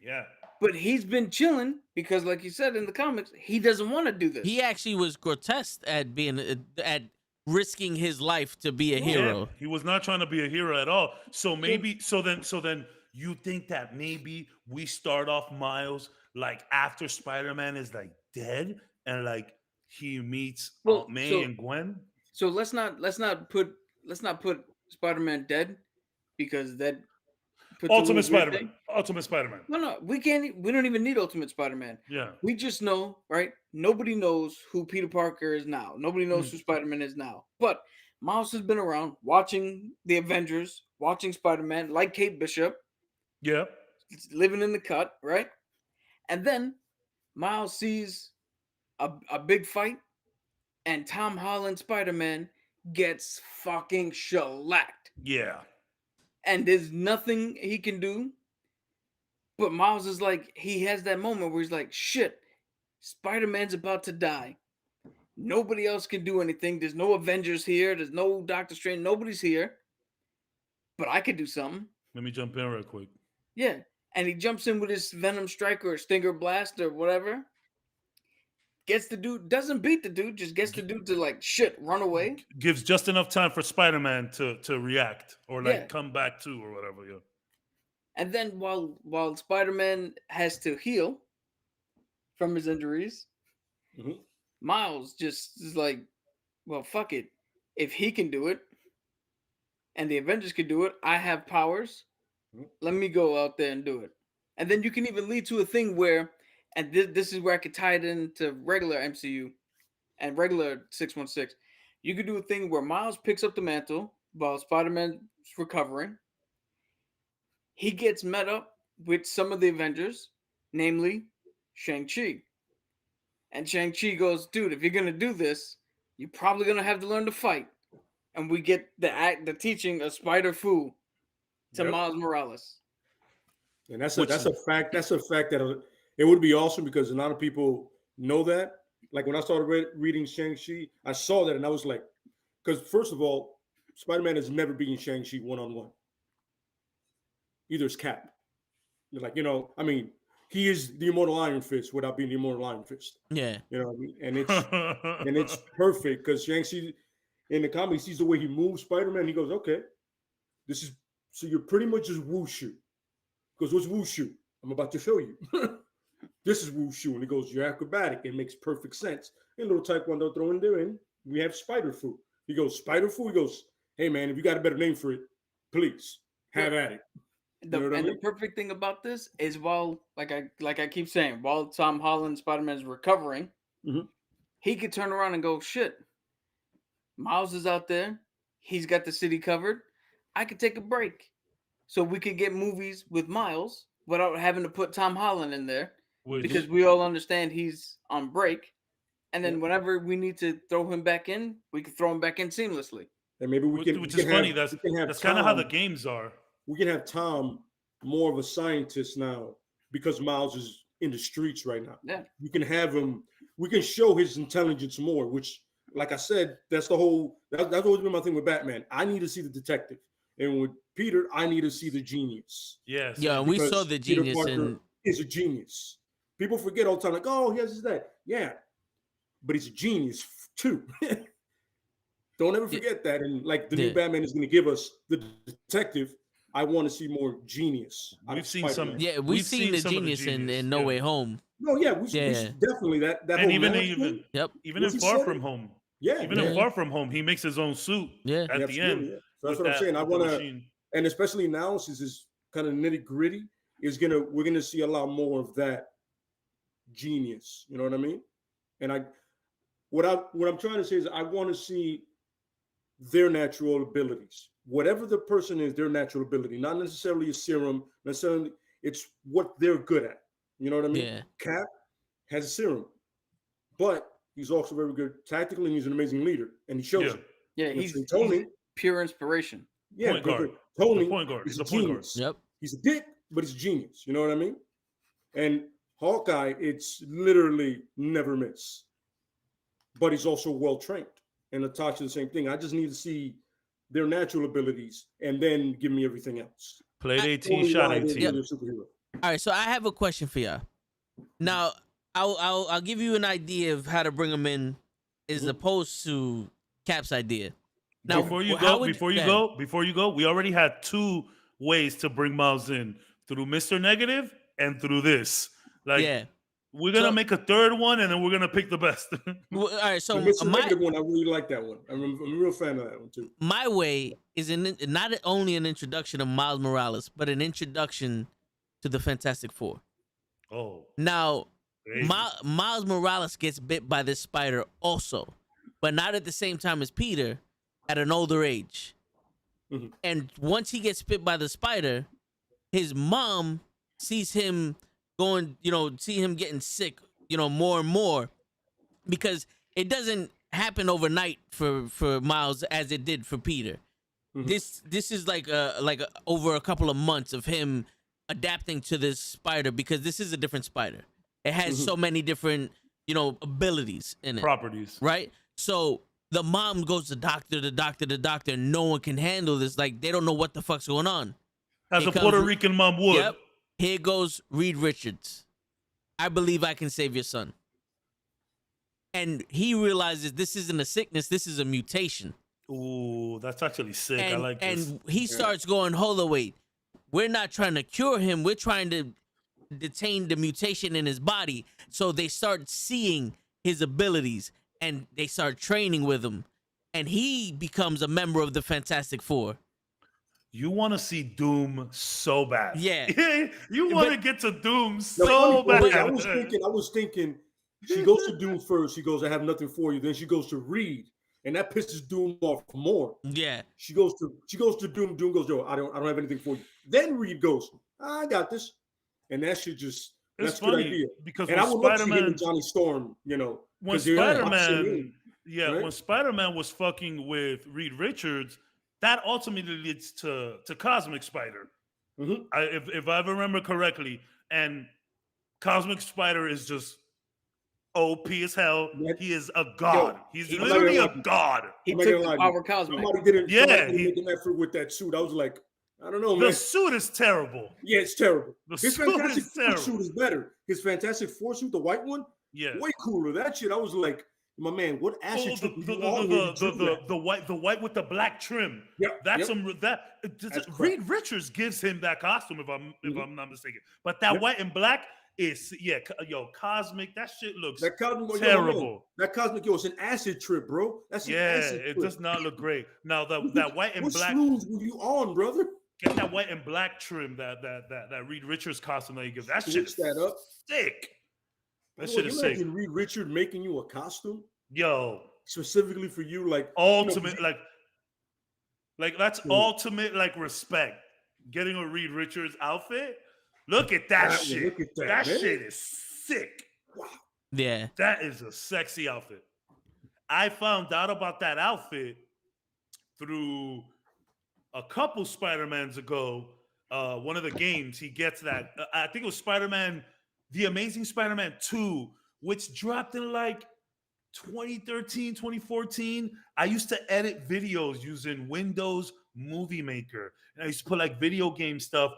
Yeah. but he's been chilling because, like you said in the comics, he doesn't want to do this. He actually was grotesque at being at risking his life to be a Yeah, hero. he was not trying to be a hero at all. So maybe so then you think that maybe we start off Miles like after Spider-Man is like dead and like he meets Aunt May and Gwen? So let's not put Spider-Man dead because that puts a Ultimate little weird Spider-Man. thing. Ultimate Spider-Man. No, we can't. We don't even need Ultimate Spider-Man. Yeah. We just know, right? Nobody knows who Peter Parker is now. Nobody knows who Spider-Man is now. But Miles has been around watching the Avengers, watching Spider-Man, like Kate Bishop, Yeah. living in the cut, right? And then Miles sees a big fight, and Tom Holland Spider-Man gets fucking shellacked. Yeah. and there's nothing he can do. But Miles is like, he has that moment where he's like, shit, Spider-Man's about to die. Nobody else can do anything. There's no Avengers here. There's no Doctor Strange. Nobody's here. But I could do something. Let me jump in real quick. Yeah. And he jumps in with his Venom Strike or Stinger Blast or whatever. Gets the dude, doesn't beat the dude, just gets the dude to like, shit, run away. Gives just enough time for Spider-Man to react or like come back to or whatever. Yeah. And then while Spider-Man has to heal from his injuries, Miles just is like, well, fuck it. If he can do it and the Avengers can do it, I have powers. Let me go out there and do it. And then you can even lead to a thing where, and this is where I could tie it into regular MCU and regular 616. You could do a thing where Miles picks up the mantle while Spider-Man's recovering. He gets met up with some of the Avengers, namely Shang-Chi. And Shang-Chi goes, dude, if you're going to do this, you're probably going to have to learn to fight. And we get the teaching of Spider-Fu to Miles Morales. And that's a fact. That's a fact that it would be awesome because a lot of people know that. Like when I started reading Shang-Chi, I saw that and I was like, because first of all, Spider-Man has never beaten Shang-Chi one-on-one. Either it's Cap. You're like, I mean, he is the immortal Iron Fist without being the immortal Iron Fist. Yeah. You know what I mean? And it's perfect because Shang-Chi in the comics sees the way he moves Spider-Man. He goes, okay, so you're pretty much just wushu. He goes, what's wushu? I'm about to show you. This is wushu. And he goes, you're acrobatic. It makes perfect sense. And little Taekwondo throw in there, and we have Spider-Fu. He goes, Spider-Fu? He goes, hey, man, if you got a better name for it, please, have at it. The perfect thing about this is while, like I keep saying, while Tom Holland Spider-Man is recovering, he could turn around and go, shit, Miles is out there. He's got the city covered. I could take a break. So we could get movies with Miles without having to put Tom Holland in there because we all understand he's on break. And then whenever we need to throw him back in, we can throw him back in seamlessly. And maybe we can, which is funny. That's kind of how the games are. We can have Tom more of a scientist now because Miles is in the streets right now. Yeah. You can have him, we can show his intelligence more, which, like I said, that's always been my thing with Batman. I need to see the detective. And with Peter, I need to see the genius. Yes. Yeah, we saw the genius is a genius. People forget all the time, like, oh, he has his that. Yeah. But he's a genius too. Don't ever forget that. And like the new Batman is going to give us the detective. I want to see more genius. We've seen some. Yeah, we've seen the genius in No Way Home. No, yeah, we definitely that. And even in Far From Home. Yeah, in Far From Home, he makes his own suit. Yeah, at the end. Yeah. So that's what I'm saying. I want to, and especially now since it's kind of nitty gritty, we're gonna see a lot more of that genius. You know what I mean? And what I'm trying to say is I want to see their natural abilities. Whatever the person is, their natural ability, not necessarily a serum, necessarily it's what they're good at. You know what I mean? Yeah. Cap has a serum, but he's also very good tactically, and he's an amazing leader, and he shows it. Yeah, he's Tony, pure inspiration. Yeah, point guard. Tony, point guard. He's a a point guard. genius. Yep. He's a dick, but he's a genius. You know what I mean? And Hawkeye, it's literally never miss. But he's also well trained. And Natasha, the same thing. I just need to see their natural abilities and then give me everything else. Played 18, shot 18. Yep. All right, so I have a question for y'all. Now, I'll give you an idea of how to bring them in, as opposed to Cap's idea. Now, before you go, we already had two ways to bring Miles in, through Mr. Negative and through this. We're gonna make a third one, and then we're gonna pick the best. All right, so the Mr. Negative one, I really like that one. I'm a real fan of that one too. My way is not only an introduction of Miles Morales, but an introduction to the Fantastic Four. Oh, now Miles Morales gets bit by this spider also, but not at the same time as Peter, at an older age. Mm-hmm. And once he gets bit by the spider, his mom sees him getting sick, more and more, because it doesn't happen overnight for Miles as it did for Peter. Mhm. this is like over a couple of months of him adapting to this spider, because this is a different spider. It has Mhm. so many different, abilities in it, Properties. right? So the mom goes to the doctor, and no one can handle this. Like, they don't know what the fuck's going on. As Here a comes Puerto Rican mom would. Yep. Here goes Reed Richards. I believe I can save your son. And he realizes this isn't a sickness, this is a mutation. Ooh, that's actually sick. I And like this. and he starts going, hold on, wait. We're not trying to cure him. We're trying to detain the mutation in his body. So they start seeing his abilities and they start training with him. And he becomes a member of the Fantastic Four. You want to see Doom so bad. Yeah. You want to But- get to Doom No, so funny, bad. I was thinking, she goes to Doom first. She goes, I have nothing for you. Then she goes to Reed, and that pisses Doom off more. Yeah. She goes to Doom. Doom goes, yo, I don't have anything for you. Then Reed goes, I got this, and that should just It's that's a good funny idea. because And when I would love to see him Spider-Man, and Johnny Storm, when 'cause they're boxing Spider-Man, in, right? when Spider-Man was fucking with Reed Richards, that ultimately leads to Cosmic Spider. Mhm. If I remember correctly, and Cosmic Spider is just OP as hell. That- He is a god. He's he- literally I'm not a gonna god. He I'm not took gonna the lie to you. power cosmic. Somebody didn't Yeah, he- make an effort with that suit. I was like, I don't know, The man. suit is terrible. Yeah, it's terrible. The His suit Fantastic is Four terrible. suit is better. His Fantastic Four suit, the white one, Yeah. way cooler. That shit, I was like, my man, what acid Oh, trip were you on when you drew that? the white with the black trim. Yep, That's yep. that. crap. Reed Richards gives him that costume if I'm not mistaken. But that Yep. white and black is Cosmic. That shit looks That cosmic, yo, terrible. man, that cosmic, it's an acid trip, bro. That's an acid It trip. does not look great. Now that white and What black. shrooms were you on, brother? Get that white and black trim, that Reed Richards costume that you give. That shit Switch is that up. sick. That Boy, shit is sick. imagine Reed Richard making you a costume Yo, specifically for you, like ultimate like that's Dude. ultimate respect. Getting a Reed Richards outfit. Look at that Wow, shit. look at that, That man. shit is sick. Yeah. That is a sexy outfit. I found out about that outfit through a couple Spider-Mans ago. One of the games, he gets that. I think it was Spider-Man, The Amazing Spider-Man 2, which dropped in 2013, 2014. I used to edit videos using Windows Movie Maker. And I used to put video game stuff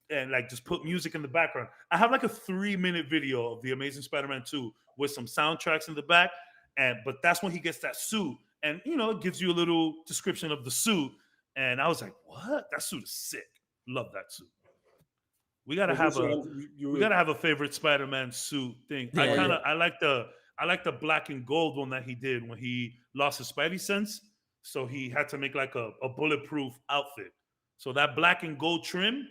and just put music in the background. I have a 3-minute video of The Amazing Spider-Man 2 with some soundtracks in the back. But that's when he gets that suit. And, it gives you a little description of the suit. And I was like, what? That suit is sick. Love that suit. We gotta have a favorite Spider-Man suit thing. Yeah. I like the black and gold one that he did when he lost his Spidey sense. So he had to make a bulletproof outfit. So that black and gold trim,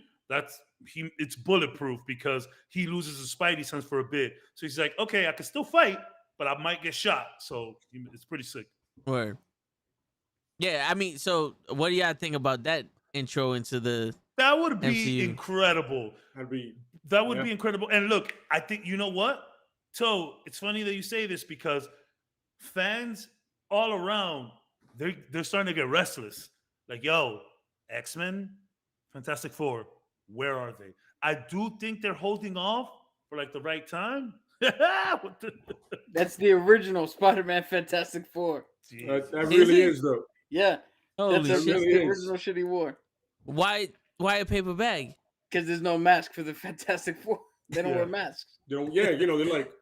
it's bulletproof because he loses his Spidey sense for a bit. So he's like, okay, I can still fight, but I might get shot. So it's pretty sick. Word. Yeah, I mean, so what do y'all think about that intro into the That would be MCU? incredible. That would be incredible. And look, I think, you know what? So it's funny that you say this because fans all around, they're starting to get restless. Like, yo, X-Men, Fantastic Four, where are they? I do think they're holding off for the right time. That's the original Spider-Man Fantastic Four. That really it? is though. Yeah, Holy that's shit. the original shit he wore. Why a paper bag? Because there's no mask for the Fantastic Four. They don't Yeah. wear masks. They don't. Yeah, they're like.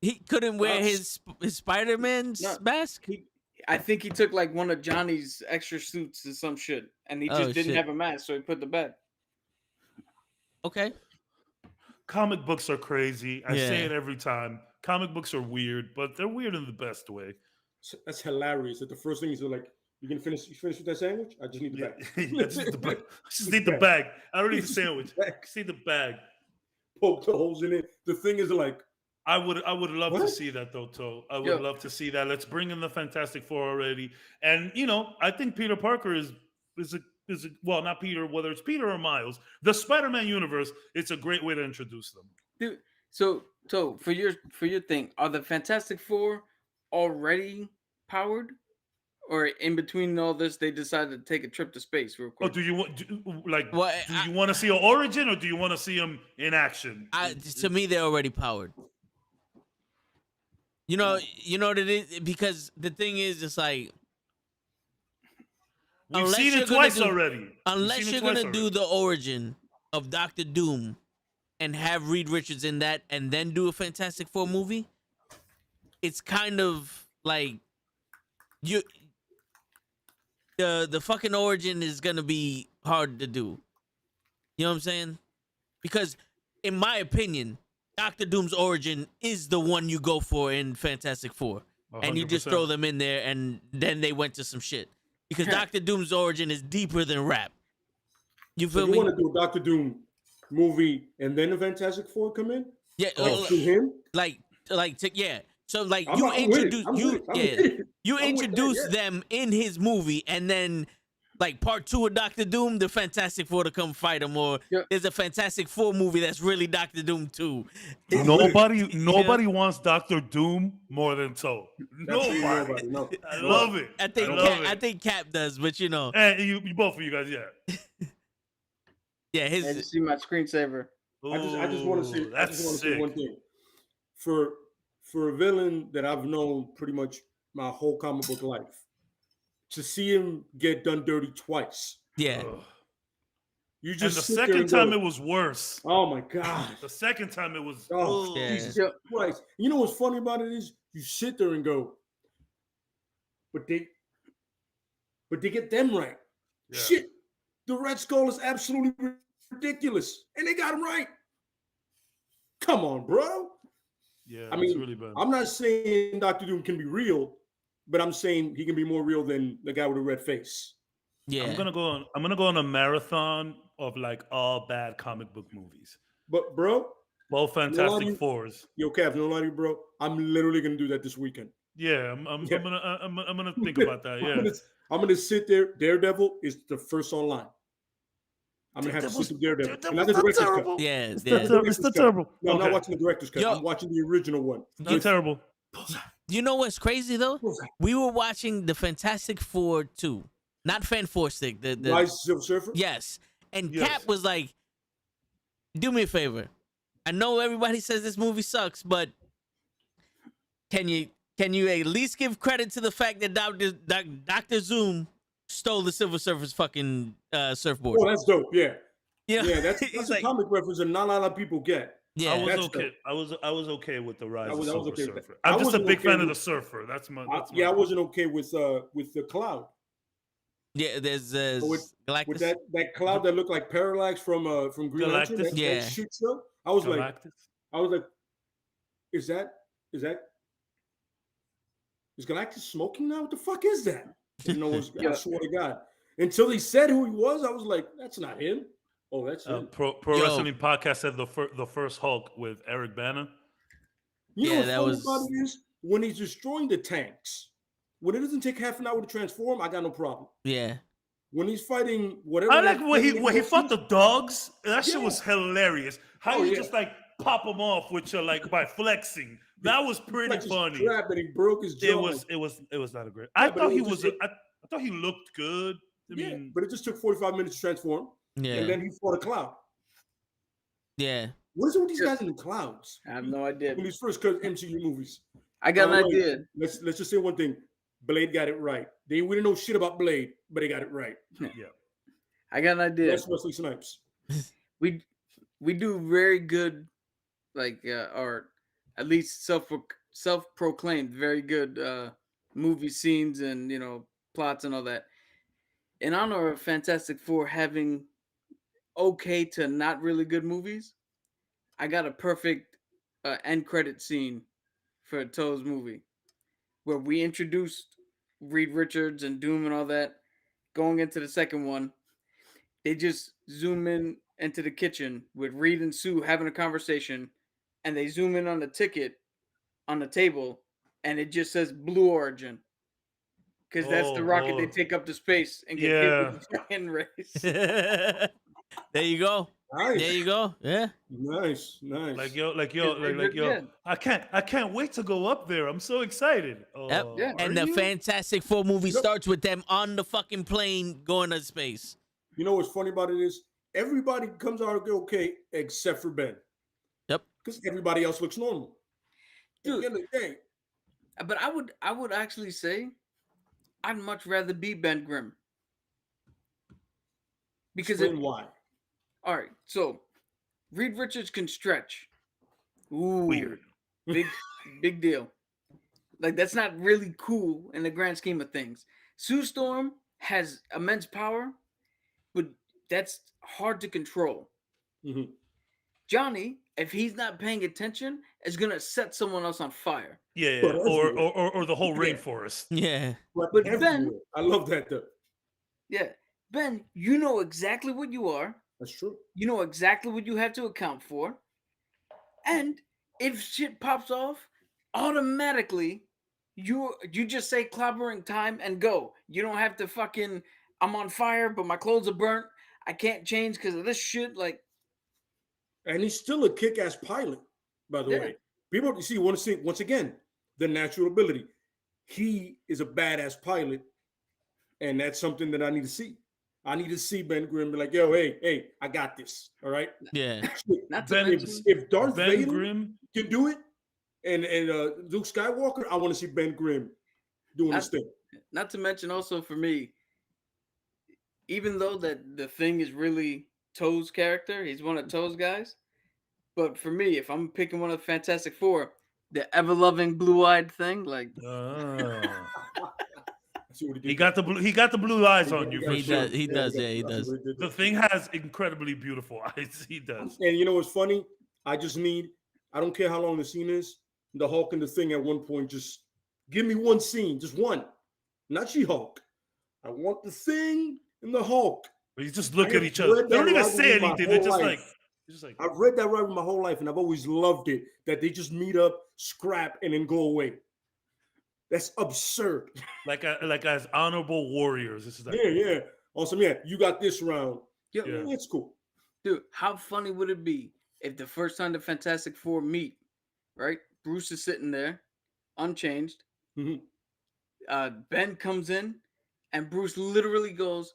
He couldn't wear Uh, his Spider-Man no. mask? I think he took one of Johnny's extra suits or some shit, and he just Oh, didn't shit. have a mask, so he put the bag. Okay. Comic books are crazy. I say Yeah. it every time. Comic books are weird, but they're weird in the best way. That's hilarious. That the first thing is like, you finish with that sandwich? I just need the Yeah, bag. I just need the bag. I just need the bag. I don't need the sandwich. I just need the bag. Poke the holes in it. The thing is I would love to What? see that though, Toe. I would Yo. love to see that. Let's bring in the Fantastic Four already. And I think Peter Parker is a well, not Peter, whether it's Peter or Miles, the Spider-Man universe, it's a great way to introduce them. Dude, so for your thing, are the Fantastic Four already powered? or in between all this, they decided to take a trip to space real Or quick. do you want Well, do you want to see an origin or do you want to see him in action? to me, they're already powered. You know what it is, because the thing is, it's like We've unless seen you're it gonna twice do- already. We've unless seen it you're twice gonna do already. the origin of Doctor Doom and have Reed Richards in that, and then do a Fantastic Four movie, it's kind of like you. The fucking origin is gonna be hard to do. You know what I'm saying? Because, in my opinion, Doctor Doom's origin is the one you go for in Fantastic Four. And you just 100%. throw them in there, and then they went to some shit. Because Doctor Doom's origin is deeper than rap. You So feel you me? want to do a Doctor Doom movie and then the Fantastic Four come in? Yeah, Like to him? yeah. So like I'm you with it. introduce I'm you with it. I'm yeah with it. you I'm with that, introduce yeah. them in his movie, and then like part 2 of Doctor Doom, the Fantastic Four to come fight him, or Yep. there's a Fantastic Four movie that's really Doctor Doom 2. Nobody wants Doctor Doom more than Toe. Absolutely Nobody. No. I love it. I think love I it. think Cap does, but you know, And you both of you guys, yeah. yeah, I his see my screensaver. I just want to say That's sick. one thing. For a villain that I've known pretty much my whole comic book life, to see him get done dirty twice. yeah. Ugh. You And just the sit there second and go, time it was worse. oh my god. The second time it was. Oh, Yeah. Jesus Christ. You know what's funny about it is you sit there and go, but they get them right. Yeah. Shit. The Red Skull is absolutely ridiculous. And they got him right. Come on, bro. Yeah, I it's mean, really bad. I'm not saying Dr. Doom can be real, but I'm saying he can be more real than the guy with the red face. Yeah. I'm gonna go on a marathon of like all bad comic book movies. But bro, Well, Fantastic you- Fours. yo, Cav, no lie to you, bro. I'm literally gonna do that this weekend. Yeah, I'm gonna think about that. Yeah. I'm gonna sit there. Daredevil is the first online. I'm gonna have to sit through Daredevil. And not the Daredevil's director's not cut. terrible. Yeah, It's yeah. not terrible. It's not terrible. No, I'm not Okay. watching the director's cut. Yo. I'm watching the original one. Not terrible. You know what's crazy though? Bullseye. We were watching the Fantastic Four 2, not Fan Four Stick. The Rise of Silver Surfer? yes, and Yes. Cap was like, "Do me a favor. I know everybody says this movie sucks, but can you at least give credit to the fact that Dr. Zoom stole the Silver Surfer's fucking surfboard?" Oh, that's dope. Yeah. You know? Yeah, that's He's a like, comic reference that not a lot of people get. yeah, I was That's okay. dope. I was okay with the Rise I of was Silver okay with that. Surfer. I I'm just a wasn't big okay fan of the with- Surfer. That's my. I wasn't okay with the cloud. yeah. There's with Galactus. that cloud that looked like Parallax from Green Lantern. Galactus? That Yeah. shit show. I was like, Galactus. is Galactus smoking now? What the fuck is that? You know, Yeah. I swear to God. Until he said who he was, I was like, that's not him. Oh, that's him. Pro Yo. Wrestling Podcast said the first Hulk with Eric Bana. You know Yeah, what's that funny was- about it is when he's destroying the tanks, when it doesn't take half an hour to transform, I got no problem. Yeah, When he's fighting whatever, I like that when thing he is, fought the dogs. That shit Yeah. was hilarious. How Oh, you yeah. just like pop them off with your like by flexing. That was pretty like his funny. trap and he broke his jaw. It was not a great. I but thought it he was was. just- I thought he looked good. I Yeah, mean, but it just took 45 minutes to transform, yeah, and then he fought a cloud. yeah. What is it with these guys in the clouds? I have no idea. In these first MCU movies, I got By an the way, idea. let's just say one thing: Blade got it right. We didn't know shit about Blade, but he got it right. I got an idea. That's Wesley Snipes. we do very good, like or at least self-proclaimed very good movie scenes and plots and all that. In honor of Fantastic Four having okay to not really good movies, I got a perfect end credit scene for Toe's movie where we introduced Reed Richards and Doom and all that. Going into the second one, they just zoom in into the kitchen with Reed and Sue having a conversation, and they zoom in on the ticket on the table, and it just says Blue Origin. Because that's the Oh, rocket they Lord. take up to space and get hit with the giant race. There you go. Nice. There you go. Yeah. Nice. Like yo, Yeah. I can't wait to go up there. I'm so excited. Yep. Yeah. Are And the you? Fantastic Four movie Yep. starts with them on the fucking plane going to space. You know what's funny about it is everybody comes out okay except for Ben. Yep. Because everybody else looks normal. At Dude. the end of the day, But I would actually say I'd much rather be Ben Grimm. Because explain why. all right, so Reed Richards can stretch. Ooh, Weird. big deal. Like that's not really cool in the grand scheme of things. Sue Storm has immense power, but that's hard to control. Mhm. Johnny, if he's not paying attention, is gonna set someone else on fire. Yeah, But or, everywhere. or the whole Yeah. rainforest. Yeah. But Ben- everywhere. I love that though. Yeah, Ben, you know exactly what you are. That's true. You know exactly what you have to account for. And if shit pops off, automatically you just say clobbering time and go. You don't have to fucking I'm on fire, but my clothes are burnt. I can't change because of this shit. Like, And he's still a kick-ass pilot, by the Yeah. way. People want to see once again the natural ability. He is a badass pilot, and that's something that I need to see. I need to see Ben Grimm be like, yo, hey, I got this. All right. Yeah. not to Ben- mention, If Darth Ben Vader Grimm. can do it, and Luke Skywalker, I want to see Ben Grimm doing this thing. not to mention also for me, even though that the thing is really Toe's character, he's one of Toe's guys. But for me, if I'm picking one of the Fantastic Four, the ever-loving blue-eyed thing, like Ah. See what He got the blue eyes on you for He sure. does. He does. Yeah, he I see does. what he did The there. thing has incredibly beautiful eyes. He does. And you know what's funny? I don't care how long the scene is. The Hulk and the Thing at one point, just give me one scene, just one. Not She-Hulk. I want the Thing and the Hulk. But you just look I at have each other. read They don't that even say rivalry my anything. They're whole just like I've read that rivalry my whole life, and I've always loved it that they just meet up, scrap, and then go away. That's absurd. like as honorable warriors. This is like Yeah. Awesome. Yeah, you got this round. Yeah, Yeah. it's cool. dude, how funny would it be if the first time the Fantastic Four meet, right? Bruce is sitting there, unchanged. Mhm. Ben comes in, and Bruce literally goes,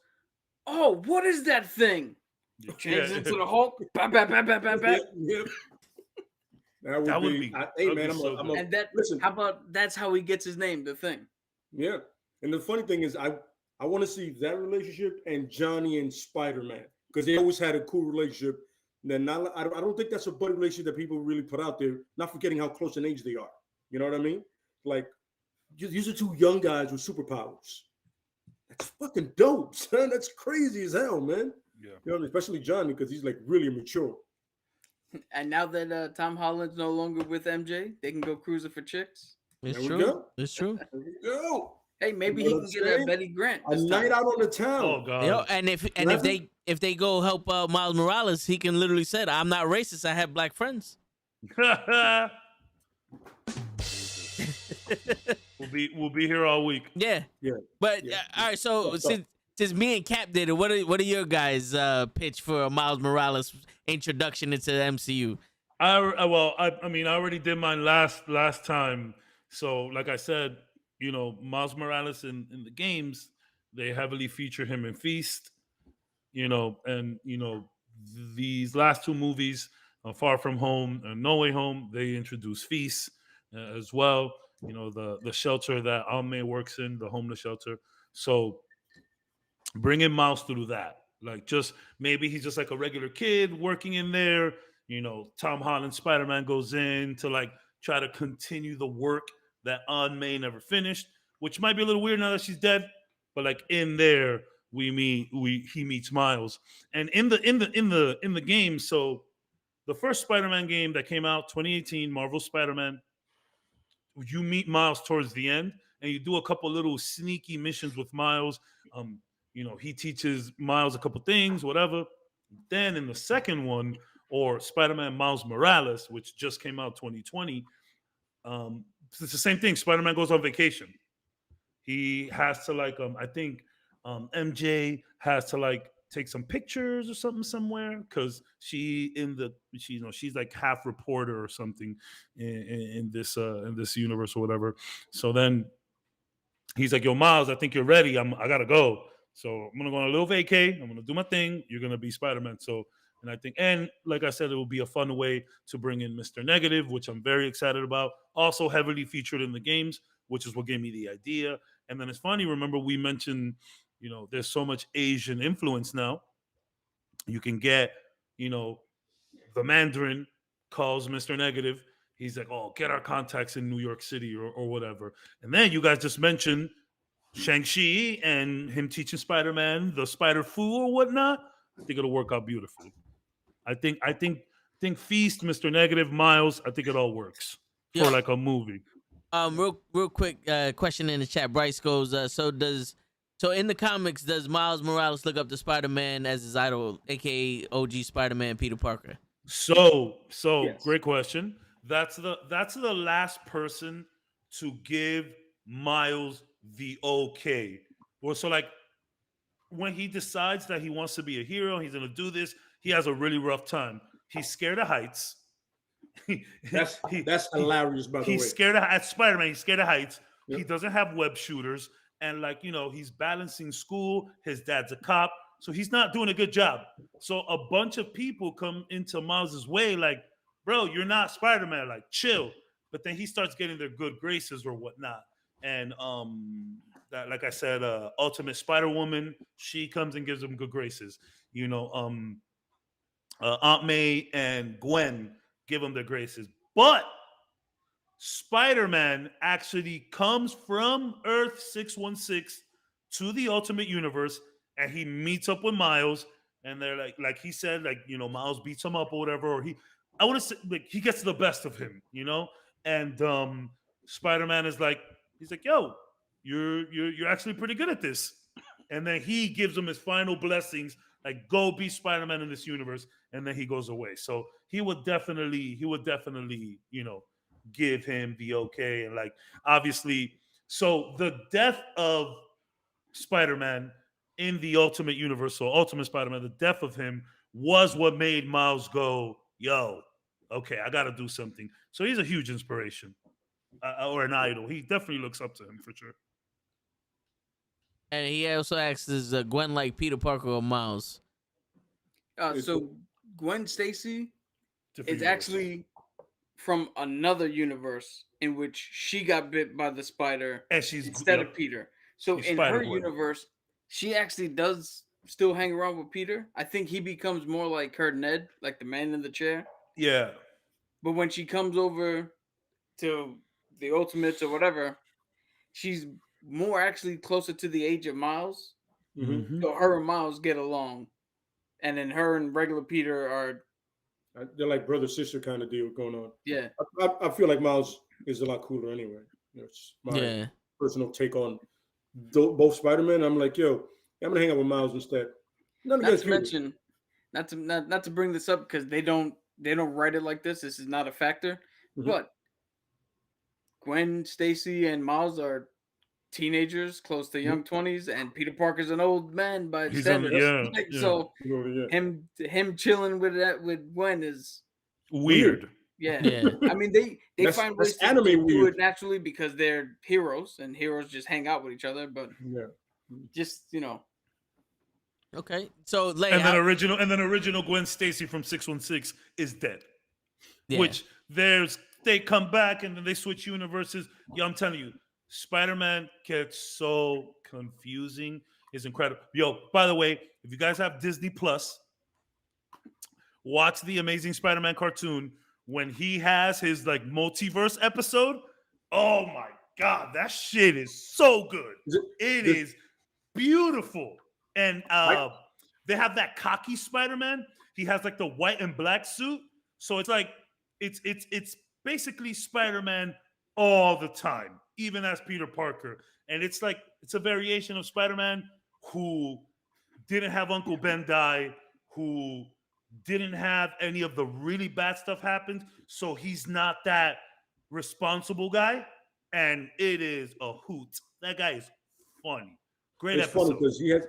"Oh, what is that thing?" Changes into the Hulk. Bap, bap, bap, bap, bap, bap. Yep. That would be- hey that'd man, be so I'm good. a And that, listen. how about that's how he gets his name, the Thing. Yeah. And the funny thing is, I want to see that relationship and Johnny and Spider-Man because they always had a cool relationship. Then I don't think that's a buddy relationship that people really put out there. Not forgetting how close in age they are. You know what I mean? Like these are two young guys with superpowers. That's fucking dope, son. That's crazy as hell, man. Yeah. You know, especially Johnny because he's like really mature. And now that Tom Holland's no longer with MJ, they can go cruising for chicks. It's There we true. go. It's true. There we go. Hey, maybe You he know can what get I'm a saying? Betty Grant. A this night time. out on the town. Oh god. Yo, and if they go help Miles Morales, he can literally say, "I'm not racist. I have black friends." we'll be here all week. Yeah. Yeah. But Yeah. all right, so What's up? since me and Cap did it, what are your guys' pitch for Miles Morales introduction into the MCU? I mean, I already did mine last time. So, like I said, you know, Miles Morales in the games, they heavily feature him in Feast. You know, and you know these last two movies, Far From Home and No Way Home, they introduce Feast as well. You know, the shelter that Alme works in, the homeless shelter. So, bring in Miles through that. Like, just maybe he's just like a regular kid working in there. You know, Tom Holland Spider-Man goes in to like try to continue the work that Aunt May never finished, which might be a little weird now that she's dead. But like in there, he meets Miles, and in the game. So the first Spider-Man game that came out 2018, Marvel Spider-Man, you meet Miles towards the end, and you do a couple little sneaky missions with Miles. You know, he teaches Miles a couple things, whatever. Then in the second one, or Spider-Man Miles Morales, which just came out 2020, it's the same thing. Spider-Man goes on vacation. He has to like, I think MJ has to like take some pictures or something somewhere because she's like half reporter or something in this universe or whatever. So then he's like, "Yo, Miles, I think you're ready. I gotta go. So I'm gonna go on a little vacay. I'm gonna do my thing. You're gonna be Spider-Man." So, and I think, and like I said, it will be a fun way to bring in Mr. Negative, which I'm very excited about. Also heavily featured in the games, which is what gave me the idea. And then it's funny. Remember, we mentioned, there's so much Asian influence now. You can get, the Mandarin calls Mr. Negative. He's like, "Oh, get our contacts in New York City or whatever." And then you guys just mentioned Shang-Chi and him teaching Spider-Man the Spider Fu or whatnot. I think it'll work out beautifully. I think Feast, Mr. Negative, Miles. I think it all works for Yeah. like a movie. Real quick question in the chat. Bryce goes, so in the comics, does Miles Morales look up to Spider-Man as his idol, aka OG Spider-Man Peter Parker? So Yes. great question. That's the last person to give Miles the okay. Well, so like when he decides that he wants to be a hero, he's gonna do this. He has a really rough time. He's scared of heights. That's hilarious, by the way. He's scared of at Spider-Man. He's scared of heights. Yep. He doesn't have web shooters, and like he's balancing school. His dad's a cop, so he's not doing a good job. So a bunch of people come into Miles's way, like, "Bro, you're not Spider-Man. Like, chill." But then he starts getting their good graces or whatnot, and that, like I said, Ultimate Spider-Woman, she comes and gives him good graces. Aunt May and Gwen give him their graces. But Spider-Man actually comes from Earth 616 to the Ultimate Universe, and he meets up with Miles, and they're like he said, like, Miles beats him up or whatever, or I want to say, like, he gets the best of him, and Spider-Man is like, he's like, "Yo, you're actually pretty good at this." And then he gives him his final blessings, like, "Go be Spider-Man in this universe," and then he goes away. So he would definitely, give him the okay. And like, obviously, so the death of Spider-Man in the Ultimate Universe, so Ultimate Spider-Man, the death of him was what made Miles go, "Yo, okay, I got to do something." So he's a huge inspiration, or an idol. He definitely looks up to him for sure. And he also asks, "Is Gwen like Peter Parker or Miles?" So Gwen Stacy Different is universe. actually from another universe in which she got bit by the spider And she's instead of Peter. So She's in her Spider-Gwen. universe, she actually does still hang around with Peter. I think he becomes more like her Ned, like the man in the chair. Yeah. But when she comes over to the Ultimates or whatever, she's more actually closer to the age of Miles. Mhm. So her and Miles get along. And then her and regular Peter are, They're like brother sister kind of deal going on. yeah. I feel like Miles is a lot cooler anyway. It's my personal take on both Spider-Man. I'm like, yo, I'm gonna hang out with Miles instead. Not to mention, not to bring this up because they don't write it like this. This is not a factor. But Gwen Stacy and Miles are teenagers, close to young 20s, and Peter Parker's an old man by standards. So him chilling with Gwen is weird. Yeah. I mean, they find ways to do it naturally because they're heroes, and heroes just hang out with each other. But just Okay, so and then original Gwen Stacy from 616 is dead. Which they come back and then they switch universes. Yo, I'm telling you, Spider-Man gets so confusing. It's incredible. Yo, by the way, if you guys have Disney Plus, watch the Amazing Spider-Man cartoon when he has his like multiverse episode. Oh my God, that shit is so good. It is beautiful. And they have that cocky Spider-Man. He has like the white and black suit. So it's like it's basically Spider-Man all the time, even as Peter Parker. And it's like it's a variation of Spider-Man who didn't have Uncle Ben die, who didn't have any of the really bad stuff happen. So he's not that responsible guy. And it is a hoot. That guy is funny. Great episode. Funny because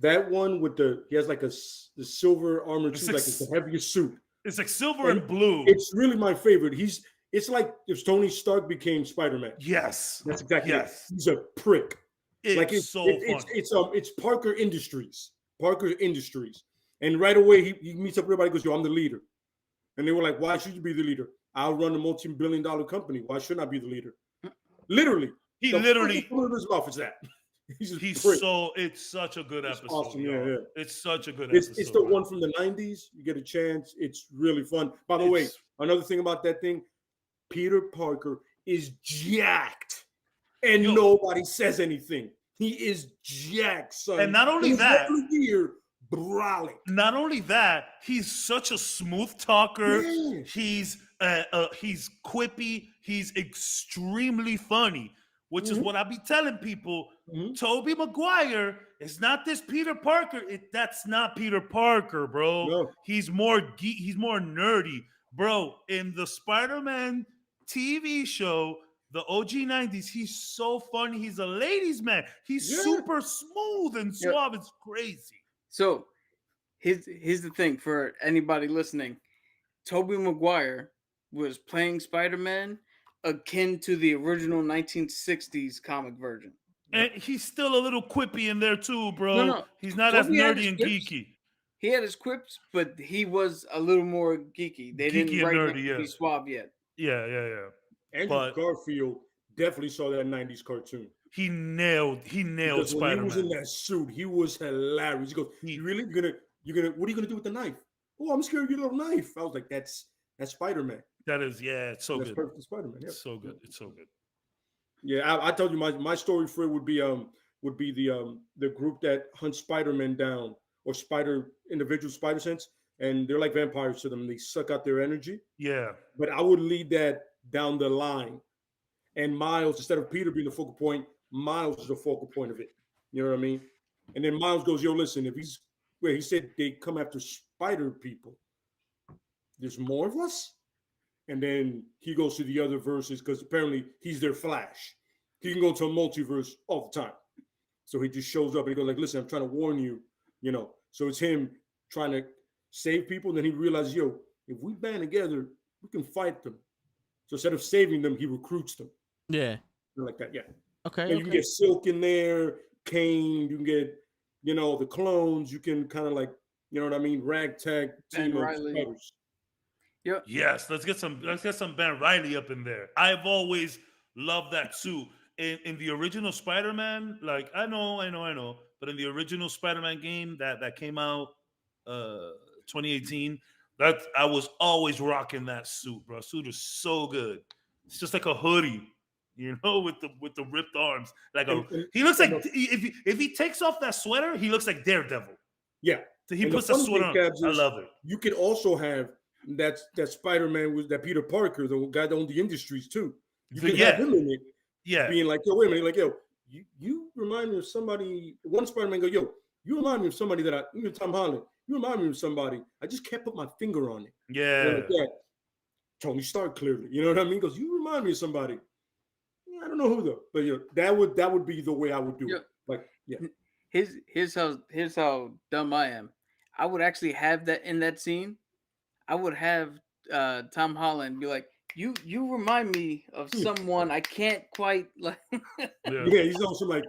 That one with he has like the silver armored suit, like it's the heaviest suit. It's like silver and blue. It's really my favorite. It's like if Tony Stark became Spider-Man. Yes, that's exactly it. yes. He's a prick. It's so funny. It's Parker Industries. Parker Industries. And right away he meets up with everybody, goes, yo, I'm the leader. And they were like, why should you be the leader? I'll run a multi-billion-dollar company. Why shouldn't I be the leader? Literally. He literally put his mouth is that. It's such a good episode. Awesome. Yeah. It's such a good episode. It's the one from the 90s. You get a chance. It's really fun. By the way, another thing about that thing, Peter Parker is jacked. And nobody says anything. He is jacked, son. And not only that, brawling. Not only that, he's such a smooth talker. Yeah. He's quippy. He's extremely funny, which is what I be telling people. Tobey Maguire is not this Peter Parker. That's not Peter Parker, bro. No. He's more he's more nerdy, bro. In the Spider-Man TV show, the OG 90s, he's so funny. He's a ladies' man. He's super smooth and suave. It's crazy. So here's the thing for anybody listening. Tobey Maguire was playing Spider-Man akin to the original 1960s comic version. And he's still a little quippy in there too, bro. No. He's not Toby as nerdy and geeky. He had his quips, but he was a little more geeky. They didn't write him to be suave yet. Yeah. Andrew Garfield definitely saw that 90s cartoon. He nailed Spider-Man. When he was in that suit, he was hilarious. He goes, "You really? You're gonna? What are you gonna do with the knife? Oh, I'm scared of your little knife." I was like, "That's Spider-Man." That is, it's so good. Perfect Spider-Man. Yeah. It's so good. It's so good. Yeah, I told you my story for it would be the group that hunts Spider-Man down, or individual spider sense, and they're like vampires to them. They suck out their energy. Yeah. But I would lead that down the line, and Miles, instead of Peter being the focal point, Miles is the focal point of it. You know what I mean? And then Miles goes, "Yo, listen, he said they come after spider people. There's more of us." And then he goes to the other verses because apparently he's their Flash. He can go to a multiverse all the time. So he just shows up and he goes like, "Listen, I'm trying to warn you, you know." So it's him trying to save people. And then he realizes, yo, if we band together, we can fight them. So instead of saving them, he recruits them. Yeah. Like that, yeah. Okay. And you can get Silk in there, Kane, you can get, the clones, you can kind of like, you know what I mean, ragtag team of spiders. Yep. Yes, let's get some Ben Reilly up in there. I've always loved that suit. In the original Spider-Man, like I know, but in the original Spider-Man game that came out 2018, that I was always rocking that suit, bro. Suit is so good. It's just like a hoodie, with the ripped arms. He looks like if he takes off that sweater, he looks like Daredevil. Yeah. So he puts that sweater on. I love it. You could also have that Spider-Man was that Peter Parker, the guy that owned the Industries too. You could have him in it. Yeah. Being like, yo, wait a minute, like, yo, you remind me of somebody. One Spider-Man go, yo, you remind me of somebody that Tom Holland, you remind me of somebody. I just can't put my finger on it. Yeah. Like that. Tony Stark, clearly. You know what I mean? Because you remind me of somebody. I don't know who though. But that would be the way I would do it. Like, yeah. Here's how dumb I am. I would actually have that in that scene. I would have Tom Holland be like, You remind me of someone I can't quite like. Yeah, he's also like,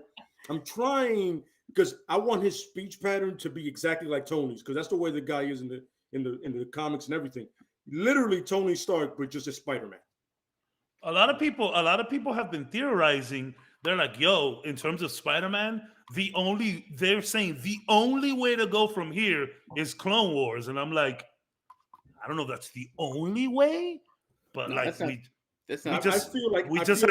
I'm trying because I want his speech pattern to be exactly like Tony's because that's the way the guy is in the comics and everything. Literally Tony Stark, but just a Spider-Man. A lot of people have been theorizing. They're like, yo, in terms of Spider-Man, they're saying the only way to go from here is Clone Wars, and I'm like, I don't know if that's the only way. But no, we just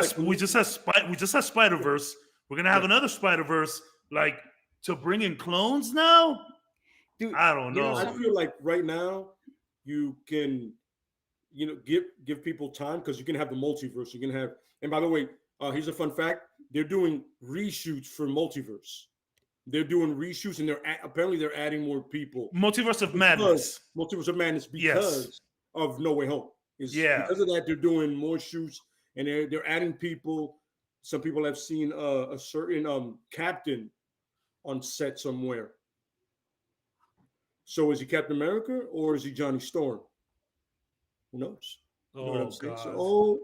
have Spider-Verse. We're gonna have another Spider-Verse, like to bring in clones now. Dude, I don't know. I feel like right now you can, give people time because you can have the multiverse. You can have, and by the way, here's a fun fact: they're doing reshoots for multiverse. They're doing reshoots, and apparently they're adding more people. Multiverse of Madness because of No Way Home. Because of that, they're doing more shoots and they're adding people. Some people have seen a certain captain on set somewhere. So is he Captain America or is he Johnny Storm? Who knows? You know what I'm Oh saying? God. So,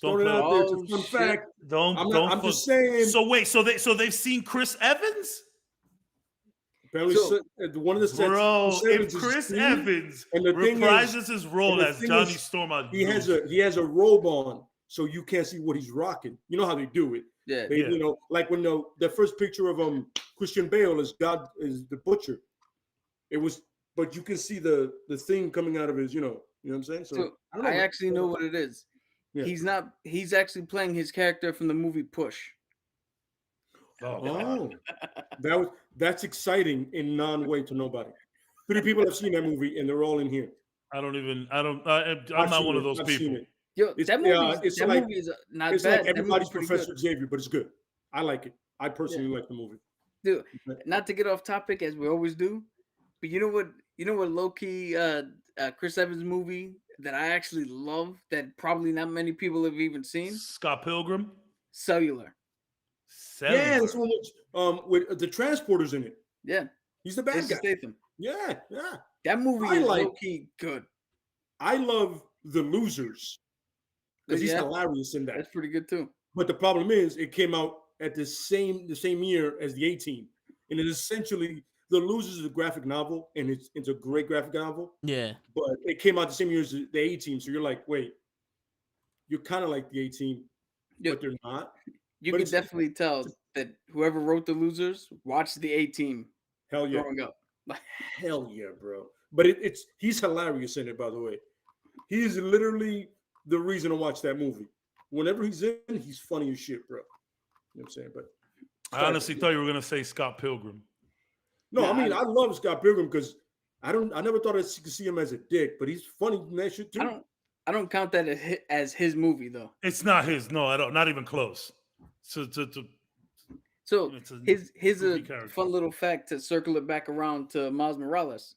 Don't throwing it out there. It's a Oh, fun shit. fact. Don't. I'm just saying. So wait. So they've seen Chris Evans. Apparently, So- one of the sets. Bro, Chris if Chris Steve, Evans and the thing reprises is, his role and the as thing Johnny is, Storm, I'd he lose. has a robe on, so you can't see what he's rocking. You know how they do it. Yeah. They, Yeah. you know, like when the first picture of Christian Bale is the butcher. It was, but you can see the thing coming out of his, you know what I'm saying? So I don't know. I actually know what it is. Yeah. He's actually playing his character from the movie Push. Oh, God. Oh, that's exciting in non-way to nobody. 3 people have seen that movie and they're all in here. I'm not I've one seen of those I've seen people. it. Yo, It's- that movie, yeah, it's that like- movie is not It's bad. like That everybody's movie's pretty Professor good. Xavier, but it's good. I like it. I personally like the movie. Dude, not to get off topic as we always do, but you know what low key Chris Evans movie that I actually love that probably not many people have even seen? Scott Pilgrim. Cellular. Yeah, this Cellular. one with the transporters in it. Yeah. He's the bad Jason guy. Statham. Yeah. That movie I is like- low key good. I love The Losers because he's Yeah. hilarious in that. That's pretty good too. But the problem is, it came out at the same year as the A-Team, and it is essentially The Losers is a graphic novel, and it's a great graphic novel. Yeah. But it came out the same year as the A-Team, so you're like, wait, you're kind of like the A-Team, Yeah. but they're not. You But can it's- definitely tell that whoever wrote The Losers watched the A-Team Hell yeah, growing up. hell yeah, bro. But he's hilarious in it, by the way. He is literally the reason to watch that movie. Whenever he's in, he's funny as shit, bro. You know what I'm saying? But I honestly thought you were gonna say Scott Pilgrim. no, Nah, I mean, I love Scott Pilgrim because I never thought I could see him as a dick, but he's funny in that shit too. I don't count that as his movie though. It's not his. No, I don't. Not even close. So So It's a here's a goofy character. fun little fact to circle it back around to Miles Morales.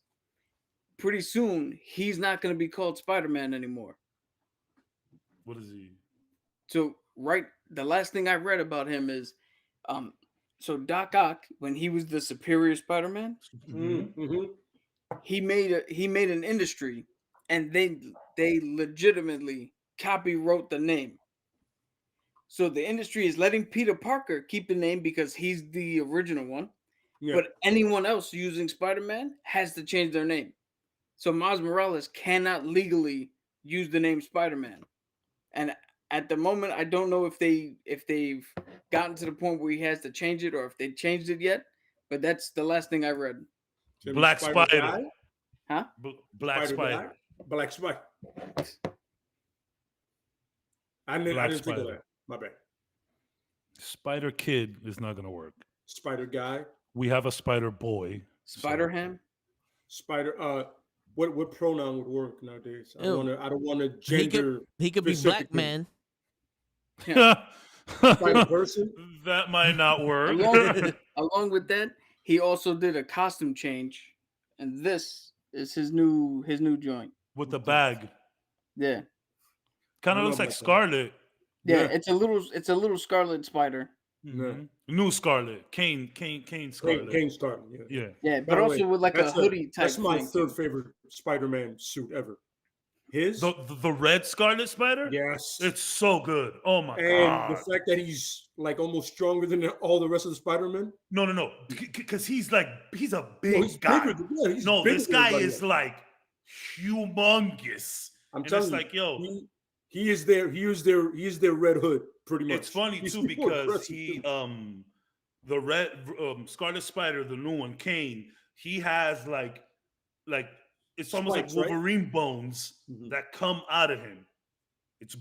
Pretty soon, he's not going to be called Spider-Man anymore. what is he? So the last thing I read about him is, so Doc Ock, when he was the Superior Spider-Man, Mm-hmm. he made an industry, and they legitimately copywrote the name. So the industry is letting Peter Parker keep the name because he's the original one, Yeah. but anyone else using Spider-Man has to change their name. So Miles Morales cannot legally use the name Spider-Man. And at the moment, I don't know if they've gotten to the point where he has to change it or if they changed it yet. But that's the last thing I read. Black Spider. Guy? Huh? Black Spider Spider. Guy? Black Spider. I didn't think of Spider. that. My bad. Spider Kid is not gonna work. Spider Guy. We have a Spider Boy. Spider-Ham? Spider. What pronoun would work nowadays? I Ew. don't want to He gender. could be specific black man. Spider person. That might not work. Along with that, he also did a costume change, and this is his new joint. With the bag. Yeah, Kind I of looks love like that. Scarlet. yeah. Yeah. It's a little Scarlet Spider. Mhm. New Scarlet. Kane Scarlet. Kane Scarlet. Yeah. Yeah. Yeah, By but the also way, with like a hoodie type. That's my thing. third favorite Spider-Man suit ever. His. The red Scarlet Spider? Yes. It's so good. Oh my And god. the fact that he's like almost stronger than all the rest of the Spider-Man. No. Because he's a big He's guy. bigger than- yeah, he's No, bigger this than guy everybody is else. like humongous. I'm And telling it's you, like, yo, he is their Red Hood, pretty much. it's funny He's too more because aggressive, he too. the red Scarlet Spider, the new one, Kane, he has like it's almost Spikes, like right? Wolverine bones Mhm. that come out of him. It's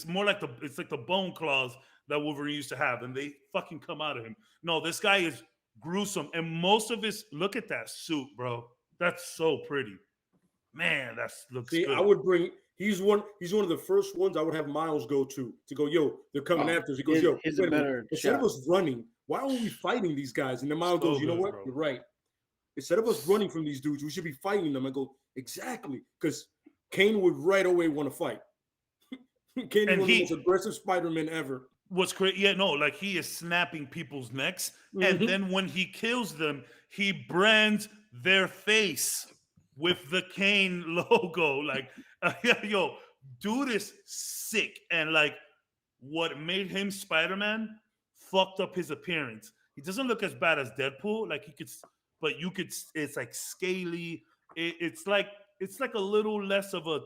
more like the bone claws that Wolverine used to have, and they fucking come out of him. No, this guy is gruesome, and most of his look at that suit, bro. That's so pretty, man. That looks See, good. I would bring. He's one of the first ones I would have Miles go to go. Yo, they're coming Oh, after us. He goes, here's- yo, here's a wait a minute. better Instead of shot. us running, why aren't we fighting these guys? And then Miles So goes, you know good, what? bro. You're right. Instead of us running from these dudes, we should be fighting them. I go, exactly, because Kane would right away want to fight. Kane is And one of the most aggressive Spider-Man ever. what's crazy? Yeah, no, like he is snapping people's necks, and Mhm. then when he kills them, he brands their face with the Kane logo. Like, yo, dude is sick, and like, what made him Spider-Man fucked up his appearance. He doesn't look as bad as Deadpool. Like he could, but you could. It's like scaly. It's like a little less of a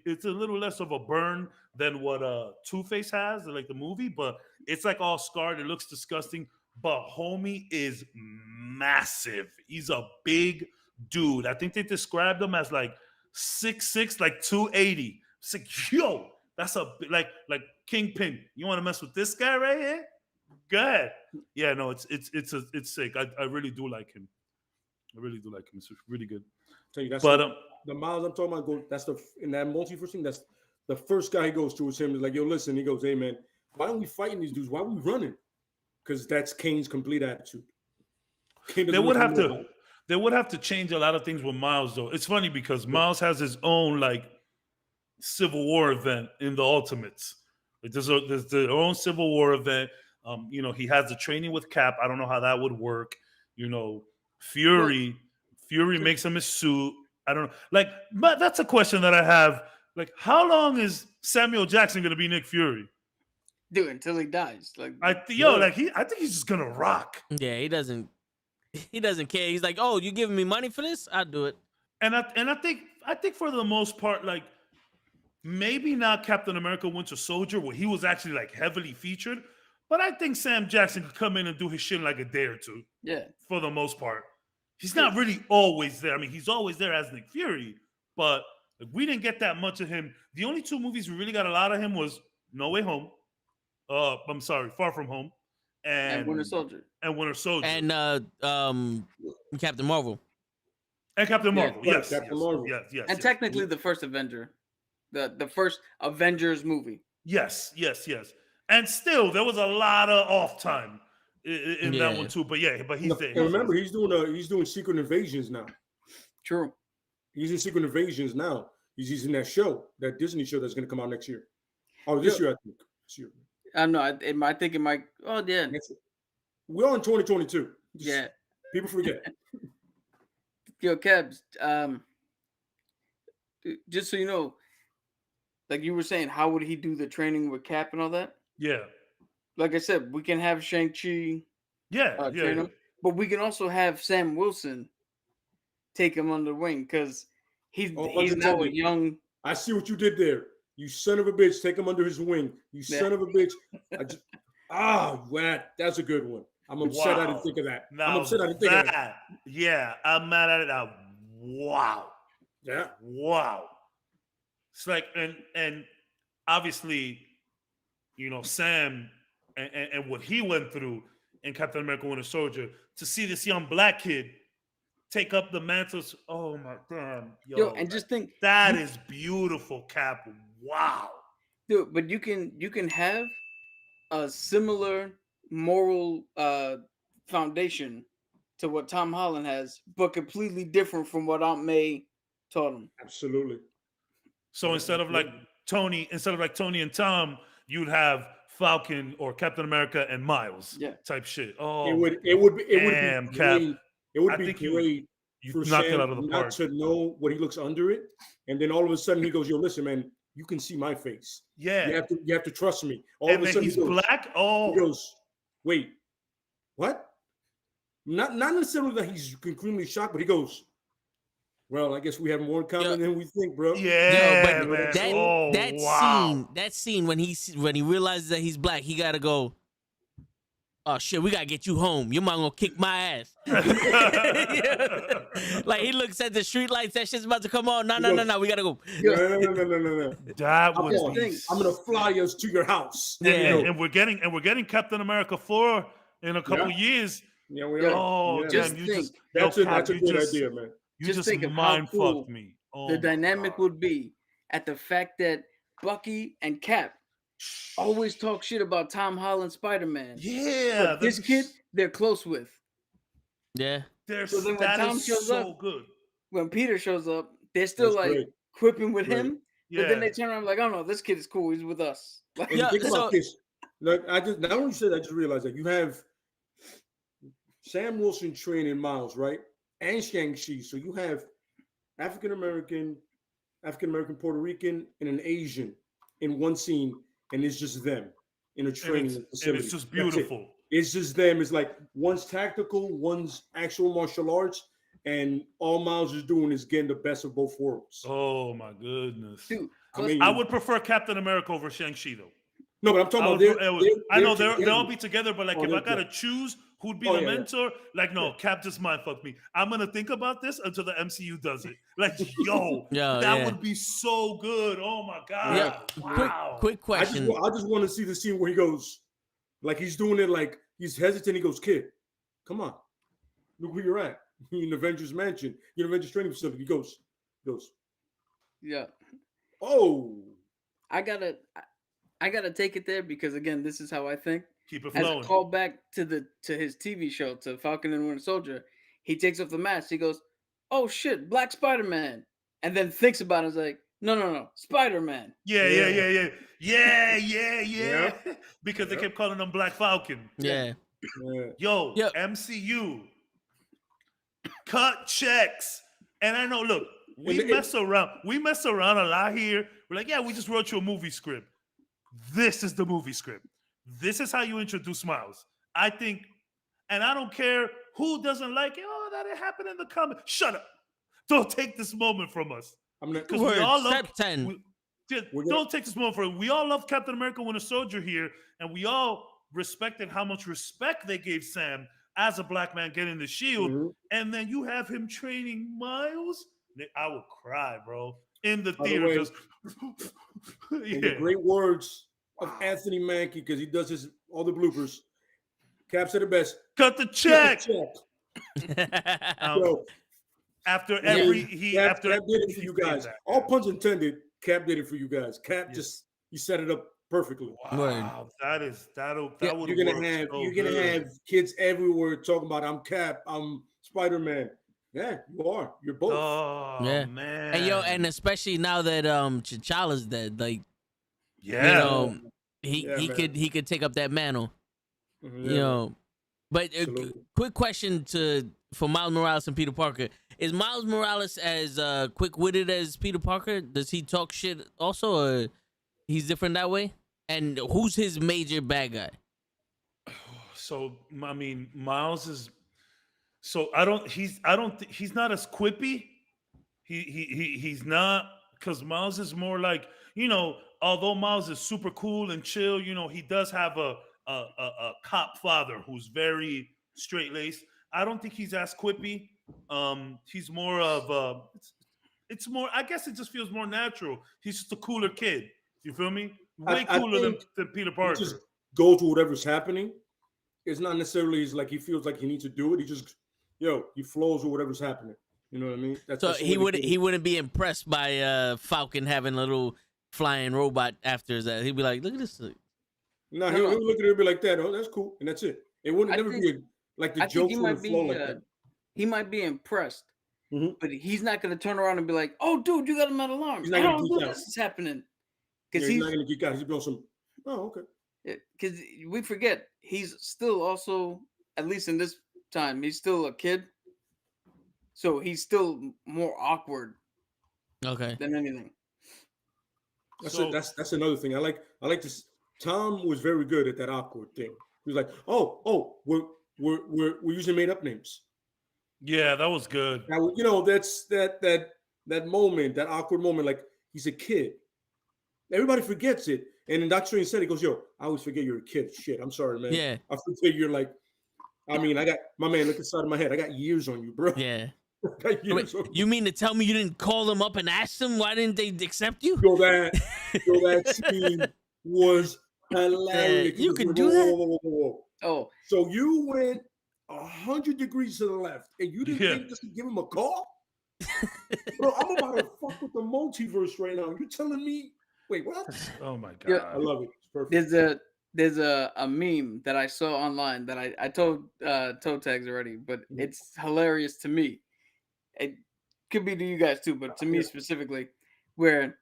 it's a little less of a burn than what Two-Face has, like the movie, but it's like all scarred. It looks disgusting. But homie is massive. He's a big dude. I think they described him as like 6'6", like 280. It's like, yo, that's like Kingpin. You want to mess with this guy right here? Go ahead. Yeah, no, it's sick. I really do like him. I really do like him. It's really good. Tell you that's But the Miles I'm talking about. That's in that multiverse thing. That's the first guy he goes to is him. He's like, yo, listen. He goes, hey man, why don't we fighting these dudes? Why are we running? Because that's Kane's complete attitude. Kane they doesn't would know have to about it. they would have to change a lot of things with Miles though. It's funny because Miles has his own like Civil War event in the Ultimates. Like, there's their own Civil War event. He has the training with Cap. I don't know how that would work. Fury makes him his suit. I don't know. Like, but that's a question that I have. Like, how long is Samuel Jackson gonna be Nick Fury? Dude, until he dies. Like, I think he's just gonna rock. Yeah, he doesn't care. He's like, oh, you giving me money for this? I'll do it. And I think for the most part, like maybe not Captain America Winter Soldier, where he was actually like heavily featured, but I think Sam Jackson could come in and do his shit in like a day or two. yeah. For the most part. He's not really always there. I mean, he's always there as Nick Fury, but we didn't get that much of him. The only two movies we really got a lot of him was No Way Home. I'm sorry, Far From Home, And Winter Soldier. And Winter Soldier. And Captain Marvel. And Captain Marvel. Yeah, Yes, Captain yes, Marvel. yes. And technically the first Avenger. The first Avengers movie. Yes. And still, there was a lot of off time in that one too. But he's there. And remember, he's doing Secret Invasions now. True. He's in Secret Invasions now. He's in that Disney show that's going to come out next year. Oh, this year, I think. This year. I know. I think it might. Oh, yeah. We're in 2022. Yeah. People forget. Yo, Kebs, just so you know, like you were saying, how would he do the training with Cap and all that? Yeah. Like I said, we can have Shang-Chi train him, but we can also have Sam Wilson take him under the wing because he's now a young. I see what you did there. You son of a bitch, take him under his wing. You son of a bitch. That's a good one. I'm upset I didn't think of that. Now I'm upset I didn't think of that. Yeah, I'm mad at it now. Wow. Yeah. Wow. It's like, and obviously, Sam and what he went through in Captain America Winter Soldier, to see this young black kid take up the mantles. Oh my damn. Yo, and just think that is beautiful, Cap. Wow. Dude, but you can have a similar moral foundation to what Tom Holland has, but completely different from what Aunt May taught him. Absolutely. So instead of like Tony and Tom, you'd have Falcon or Captain America and Miles, type shit. Oh, it would be Cap. It would be great you for knocked Sam it out of the not park. to know what he looks under it, and then all of a sudden he goes, "Yo, listen, man, you can see my face. Yeah, you have to trust me." All and of a then sudden he's black. Oh, he goes, "Wait, what?" Not necessarily that he's completely shocked, but he goes, "Well, I guess we have more in common than we think, bro." Yeah, but man. That scene when he realizes that he's black, he gotta go, oh shit, we gotta get you home. Your mom gonna kick my ass. Like he looks at the street lights, that shit's about to come on. No, we gotta go. No. That was I'm gonna fly us to your house. Yeah, and we're getting Captain America 4 in a couple years. Yeah, we are. Oh, just damn, think, that's a good idea, man. You just think of mind how cool fucked me. Oh, the dynamic would be at the fact that Bucky and Cap always talk shit about Tom Holland Spider-Man. Yeah, but this kid they're close with. Yeah. So then when Tom shows up, good. When Peter shows up, they're still quipping with him. But then they turn around like, oh no, this kid is cool. He's with us. Think about this. Like I just now when you said, I just realized that you have Sam Wilson training Miles, right, and Shang-Chi. So you have African American, Puerto Rican, and an Asian in one scene, and it's just them in a and training facility. it's just That's it. beautiful. It's just them. It's like one's tactical, one's actual martial arts, and all Miles is doing is getting the best of both worlds. Oh my goodness. Dude, I plus- mean, I would prefer Captain America over Shang-Chi though. no, but I'm talking I about would, I know together. they'll be together, but like Oh, if I they're gotta good. choose who'd be Oh, the yeah, yeah. mentor, like no, Yeah. Cap just mind fuck me. I'm gonna think about this until the MCU does it. Like, yo, Yo, that yeah. would be so good. Oh my god. Yeah. Wow. Quick I just question. want to see the scene where he goes, like he's doing it, like he's hesitant. He goes, "Kid, come on, look where you're at. You're in Avengers Mansion. You're in Avengers Training Facility." He goes, yeah, "Oh, I gotta take it there because again, this is how I think. Keep it As a flowing. callback to his TV show, to Falcon and Winter Soldier, he takes off the mask. He goes, "Oh shit, Black Spider-Man," and then thinks about it. It's like, no, Spider-Man. Yeah. Because they Yeah. kept calling him Black Falcon. Yeah. yeah." Yo, Yep. MCU, cut checks. And I know, look, we And mess around. We mess around a lot here. We're like, yeah, we just wrote you a movie script. This is the movie script. This is how you introduce Miles. I think, and I don't care who doesn't like it. Oh, that happened in the comments. Shut up. Don't take this moment from us. I'm gonna. Because we Word, all love. step 10. We're Don't take this moment for it. We all love Captain America Winter Soldier here, and we all respected how much respect they gave Sam as a black man getting the shield. Mhm. And then you have him training Miles. I would cry, bro, in the By the theater. way, Just In the great words of Anthony Mackie, because he does his all the bloopers. Cap said it best. cut the Check. check. So, After Yeah. every Cap did it for he you did guys. that. All puns intended. Cap did it for you guys. Cap Yes. just he set it up perfectly. Wow, that Yeah, would You're gonna work have so you're gonna good. have kids everywhere talking about I'm Cap, I'm Spider-Man. Yeah, you are. You're both. Oh Yeah. man. and especially now that T'Challa's dead, like yeah. you know, he Yeah, man. could take up that mantle. Mhm, You yeah, know, but Absolutely. quick question for Miles Morales and Peter Parker: is Miles Morales as quick-witted as Peter Parker? Does he talk shit also, or he's different that way? And who's his major bad guy? So I mean, Miles is. So he's not as quippy. He's not, because Miles is more like, although Miles is super cool and chill, he does have a cop father who's very straight laced. I don't think he's as quippy. He's more of it's more. I guess it just feels more natural. He's just a cooler kid. You feel me? Way I cooler think than Peter he Parker. just goes to whatever's happening. It's not necessarily like he feels like he needs to do it. He just he flows with whatever's happening. You know what I mean? So that's the he way would to do he it. wouldn't be impressed by Falcon having a little flying robot after his ass. He'd be like, look at this. No, No, he'll no. look at it and be like that. Oh, that's cool, and that's it. It wouldn't I never think- be like the I think jokes he wouldn't might flow be like that. he might be impressed, Mhm. but he's not gonna turn around and be like, "Oh, dude, you got a metal arm." He's not gonna Oh, geek look, out. this is happening. Yeah, Because he's not gonna geek out. He's gonna be on some. Oh, okay. because we forget he's still also, at least in this time, he's still a kid, so he's still more awkward Okay. than anything. That's So- it. That's another thing. I like this. Tom was very good at that awkward thing. He was like, oh, we're using made up names. Yeah, that was good. Now that's that moment, that awkward moment. Like he's a kid. Everybody forgets it. And then Dr. Strange said, he goes, "Yo, I always forget you're a kid. Shit, I'm sorry, man. Yeah. I forget you're like. I mean, I got my man. Look inside of my head. I got years on you, bro. Yeah. I got years Wait, on you. you mean to tell me you didn't call them up and ask them why didn't they accept you? Yo, that scene was hilarious. you can Whoa, do whoa, that? whoa, whoa, whoa, whoa. Oh, So you went 100 degrees to the left, and you didn't Yeah. think just to give him a call? Bro, I'm about to fuck with the multiverse right now. You're telling me? Wait, what? Oh my Yeah. I god. love it. It's perfect. there's a meme that I saw online that I told toe tags already, but it's hilarious to me. It could be to you guys too, but to me Yeah. specifically, where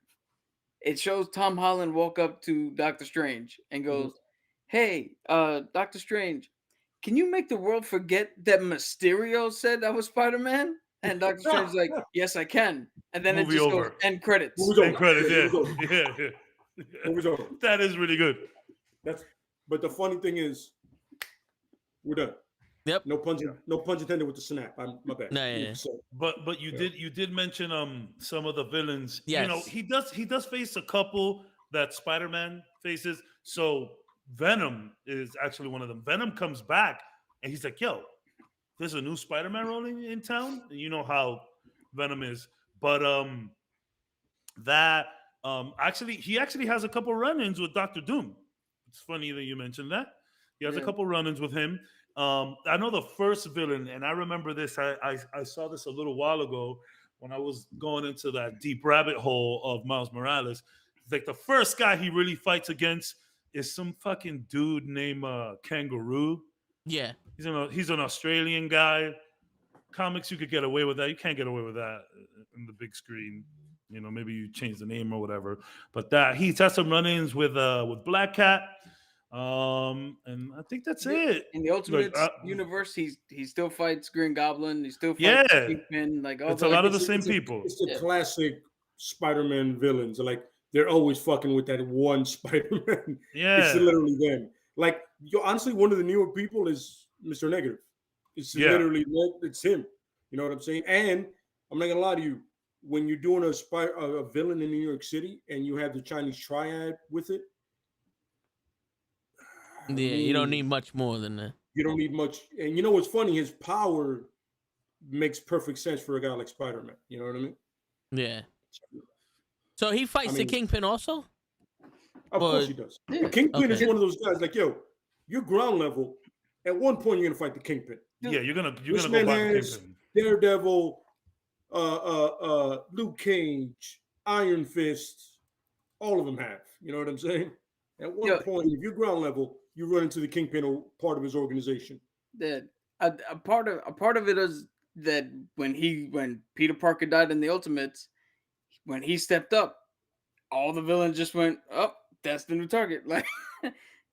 it shows Tom Holland walk up to Doctor Strange and goes, "Hey, Doctor Strange, can you make the world forget that Mysterio said I was Spider-Man?" And Doctor Strange's like, "Yes, I can." And then it Movie just goes over. end credits. Movie's And over. credits, Yeah, yeah. movie's over. Yeah. Movie's over. That is really good. But the funny thing is, we're done. Yep. No pun intended with the snap. My bad. No, yeah. So, But you did mention some of the villains. You know, Yes. he does face a couple that Spider-Man faces. So Venom is actually one of them. Venom comes back and he's like, "Yo, there's a new Spider-Man rolling in town." And you know how Venom is. But that actually he actually has a couple run-ins with Doctor Doom. It's funny that you mentioned that. He has a Yeah. couple run-ins with him. I know the first villain, and I remember this. I saw this a little while ago when I was going into that deep rabbit hole of Miles Morales. It's like the first guy he really fights against is some fucking dude named Kangaroo. Yeah. He's an Australian guy. Comics, you could get away with that. You can't get away with that in the big screen. You know, maybe you change the name or whatever. But that he's had some run-ins with Black Cat. And I think that's it. In the Ultimate universe, he still fights Green Goblin. He still fights Kingpin. Like it's a lot of the same people. It's the classic Spider-Man villains. Like they're always fucking with that one Spider-Man. Yeah, it's literally them. Like honestly, one of the newer people is Mr. Negative. It's literally it's him. You know what I'm saying? And I'm not gonna lie to you. When you're doing a villain in New York City and you have the Chinese triad with it, you don't need much more than that. You don't need much. And you know what's funny? His power makes perfect sense for a guy like Spider-Man. You know what I mean? Yeah. So he fights the Kingpin also? Of course he does. Yeah. The Kingpin is one of those guys like, yo, you're ground level. At one point, you're gonna fight the Kingpin. Yeah, you're gonna go fight the Kingpin. Daredevil, Luke Cage, Iron Fist, all of them have. You know what I'm saying? At one point, if you're ground level, you run into the Kingpin or part of his organization. That a part of it is that when Peter Parker died in the Ultimates, when he stepped up, all the villains just went, "Oh, that's the new target." Like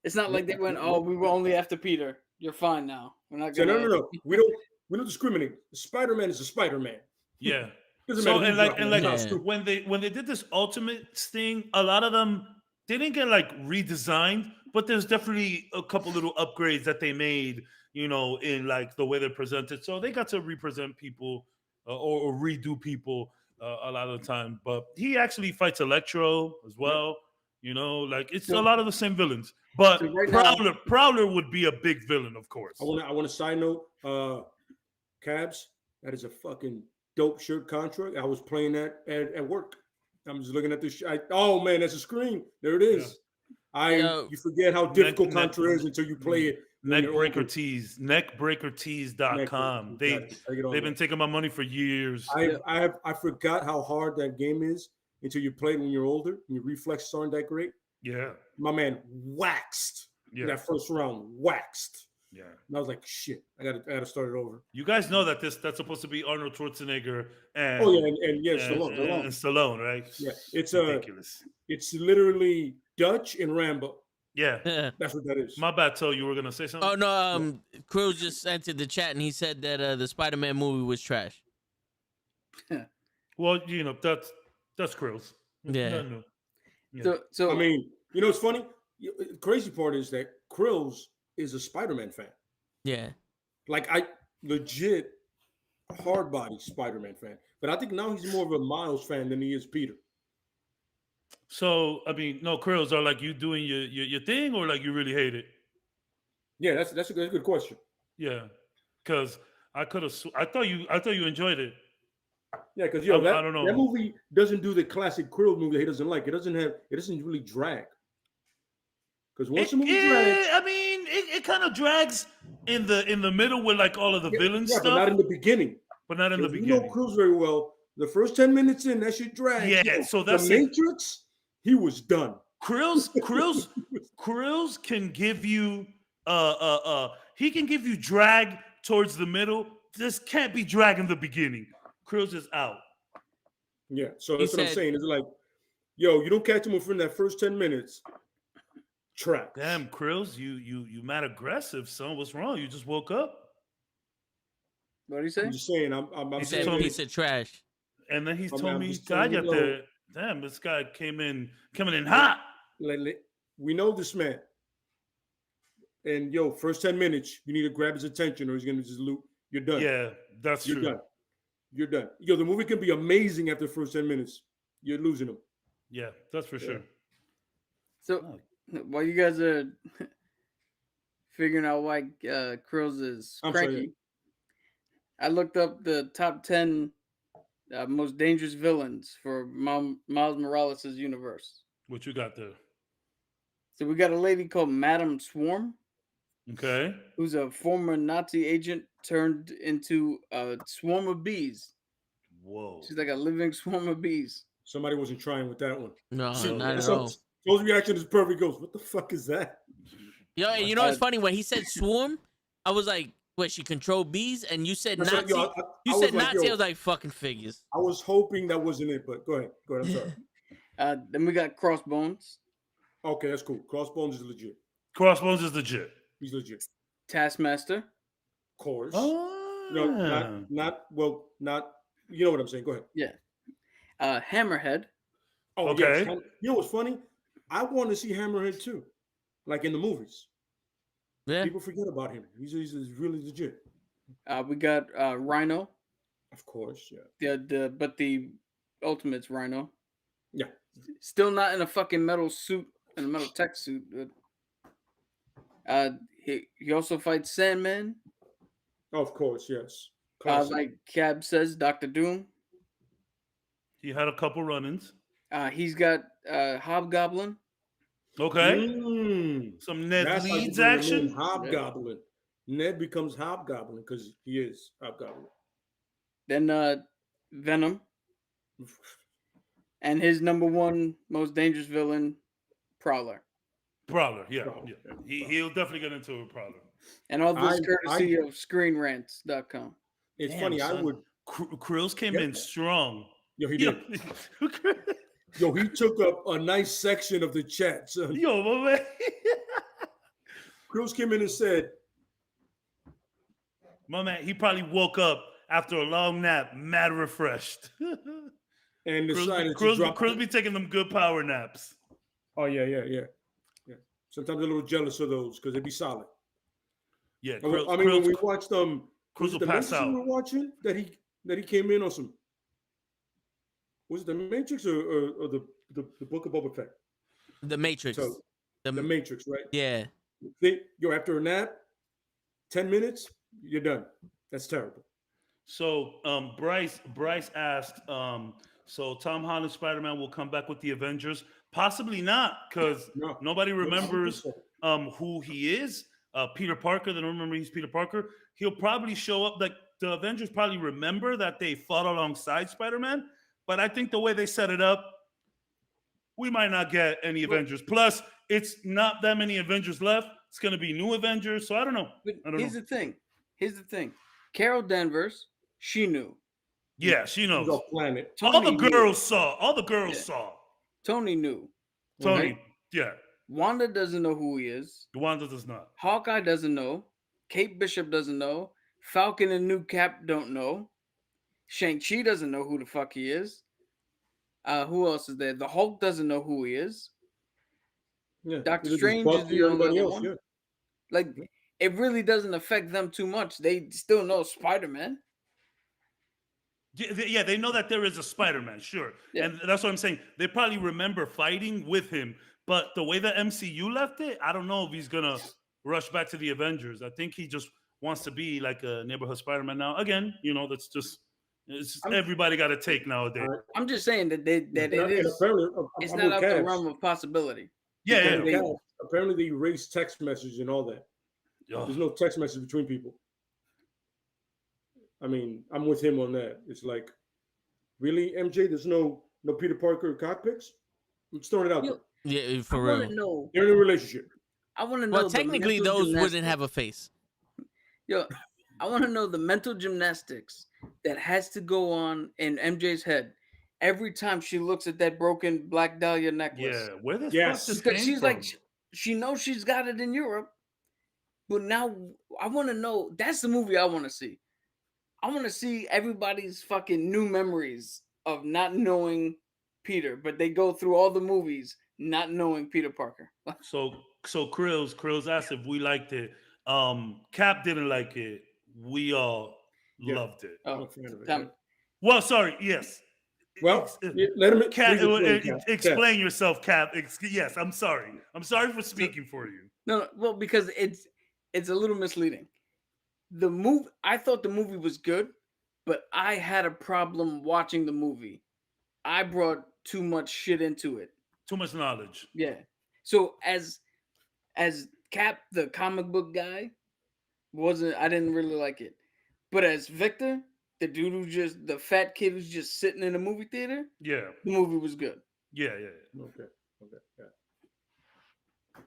it's not like they went, "Oh, we were only after Peter. You're fine now. We're not gonna." No. We don't discriminate. Spider-Man is a Spider-Man. Yeah. So when they did this Ultimates thing, a lot of them they didn't get like redesigned, but there's definitely a couple little upgrades that they made, you know, in like the way they're presented. So they got to represent people or redo people a lot of the time. But he actually fights Electro as well. You know, like it's a lot of the same villains. But Prowler would be a big villain, of course. I want to side note, Cabs. That is a fucking dope shirt contract. I was playing that at work. I'm just looking at this. Oh man, that's a screen. There it is. You forget how difficult Contra is until you play it. Neckbreaker Tees, neckbreakertees.com. They've been taking my money for years. I forgot how hard that game is until you play it when you're older and your reflexes aren't that great. Yeah. My man waxed that first round, waxed. Yeah. And I was like, shit, I gotta start it over. You guys know that that's supposed to be Arnold Schwarzenegger and Stallone, right? Yeah, it's ridiculous. It's literally Dutch and Rambo. Yeah. That's what that is. My bad, Toe. You were gonna say something? Oh no, Cruz just entered the chat and he said that the Spider-Man movie was trash. Well, you know, that's Cruz. Yeah. So I mean, you know, it's funny. The crazy part is that Krill's is a Spider-Man fan. Yeah. Like I legit hard body Spider-Man fan. But I think now he's more of a Miles fan than he is Peter. So I mean, no, Krills, are like you doing your thing or like you really hate it? Yeah, that's a good question. Yeah. Cause I thought you enjoyed it. Yeah, because I don't know. That movie doesn't do the classic Krill movie that he doesn't like. It doesn't really drag. Because once the movie drags, I mean, it kind of drags in the middle with like all of the villain stuff, but not in the beginning. But not in the beginning. You know Krill's very well. The first 10 minutes in, that shit drags. Yeah, so that's the Matrix. He was done. Krill's can give you he can give you drag towards the middle. This can't be drag in the beginning. Krill's is out. Yeah, so that's what I'm saying. It's like, yo, you don't catch him within that first 10 minutes. Trash. Damn, Krills, you mad aggressive, son. What's wrong? You just woke up. What do you say? I'm just saying. I'm He saying said told me- piece of trash. And then he I mean, told I'm me, just God, telling you, there. Damn, this guy coming in hot. we know this man. And yo, first 10 minutes, you need to grab his attention or he's gonna just loot. You're done. Yeah, that's You're true. done. You're done. Yo, the movie can be amazing after the first 10 minutes. You're losing him. Yeah, that's for sure. So while you guys are figuring out why Krills is I'm cranky, sorry. I looked up the top 10 most dangerous villains for Miles Morales' universe. What you got there? So we got a lady called Madame Swarm, Okay. who's a former Nazi agent turned into a swarm of bees. Whoa. She's like a living swarm of bees. Somebody wasn't trying with that one. No, So, not at so- all. Joe's reaction is perfect. He goes, what the fuck is that? Yo, you know what's funny? When he said swarm, I was like, "Wait, she controlled bees?" And you said That's right, Nazi. yo, You I said was like, Nazi. yo, I was like, "Fucking figures." I was hoping that wasn't it, but go ahead. Go ahead. I'm sorry. Then we got Crossbones, Okay, that's cool. Crossbones is legit. Crossbones is legit. He's legit. Taskmaster, Of course. Oh. No, not. You know what I'm saying. Go ahead. Hammerhead, Oh, Okay. yes. You know what's funny? I want to see Hammerhead too, like in the movies. Yeah. People forget about him. He's really legit. we got Rhino, Of course, yeah. but the Ultimate's Rhino. Yeah. Still not in a fucking metal suit, in a metal tech suit. He also fights Sandman. Of course, yes. Classic. Like Cab says, Dr. Doom. He had a couple run-ins. He's got Hobgoblin. Okay. Mm, Some Ned that's how you Leeds bring him in, action. Hobgoblin. Ned becomes Hobgoblin because he is Hobgoblin. Then Venom. And his number one most dangerous villain, Prowler. Prowler, yeah. Prowler, yeah. yeah. He'll definitely get into a Prowler. And all this I- courtesy of ScreenRants.com. It's Damn, funny. son. I would. Krills came Yeah. in strong. Yo, he did. Yo, he took up a nice section of the chat. Son. Yo, my man. Cruz came in and said, My man, he probably woke up after a long nap, mad refreshed. and decided to drop. Krills be taking them good power naps. Oh yeah. Sometimes I'm a little jealous of those because they'd be solid. Yeah, I mean, when we watched Krills was will it the pass Matrix out. we were watching that he came in on some. Was it the Matrix or the Book of Boba Fett? The Matrix. So, the the Matrix, right? yeah. Yo, after a nap, 10 minutes, you're done. That's terrible. So Bryce asked, so Tom Holland Spider-Man will come back with the Avengers? Possibly not, because No. nobody No, I don't think remembers so. who he is. Peter Parker, they don't remember he's Peter Parker. He'll probably show up, like the Avengers probably remember that they fought alongside Spider-Man, but I think the way they set it up, we might not get any Avengers. Plus, it's not that many Avengers left. It's going to be new Avengers, so I don't know. But I don't here's know. the thing. Carol Danvers, she knew. Yeah, she knows. He's off planet. All the Tony knew. girls saw. All the girls Yeah. saw. Tony knew. Tony, Right? yeah. Wanda doesn't know who he is. Wanda does not. Hawkeye doesn't know. Kate Bishop doesn't know. Falcon and New Cap don't know. Shang-Chi doesn't know who the fuck he is. Who else is there? The Hulk doesn't know who he is. Yeah. Doctor Either just Strange Bucky is the or only anybody other else, one. yeah. Like, it really doesn't affect them too much. They still know Spider-Man. Yeah, they know that there is a Spider-Man, sure. Yeah. And that's what I'm saying. They probably remember fighting with him. But the way the MCU left it, I don't know if he's going to rush back to the Avengers. I think he just wants to be like a neighborhood Spider-Man now. Again, that's just everybody got a take nowadays. I'm just saying that it And is. apparently, It's I'm not with out the Cavs. realm of possibility. Yeah, yeah. Apparently, apparently they erased text message and all that. Yo. There's no text message between people. I mean, I'm with him on that. It's like, really, MJ? There's no Peter Parker cockpits? I'm just throwing it out there. Yeah, I for want to real. know. They're in a relationship. I want to know. Well, the technically, mental those wouldn't gymnastics. have a face. Yo, I want to know the mental gymnastics that has to go on in MJ's head every time she looks at that broken Black Dahlia necklace. Yeah, where the Yes. fuck this Because came she's from? like, she knows she's got it in Europe, but now I want to know. That's the movie I want to see. I want to see everybody's fucking new memories of not knowing Peter, but they go through all the movies not knowing Peter Parker. So Krills asked if we liked it. Cap didn't like it. We all Yeah. loved it. I'm Oh, a fan of it. Tom, Well, sorry, yes. Well, let him Cap, please explain, Cap. explain yourself, Cap. Yes, I'm sorry. I'm sorry for speaking for you. no, well, because it's a little misleading. I thought the movie was good, but I had a problem watching the movie. I brought too much shit into it. Too much knowledge. Yeah. So as Cap, the comic book guy, I didn't really like it. But as Victor, the fat kid who's just sitting in a movie theater, Yeah. the movie was good. Yeah. Okay. Yeah.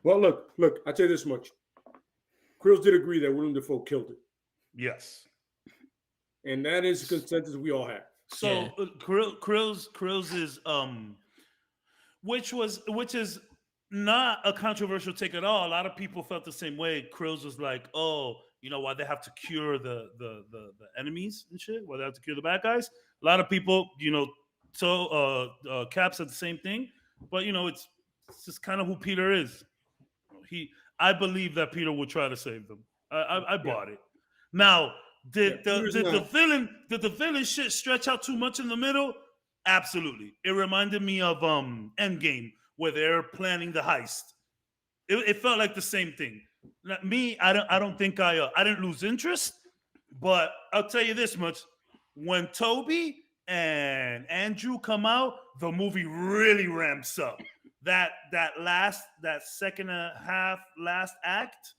Well, look. I tell you this much. Krills did agree that Willem Dafoe killed it, Yes. and that is the consensus we all have. So Krills is which is not a controversial take at all. A lot of people felt the same way. Krills was like, oh, why they have to cure the enemies and shit, why they have to cure the bad guys. A lot of people, Cap said the same thing, but it's just kind of who Peter is. I believe that Peter would try to save them. I bought it. Now, did the villain shit stretch out too much in the middle? Absolutely. It reminded me of Endgame, where they're planning the heist. It felt like the same thing. Me, I don't think I didn't lose interest, but I'll tell you this much: when Toby and Andrew come out, the movie really ramps up. That second half, last act,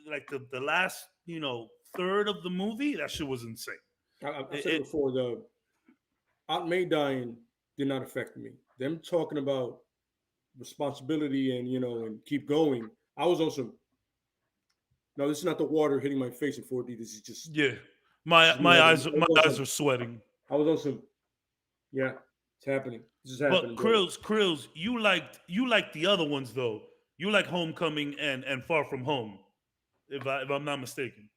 like the last third of the movie, that shit was insane. I said it before, the Aunt May dying did not affect me. Them talking about responsibility and and keep going. I was on some. No, this is not the water hitting my face in 4D. This is just My eyes are sweating. I was on some. Yeah, it's happening. This is happening. But Krills, you liked the other ones though. You like Homecoming and Far From Home, if I'm not mistaken.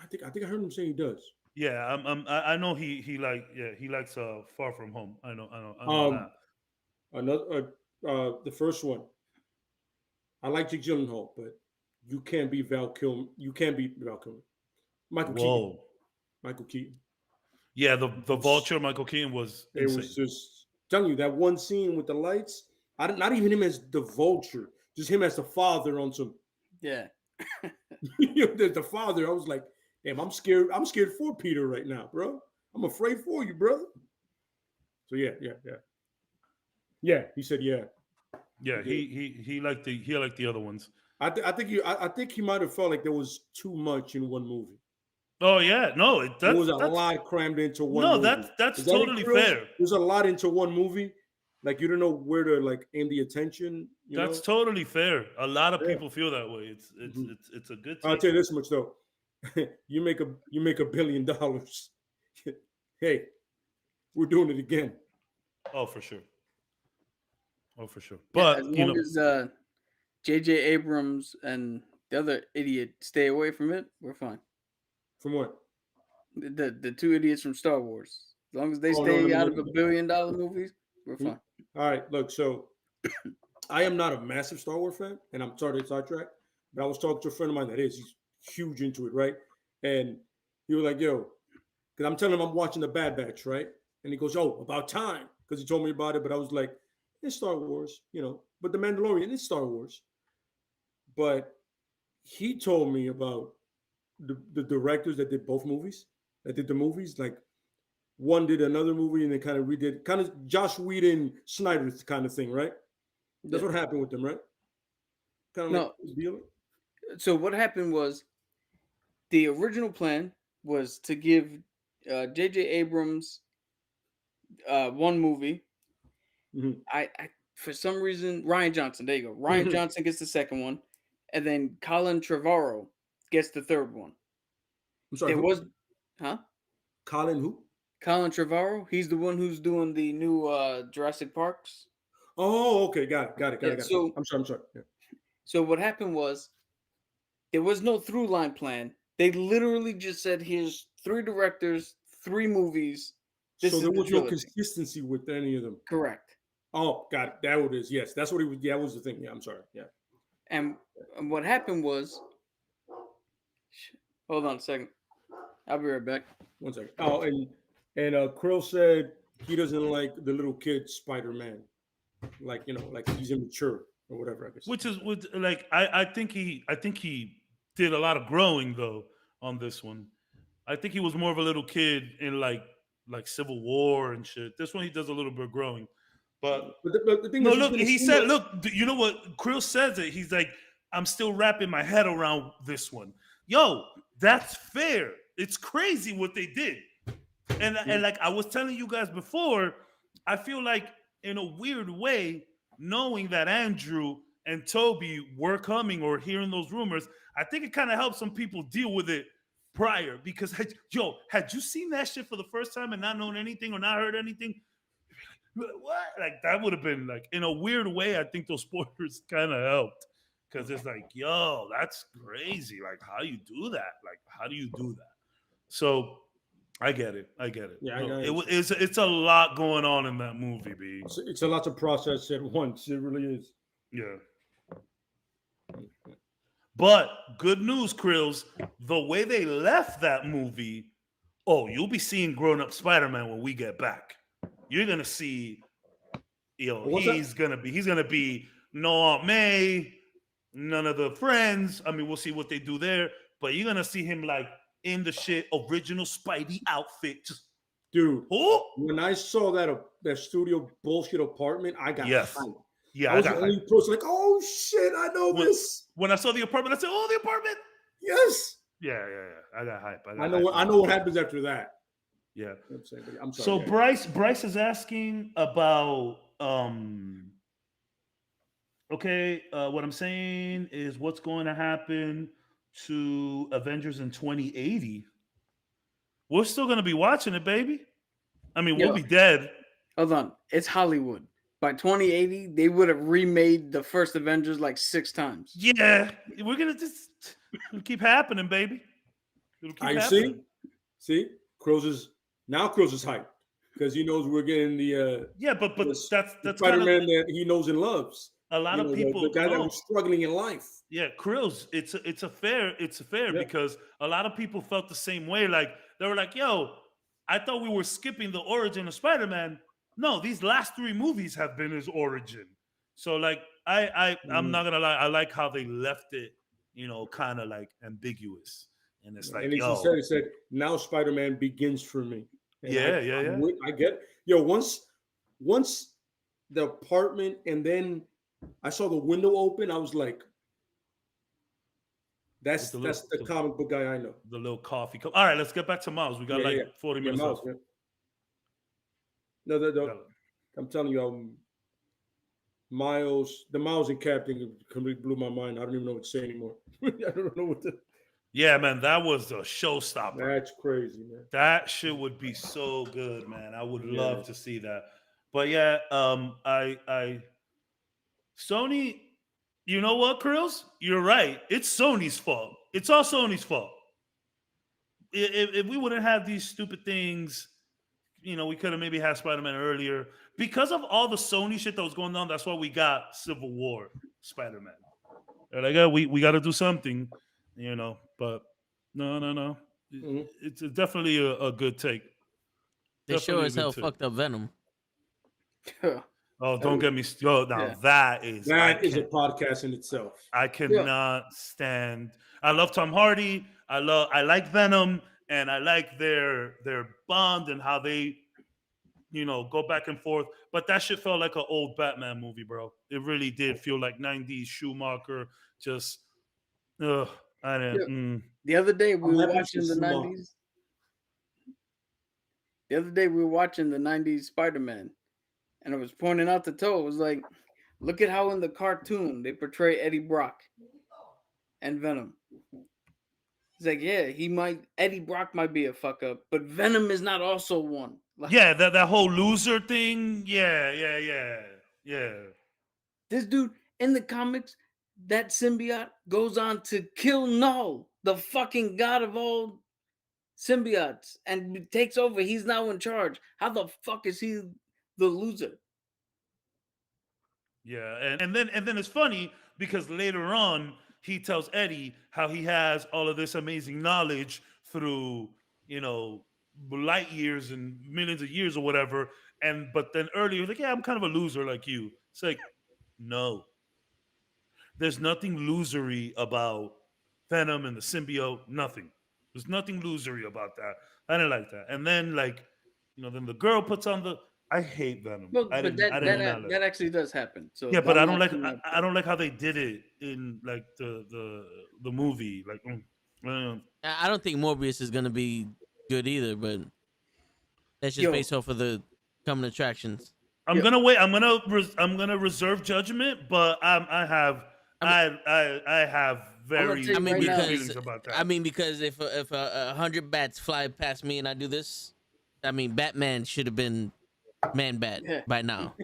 I think I heard him say he does. Yeah, I know he likes Far From Home. I know that. Another the first one. I like Jake Gyllenhaal, but you can't beat Val Kilmer. You can't beat Val Kilmer. Michael Keaton. Yeah, the Vulture Michael Keaton was insane. It was just telling you that one scene with the lights. Not even him as the Vulture, just him as the father on some. Yeah. The father. I was like, damn, I'm scared. I'm scared for Peter right now, bro. I'm afraid for you, brother. So yeah. Yeah, he said yeah. Yeah, he liked the other ones. I think he might have felt like there was too much in one movie. Oh yeah, no, there was a lot crammed into one. No, movie. that's totally fair. There's a lot into one movie. Like you don't know where to aim the attention. That's totally fair. A lot of people feel that way. It's a good. I'll tell you this much though. you make $1 billion. Hey, we're doing it again. Oh, for sure. But as long as J.J. Abrams and the other idiot stay away from it, we're fine. From what? The two idiots from Star Wars. As long as they stay out of $1 billion movies, we're fine. All right, look. So I am not a massive Star Wars fan, and I'm sorry to sidetrack, but I was talking to a friend of mine that is. He's huge into it, right? And he was like, yo, because I'm telling him I'm watching the Bad Batch, right? And he goes, oh, about time, because he told me about it. But I was like, it's Star Wars, but The Mandalorian is Star Wars. But he told me about the directors that did both movies, that did the movies. Like one did another movie and they kind of redid, kind of Joss Whedon, Snyder kind of thing, right? That's what happened with them, right? Kind of like this deal. So what happened was the original plan was to give J.J. Abrams one movie. Mm-hmm. I for some reason Rian Johnson. There you go. Rian Johnson gets the second one, and then Colin Trevorrow gets the third one. I'm sorry. Colin who? Colin Trevorrow. He's the one who's doing the new Jurassic Parks. Oh, okay, got it. So I'm sorry. Yeah. So what happened was there was no through line plan. They literally just said, "Here's 3 directors, 3 movies. This So is there the was no trilogy." consistency with any of them. Correct. Oh, got it. That what it is. Yes, that's what he was. Yeah, that was the thing. Yeah, I'm sorry. Yeah. And what happened was, hold on a second. I'll be right back. One second. Oh, and Krill said he doesn't like the little kid Spider-Man, like like he's immature or whatever. I guess. Which is like I think he did a lot of growing though on this one. I think he was more of a little kid in like Civil War and shit. This one he does a little bit of growing. But But the thing no, is, look, he said, look, you know what? Krill says it. He's like, I'm still wrapping my head around this one. Yo, that's fair. It's crazy what they did. And like I was telling you guys before, I feel like in a weird way, knowing that Andrew and Toby were coming or hearing those rumors, I think it kind of helped some people deal with it prior. Because had you seen that shit for the first time and not known anything or not heard anything? What? Like that would have been like in a weird way. I think those spoilers kind of helped because it's like, yo, that's crazy. Like, how you do that? Like, how do you do that? So, I get it. Yeah, it's a lot going on in that movie, B. It's a lot to process at once. It really is. Yeah. But good news, Krills. The way they left that movie, you'll be seeing grown-up Spider-Man when we get back. You're gonna see, he's gonna be no Aunt May, none of the friends. I mean, we'll see what they do there, but you're gonna see him like in the shit original Spidey outfit. Just, dude, when I saw that studio bullshit apartment, I got hyped. Yeah, I was the only person like, oh shit, I know this. When I saw the apartment, I said, "Oh, the apartment." Yes. Yeah. I got hype. I know what happens after that. Yeah. I'm sorry. So Bryce is asking about what I'm saying is what's going to happen to Avengers in 2080. We're still going to be watching it, baby. I mean, we'll be dead. Hold on. It's Hollywood. By 2080, they would have remade the first Avengers like 6 times. Yeah. We're going to just keep happening, baby. It'll keep happening. See? Krills is hyped because he knows we're getting the but that's Spider-Man that he knows and loves. A lot of people, the guy that was struggling in life. Yeah, Krills, it's a fair because a lot of people felt the same way. Like they were like, "Yo, I thought we were skipping the origin of Spider-Man." No, these last 3 movies have been his origin. So like, I'm not gonna lie, I like how they left it, kind of like ambiguous. And it's like, and he said, now Spider-Man begins for me. And yeah. I get it. Once the apartment and then I saw the window open, I was like, that's the comic book guy I know. The little coffee cup. All right, let's get back to Miles. We got 40 minutes left. No. I'm telling you, Miles, the Miles and Captain completely blew my mind. I don't even know what to say anymore. I don't know what to. Yeah, man, that was a showstopper. That's crazy, man. That shit would be so good, man. I would love to see that. But yeah, Sony, you know what, Krills? You're right. It's Sony's fault. It's all Sony's fault. If we wouldn't have these stupid things, we could have maybe had Spider-Man earlier. Because of all the Sony shit that was going on, that's why we got Civil War Spider-Man. They're like, we got to do something, but no. Mm-hmm. It's definitely a good take. They sure as hell fucked up Venom. Oh, don't get me started. Now that is a podcast in itself. I cannot stand. I love Tom Hardy. I like Venom, and I like their bond and how they, go back and forth. But that shit felt like an old Batman movie, bro. It really did feel like 90s Schumacher. Just, I didn't. The other day we were watching the 90s. The other day we were watching the 90s Spider-Man. And I was pointing out the toe. It was like, look at how in the cartoon they portray Eddie Brock and Venom. It's like, Eddie Brock might be a fuck up, but Venom is not also one. Like, that whole loser thing. Yeah. This dude in the comics that symbiote goes on to kill Null, the fucking god of all symbiotes, and takes over. He's now in charge. How the fuck is he the loser? Yeah, and then it's funny because later on he tells Eddie how he has all of this amazing knowledge through you know light years and millions of years or whatever. And but then earlier he's like, yeah, I'm kind of a loser like you. It's like, no, there's nothing losery about Venom and the symbiote. Nothing. There's nothing losery about that. I didn't like that. And then then the girl puts on the. I hate Venom. Well, I but didn't. I did not like. that actually does happen. So Yeah, but I'm I don't not like. gonna I don't like how they did it in like the movie. Like, I don't think Morbius is gonna be good either, but that's just Yo. based off of the coming attractions. I'm Yeah. gonna wait. I'm gonna reserve judgment, but I have I have very tell you right weird now- feelings about that. I mean, because if 100 bats fly past me and I do this, I mean, Batman should have been Man Bat Yeah. by now.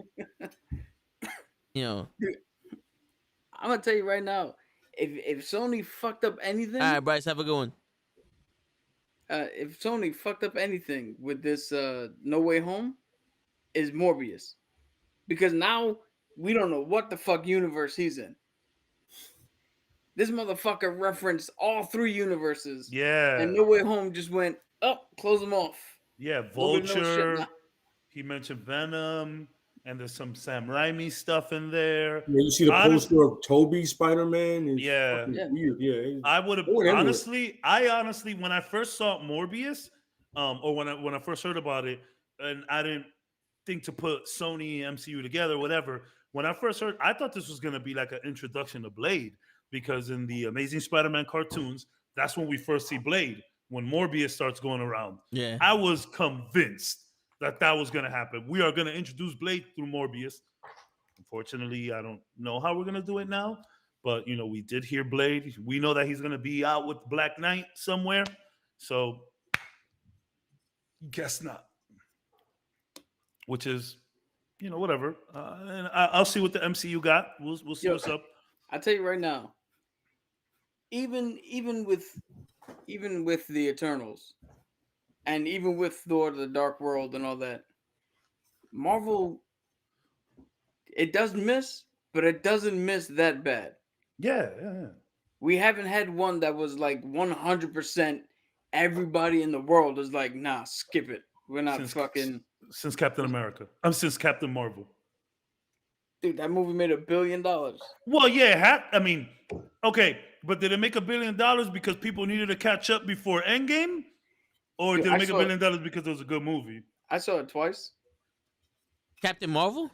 You know. I'm gonna tell you right now, if Sony fucked up anything, All right, Bryce, have a good one. if Sony fucked up anything with this No Way Home, is Morbius, because now we don't know what the fuck universe he's in. This motherfucker referenced all 3 universes, Yeah, and No Way Home just went up, close them off. yeah. Nobody knows shit Vulture. now. He mentioned Venom, and there's some Sam Raimi stuff in there. Yeah, you see the Honest- poster of Toby Spider-Man. It's Yeah. fucking Yeah. weird. Yeah, I would have They went everywhere. honestly, when I first saw Morbius, or when I first heard about it, and I didn't think to put Sony and MCU together, whatever. When I first heard, I thought this was gonna be like an introduction to Blade, because in the Amazing Spider-Man cartoons, that's when we first see Blade, when Morbius starts going around. Yeah. I was convinced that was gonna happen. We are gonna introduce Blade through Morbius. Unfortunately, I don't know how we're gonna do it now, but we did hear Blade. We know that he's gonna be out with Black Knight somewhere, so guess not. Which is, whatever. And I'll see what the MCU got. We'll see Yo. what's up. I tell you right now, even with the Eternals, and even with Thor: The Dark World and all that, Marvel, it does miss, but it doesn't miss that bad. Yeah. We haven't had one that was like 100%. Everybody in the world is like, nah, skip it. We're not fucking. Since Captain America. Since Captain Marvel. Dude, that movie made $1 billion. Well, yeah. I mean, okay, but did it make $1 billion because people needed to catch up before Endgame, or Dude, did it I make $1 saw it. billion because it was a good movie? I saw it twice. Captain Marvel?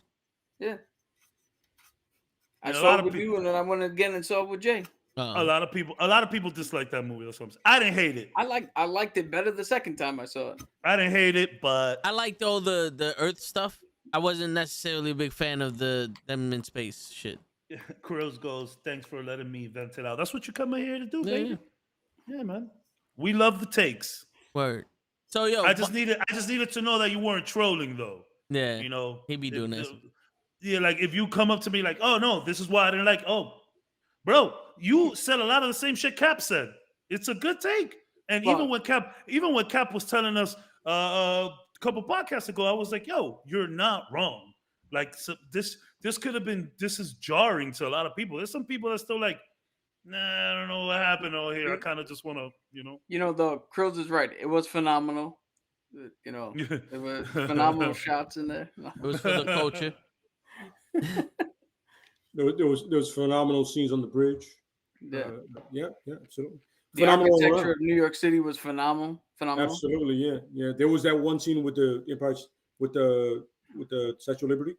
Yeah. I And a saw lot it of with people- you, and then I went again and saw it with Jay. A lot of people dislike that movie. That's what I'm saying. I didn't hate it. I liked it better the second time I saw it. I didn't hate it, but I liked all the Earth stuff. I wasn't necessarily a big fan of them in space shit. Krills goes, "Thanks for letting me vent it out. That's what you come here to do, Yeah, baby. Yeah, man. We love the takes. Word. So yo, I just needed to know that you weren't trolling, though. yeah, he be if doing this. Yeah, like if you come up to me like, "Oh no, this is why I didn't like." Oh, bro, you said a lot of the same shit Cap said. It's a good take. And Well- even when Cap was telling us a couple podcasts ago, I was like, "Yo, you're not wrong." Like this could have been. This is jarring to a lot of people. There's some people that still like, nah, I don't know what happened over here. I kind of just want to, Though Krills is right. It was phenomenal. There were phenomenal shots in there. It was for the culture. there was phenomenal scenes on the bridge. Yeah. Yeah, absolutely. The Phenomenal all architecture around. of New York City was phenomenal. Absolutely, yeah. There was that one scene with the Empire, with the Statue of Liberty.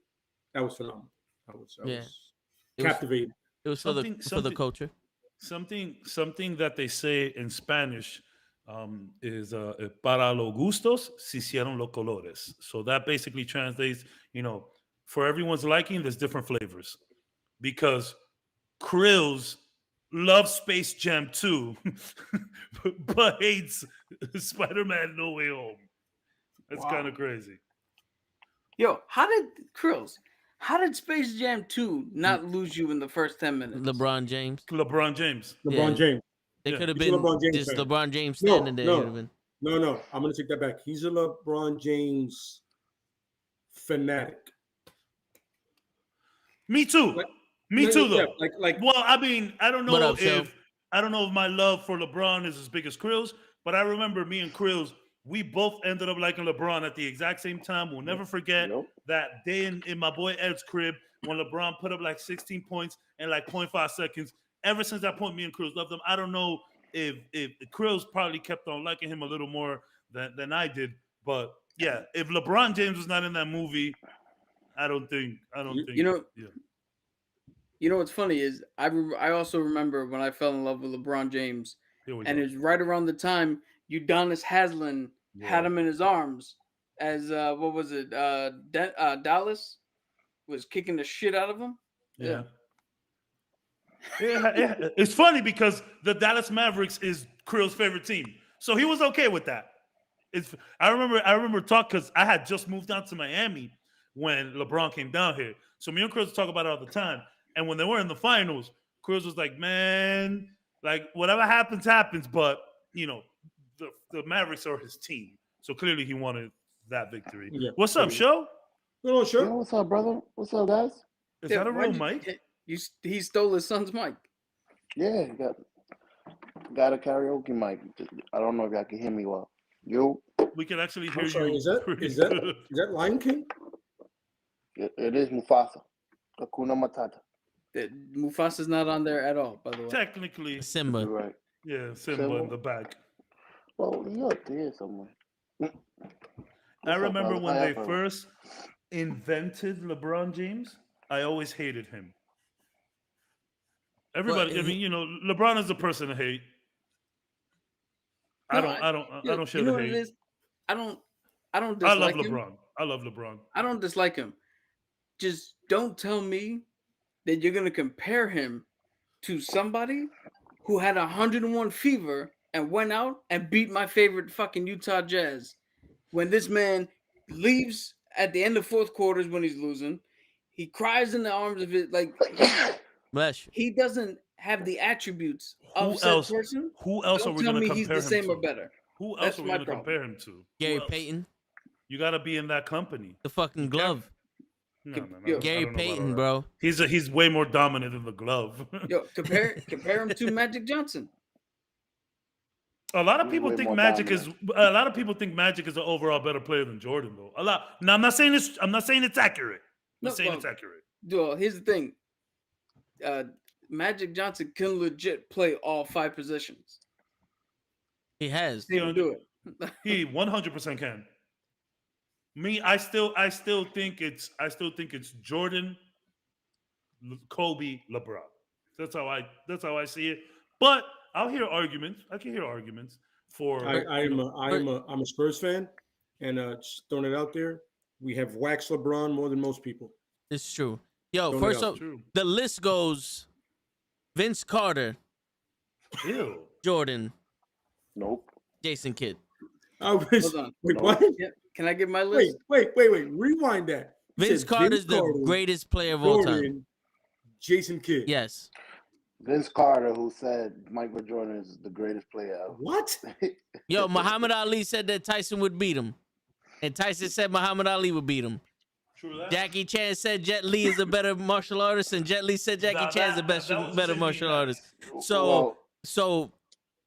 That was phenomenal. I was It was- captivated. It was for the culture. Something that they say in Spanish is para los gustos se hicieron los colores. So that basically translates, for everyone's liking, there's different flavors. Because Krills loves Space Jam 2, but hates Spider-Man No Way Home. That's Wow. kind of crazy. Yo, how did Krills? How did Space Jam 2 not lose you in the first 10 minutes? LeBron James. LeBron James. LeBron Yeah. James. They Yeah. could have He's a been LeBron James just fan. LeBron James No, standing there. no. He would've been- No. I'm gonna take that back. He's a LeBron James fanatic. Me too. Like- Me No, too, yeah, though. like Well, I mean, I don't What know up, Shell? if my love for LeBron is as big as Krill's, but I remember me and Krill's, we both ended up liking LeBron at the exact same time. We'll never forget Yep. that day in my boy Ed's crib when LeBron put up like 16 points in like 0.5 seconds. Ever since that point, me and Krill's loved him. I don't know if Krill's probably kept on liking him a little more than I did, but yeah, if LeBron James was not in that movie, I don't think. You know, yeah. you know what's funny is I also remember when I fell in love with LeBron James, Here we and go. it's right around the time Udonis Haslem had Yeah. him in his arms as what was it? Dallas was kicking the shit out of him. Yeah. It's funny because the Dallas Mavericks is Krill's favorite team, so he was okay with that. I remember talk because I had just moved down to Miami when LeBron came down here, so me and Krill talk about it all the time. And when they were in the finals, Krill was like, "Man, like whatever happens, but you know, the Mavericks are his team, so clearly he wanted that victory." Yeah. What's up, Show? no, Yo, sure. what's up, brother? What's up, guys? Is Yeah, that a why'd real you- mic? He stole his son's mic. Yeah, got a karaoke mic. I don't know if y'all can hear me well. Yo, We can actually hear I'm sorry. you. Is that Lion King? it is Mufasa. Hakuna Matata. Mufasa's not on there at all, by the way. Technically, You're Simba. right. yeah, Simba in the back. Well, he up there somewhere. I What's up, remember brother? when How they y'all feeling? first invented LeBron James, I always hated him. Everybody, Well, I mean, you know, LeBron is a person to hate. No, I don't share you know the what it hate. is? I don't I love dislike him. LeBron. I love LeBron. I don't dislike him. Just don't tell me that you're gonna compare him to somebody who had 101 fever and went out and beat my favorite fucking Utah Jazz. When this man leaves at the end of fourth quarters when he's losing, he cries in the arms of it like Bless you. he doesn't have the attributes of Who said else? person. Who else Don't are we tell going me to he's compare the him same to? or better. Who else That's are we my going to problem. compare him to? Who Gary else? Payton. You got to be in that company. The fucking glove. No, Yo, I Gary don't know about all Payton, that. bro. He's way more dominant than the glove. Yo, compare him to Magic Johnson. A lot of He's people way think more Magic dominant. is. A lot of people think Magic is an overall better player than Jordan, though. A lot. Now, I'm not saying it's. I'm not saying it's accurate. I'm No, saying well, it's accurate. Well, here's the thing. Magic Johnson can legit play all 5 positions. He has. See him do it. He 100% can. Me, I still think it's Jordan, Kobe, LeBron. That's how I see it. But I'll hear arguments. I can hear arguments for. I'm a Spurs fan, and just throwing it out there, we have waxed LeBron more than most people. It's true. Yo, Don't first know. up, True. the list goes Vince Carter, Ew. Jordan, Nope. Jason Kidd. Hold on. Wait, No. what? Yeah, can I get my list? Wait. Rewind that. You Vince said Carter's the Carter, greatest player of all time. Jordan, Jason Kidd. Yes. Vince Carter, who said Michael Jordan is the greatest player ever. What? Yo, Muhammad Ali said that Tyson would beat him. And Tyson said Muhammad Ali would beat him. True that. Jackie Chan said Jet Li is a better martial artist, and Jet Li said Jackie Nah, Chan is that the was better Jimmy martial Max. artist. So, Well, so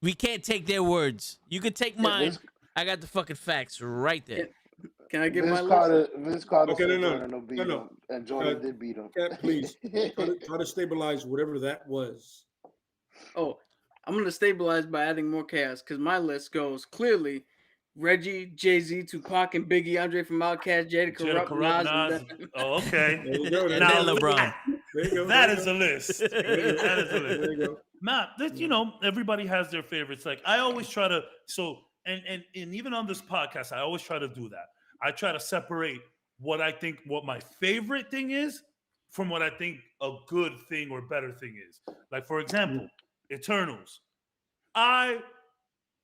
we can't take their words. You can take Yeah, mine. Vince- I got the fucking facts right there. Can I get my Vince list? Carter Okay, said no. Jordan will beat No, no. him, and Jordan did beat him. Cat, please try to stabilize whatever that was. Oh, I'm gonna stabilize by adding more chaos because my list goes clearly Reggie, Jay-Z, Tupac, and Biggie, Andre from Outkast, Jada Jada Corrupt, Nas, Nas. and Oh, okay. There you go. And Now- then LeBron. There you go. That there is you a go. list. That is a list. There you go. Matt, you know, everybody has their favorites. Like I always try to and even on this podcast, I always try to do that. I try to separate what my favorite thing is from what I think a good thing or better thing is. Like for example, Eternals. I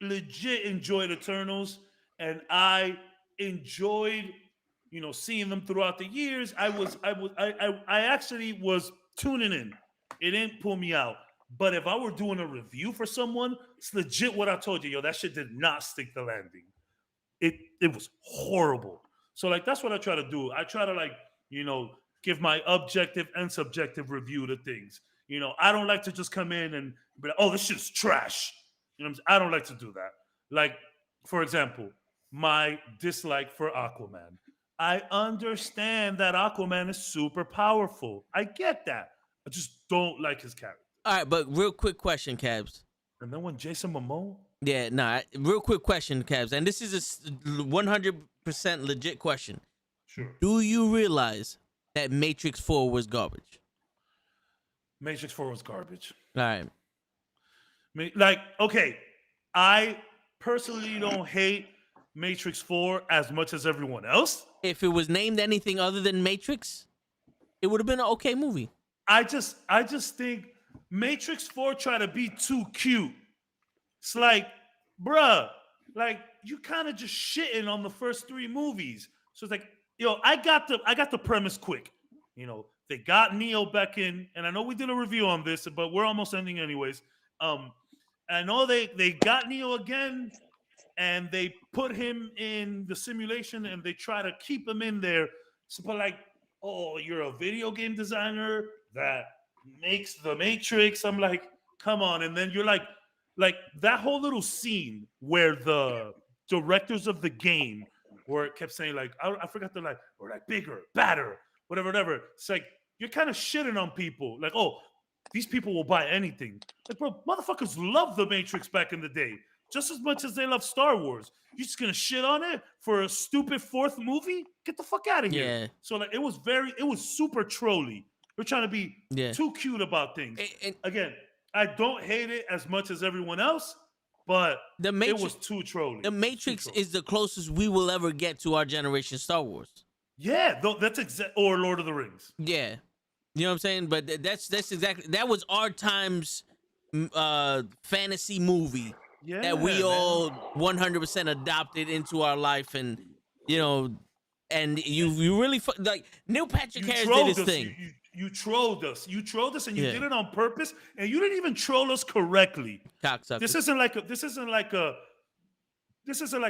legit enjoyed Eternals, and I enjoyed seeing them throughout the years, I actually was tuning in. It didn't pull me out. But if I were doing a review for someone, it's legit what I told you. Yo, that shit did not stick the landing. It was horrible. So like that's what I try to do. I try to give my objective and subjective review to things. I don't like to just come in and be like, oh, this shit's trash. I don't like to do that. Like, for example, my dislike for Aquaman. I understand that Aquaman is super powerful. I get that. I just don't like his character. All right, but real quick question, Cabs. And then when Jason Momoa? Yeah, nah. Real quick question, Cabs, and this is a 100% legit question. Sure. Do you realize that Matrix 4 was garbage? Matrix 4 was garbage. All right. Like, okay, I personally don't hate Matrix 4 as much as everyone else. If it was named anything other than Matrix, it would have been an okay movie. I just think Matrix 4 tried to be too cute. It's like, bruh, like you kind of just shitting on the first 3 movies. So it's like, yo, I got the premise quick. They got Neo back in, and I know we did a review on this, but we're almost ending anyways. I know they got Neo again, and they put him in the simulation, and they try to keep him in there. So, but like, oh, you're a video game designer that makes the Matrix. I'm like, come on. And then you're like that whole little scene where the directors of the game where it kept saying like, I forgot the like, or like bigger, badder, whatever. It's like, you're kind of shitting on people. Like, oh, these people will buy anything. Like, bro, motherfuckers love the Matrix back in the day just as much as they love Star Wars. You just gonna shit on it for a stupid 4th movie? Get the fuck out of here. Yeah. So like, it was super trolly. We're trying to be too cute about things. And again, I don't hate it as much as everyone else, but it was too trolly. The Matrix is the closest we will ever get to our generation Star Wars. Yeah, that's or Lord of the Rings. Yeah. You know what I'm saying? But that's exactly, that was our time's fantasy movie that we all 100% adopted into our life. And, and you really, like, Neil Patrick Harris did his thing. You trolled us. You trolled us, and you did it on purpose. And you didn't even troll us correctly. Cocksucker. This isn't like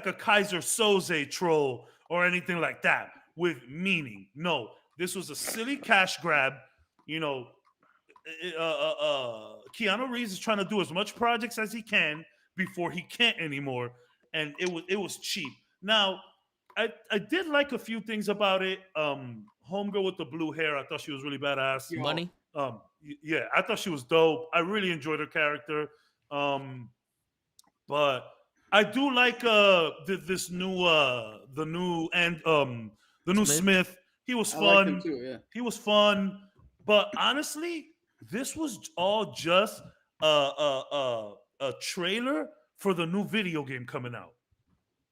a Kaiser Soze troll or anything like that with meaning. No, this was a silly cash grab. Keanu Reeves is trying to do as much projects as he can before he can't anymore, and it was cheap. Now, I did like a few things about it. Homegirl with the blue hair, I thought she was really badass. Money? Yeah, I thought she was dope. I really enjoyed her character. But I do like this new Smith. He was fun. I liked him too, yeah. He was fun. But honestly, this was all just a trailer for the new video game coming out.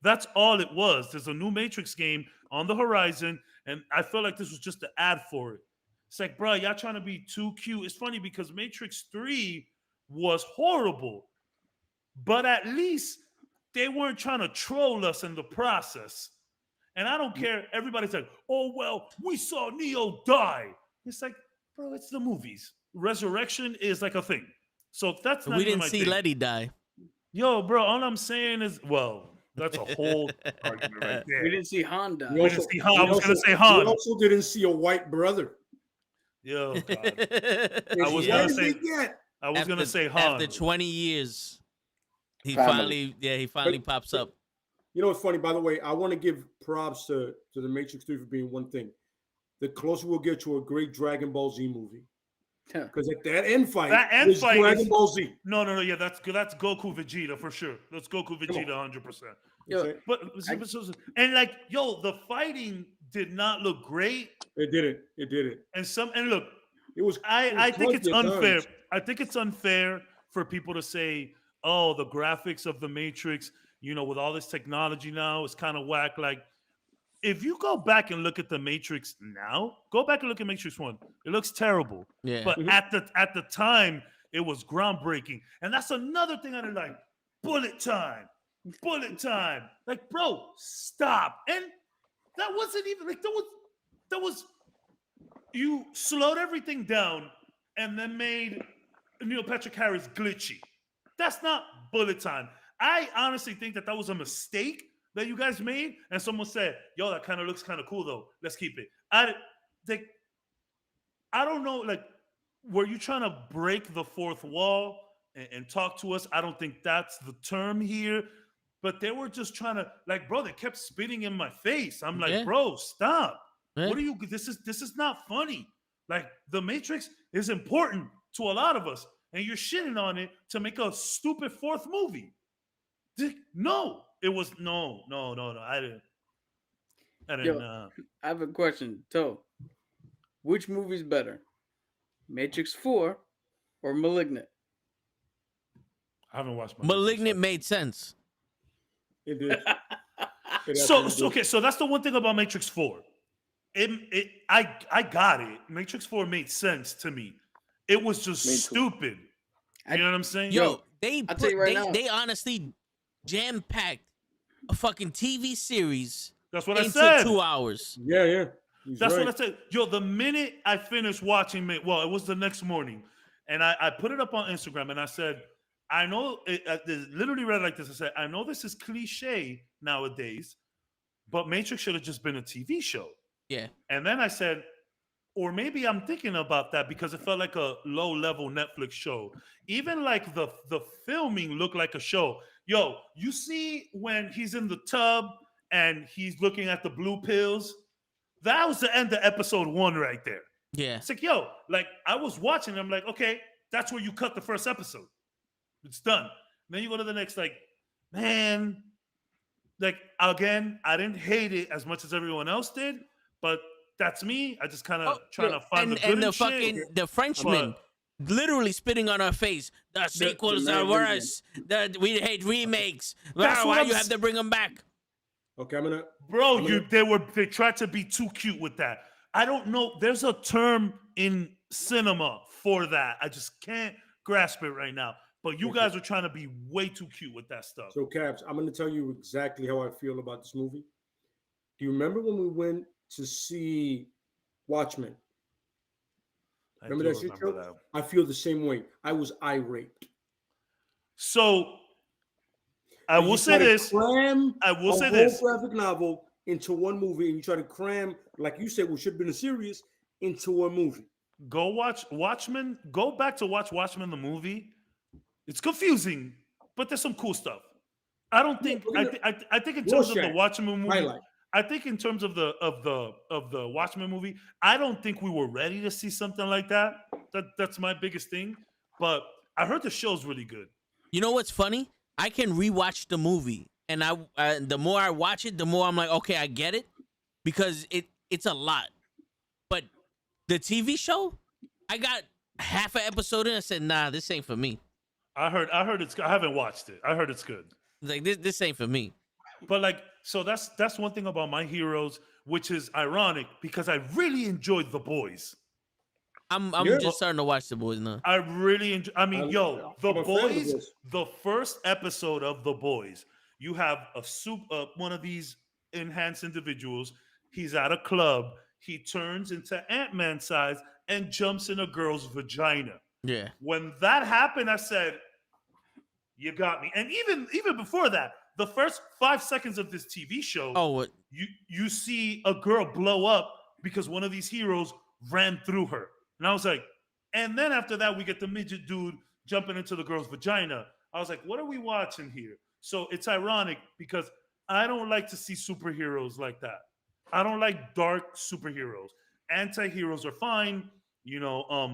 That's all it was. There's a new Matrix game on the horizon, and I felt like this was just the ad for it. It's like, bro, y'all trying to be too cute. It's funny because Matrix 3 was horrible, but at least they weren't trying to troll us in the process. And I don't care. Everybody's like, oh, well, we saw Neo die. It's like, bro, it's the movies. Resurrection is like a thing. So that's not we even didn't my see thing. Letty die. Yo, bro, all I'm saying is, well, that's a whole argument right there. We didn't see Han die. We didn't see Han. I was going to say Han. We also didn't see a white brother. Yo, God. I was going to say Han. After 20 years, he finally pops up. You know what's funny, by the way? I want to give props to the Matrix 3 for being one thing. The closer we'll get to a great Dragon Ball Z movie. Because at that end fight, is Dragon Ball Z. No. Yeah, that's Goku Vegeta for sure. That's Goku Vegeta 100%. Yo, but and like, yo, the fighting did not look great. It didn't. And look, it was. I think it's unfair. I think it's unfair for people to say, oh, the graphics of the Matrix, with all this technology now, is kind of whack. Like, if you go back and look at the Matrix now, go back and look at Matrix 1. It looks terrible. Yeah. But at the time, it was groundbreaking. And that's another thing I didn't like. Bullet time. Like, bro, stop. And that wasn't even like that was you slowed everything down and then made Neil Patrick Harris glitchy. That's not bullet time. I honestly think that was a mistake that you guys made, and someone said, "Yo, that kind of looks kind of cool, though. Let's keep it." Like, I don't know. Like, were you trying to break the fourth wall and talk to us? I don't think that's the term here. But they were just trying to, like, bro. They kept spitting in my face. I'm like, Yeah. bro, stop. Yeah. What are you? This is not funny. Like, The Matrix is important to a lot of us, and you're shitting on it to make a stupid fourth movie. No, it was no. I didn't. Yo, I have a question. Toe, which movie's better, Matrix 4 or Malignant? I haven't watched Malignant made sense. It did. So that's the one thing about Matrix 4. I got it. Matrix 4 made sense to me. It was just stupid. You know what I'm saying? Yo, they I'll tell you right now. they honestly jam-packed a fucking TV series That's what I into said. 2 hours. Yeah. That's what I said. Yo, the minute I finished watching it was the next morning, and I put it up on Instagram, and I said, I know, I literally read it like this. I said, I know this is cliche nowadays, but Matrix should have just been a TV show. Yeah. And then I said, or maybe I'm thinking about that because it felt like a low-level Netflix show. Even like the filming looked like a show. Yo, you see when he's in the tub and he's looking at the blue pills? That was the end of episode 1 right there. Yeah. It's like, yo, like I was watching, I'm like, okay, that's where you cut the first episode. It's done. Then you go to the next, like, man, like, again, I didn't hate it as much as everyone else did, but that's me. I just kind of trying to find the good and the in fucking shit. the Frenchman literally spitting on our face. The sequels are worse. We hate remakes. Why you have to bring them back? Okay, I'm gonna. Bro, they tried to be too cute with that. I don't know. There's a term in cinema for that. I just can't grasp it right now. But you guys are trying to be way too cute with that stuff. So, Caps, I'm going to tell you exactly how I feel about this movie. Do you remember when we went to see Watchmen? Remember that shit show? I feel the same way. I was irate. So, I will say this. I will say this. Whole graphic novel into one movie, and you try to cram, like you said, what should have been a series, into one movie. Go watch Watchmen. Go back to watch Watchmen the movie. It's confusing, but there's some cool stuff. I don't think. I think in terms of the Watchmen movie. Highlight. I think in terms of the Watchmen movie, I don't think we were ready to see something like that. That's my biggest thing. But I heard the show's really good. You know what's funny? I can rewatch the movie, and the more I watch it, the more I'm like, okay, I get it, because it's a lot. But the TV show, I got half an episode in, I said, nah, this ain't for me. I heard it's. I haven't watched it. I heard it's good. Like this ain't for me. But like, so that's one thing about my heroes, which is ironic because I really enjoyed The Boys. I'm just starting to watch The Boys now. I really enjoy. I mean, The Boys. The first episode of The Boys, you have one of these enhanced individuals. He's at a club. He turns into Ant-Man size and jumps in a girl's vagina. Yeah. When that happened, I said, you got me. And even before that, the first 5 seconds of this TV show, you see a girl blow up because one of these heroes ran through her. And I was like, and then after that, we get the midget dude jumping into the girl's vagina. I was like, what are we watching here? So it's ironic because I don't like to see superheroes like that. I don't like dark superheroes. Anti-heroes are fine. You know,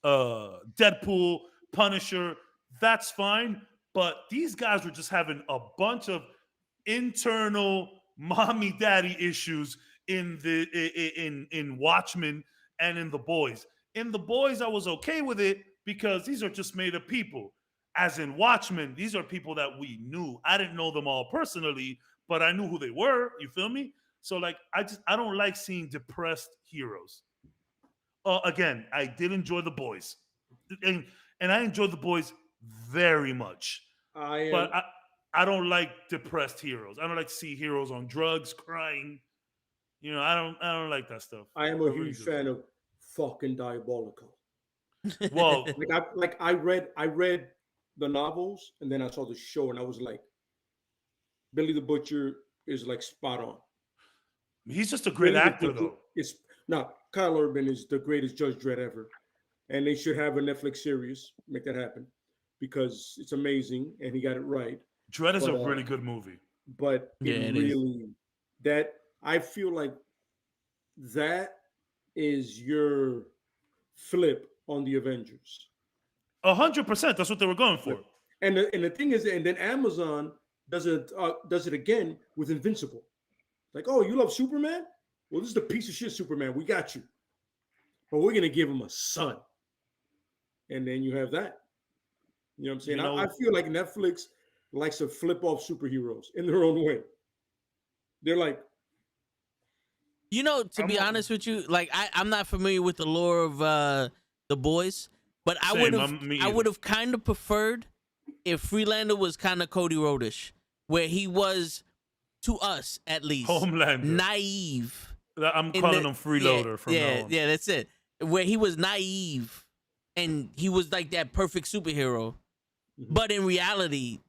Deadpool, Punisher, that's fine. But these guys were just having a bunch of internal mommy daddy issues in Watchmen and in The Boys. In The Boys, I was okay with it because these are just made up people. As in Watchmen, these are people that we knew. I didn't know them all personally, but I knew who they were. You feel me? So like, I don't like seeing depressed heroes. Again, I did enjoy The Boys, and I enjoyed The Boys very much. I don't like depressed heroes. I don't like to see heroes on drugs crying. I don't like that stuff. I am I a really huge do. fan of fucking Diabolical. Well, I read the novels and then I saw the show and I was like, Billy the Butcher is like spot on. he's just a great Billy the actor, Butcher though. is now Kyle Urban is the greatest Judge Dredd ever, and they should have a Netflix series make that happen because it's amazing and he got it right. Dread is a But really good movie. but Yeah, it it is. really that I feel like that is your flip on the Avengers. 100%. That's what they were going for. And the thing is, and then Amazon does it again with Invincible. Like, oh, you love Superman? Well, this is the piece of shit Superman. We got you, but we're gonna give him a son, and then you have that. You know what I'm saying? I feel like Netflix likes to flip off superheroes in their own way. They're like, To be honest with you, like I'm not familiar with the lore of the boys, but I Same, would have kind of preferred if Freelander was kind of Cody Rhodish, where he was, to us at least, Homelander. naive. I'm calling him Freeloader from now on. Yeah, that's it. Where he was naive and he was like that perfect superhero, but in reality,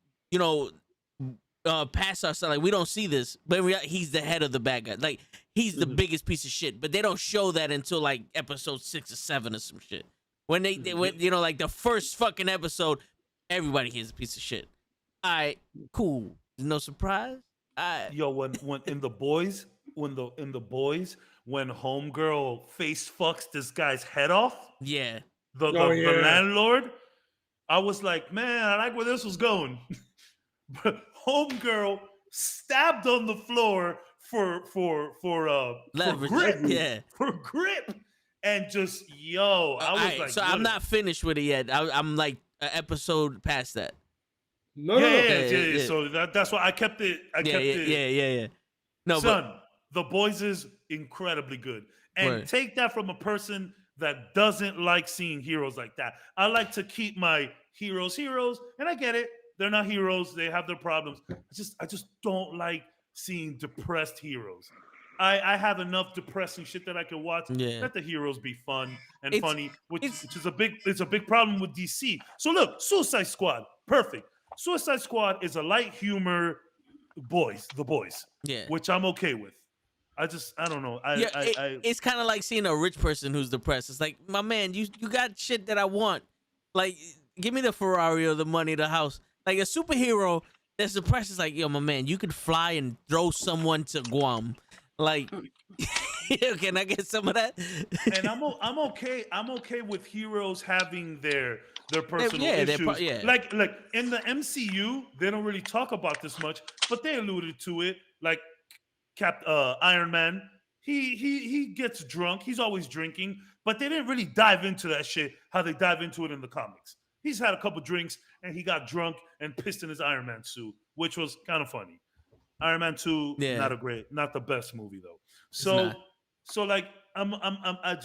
past our like we don't see this, but in reality, he's the head of the bad guy. Like he's the biggest piece of shit, but they don't show that until like episode 6 or 7 or some shit. When when, like the first fucking episode, everybody here's a piece of shit. All right, cool. No surprise. Yo, when in the boys, when homegirl face fucks this guy's head off, yeah, the landlord, I was like, man, I like where this was going. But homegirl stabbed on the floor for leverage. grip, Yeah, for grip, and just I was like, so I'm not finished with it yet. I'm like an episode past that. no. Yeah. So that's why I kept it. Yeah. No, son, The Boys is incredibly good, and Right. take that from a person that doesn't like seeing heroes like that. I like to keep my heroes, and I get it. They're not heroes. They have their problems. I just don't like seeing depressed heroes. I have enough depressing shit that I can watch. Yeah. Let the heroes be fun and It's- funny, which is a big problem with DC. So look, Suicide Squad, perfect. Suicide Squad is a light humor The Boys, Yeah. which I'm okay with. I don't know. It's kind of like seeing a rich person who's depressed. It's like, my man, you got shit that I want. Like, give me the Ferrari or the money, the house. Like a superhero that's depressed is like, yo, my man, you could fly and throw someone to Guam. Like, can I get some of that? And I'm okay with heroes having their personal Yeah, issues. Like in the MCU, they don't really talk about this much, but they alluded to it. Like Iron Man, he gets drunk. He's always drinking, but they didn't really dive into that shit how they dive into it in the comics. He's had a couple drinks and he got drunk and pissed in his Iron Man suit, which was kind of funny. Iron Man 2, not the best movie though. So like I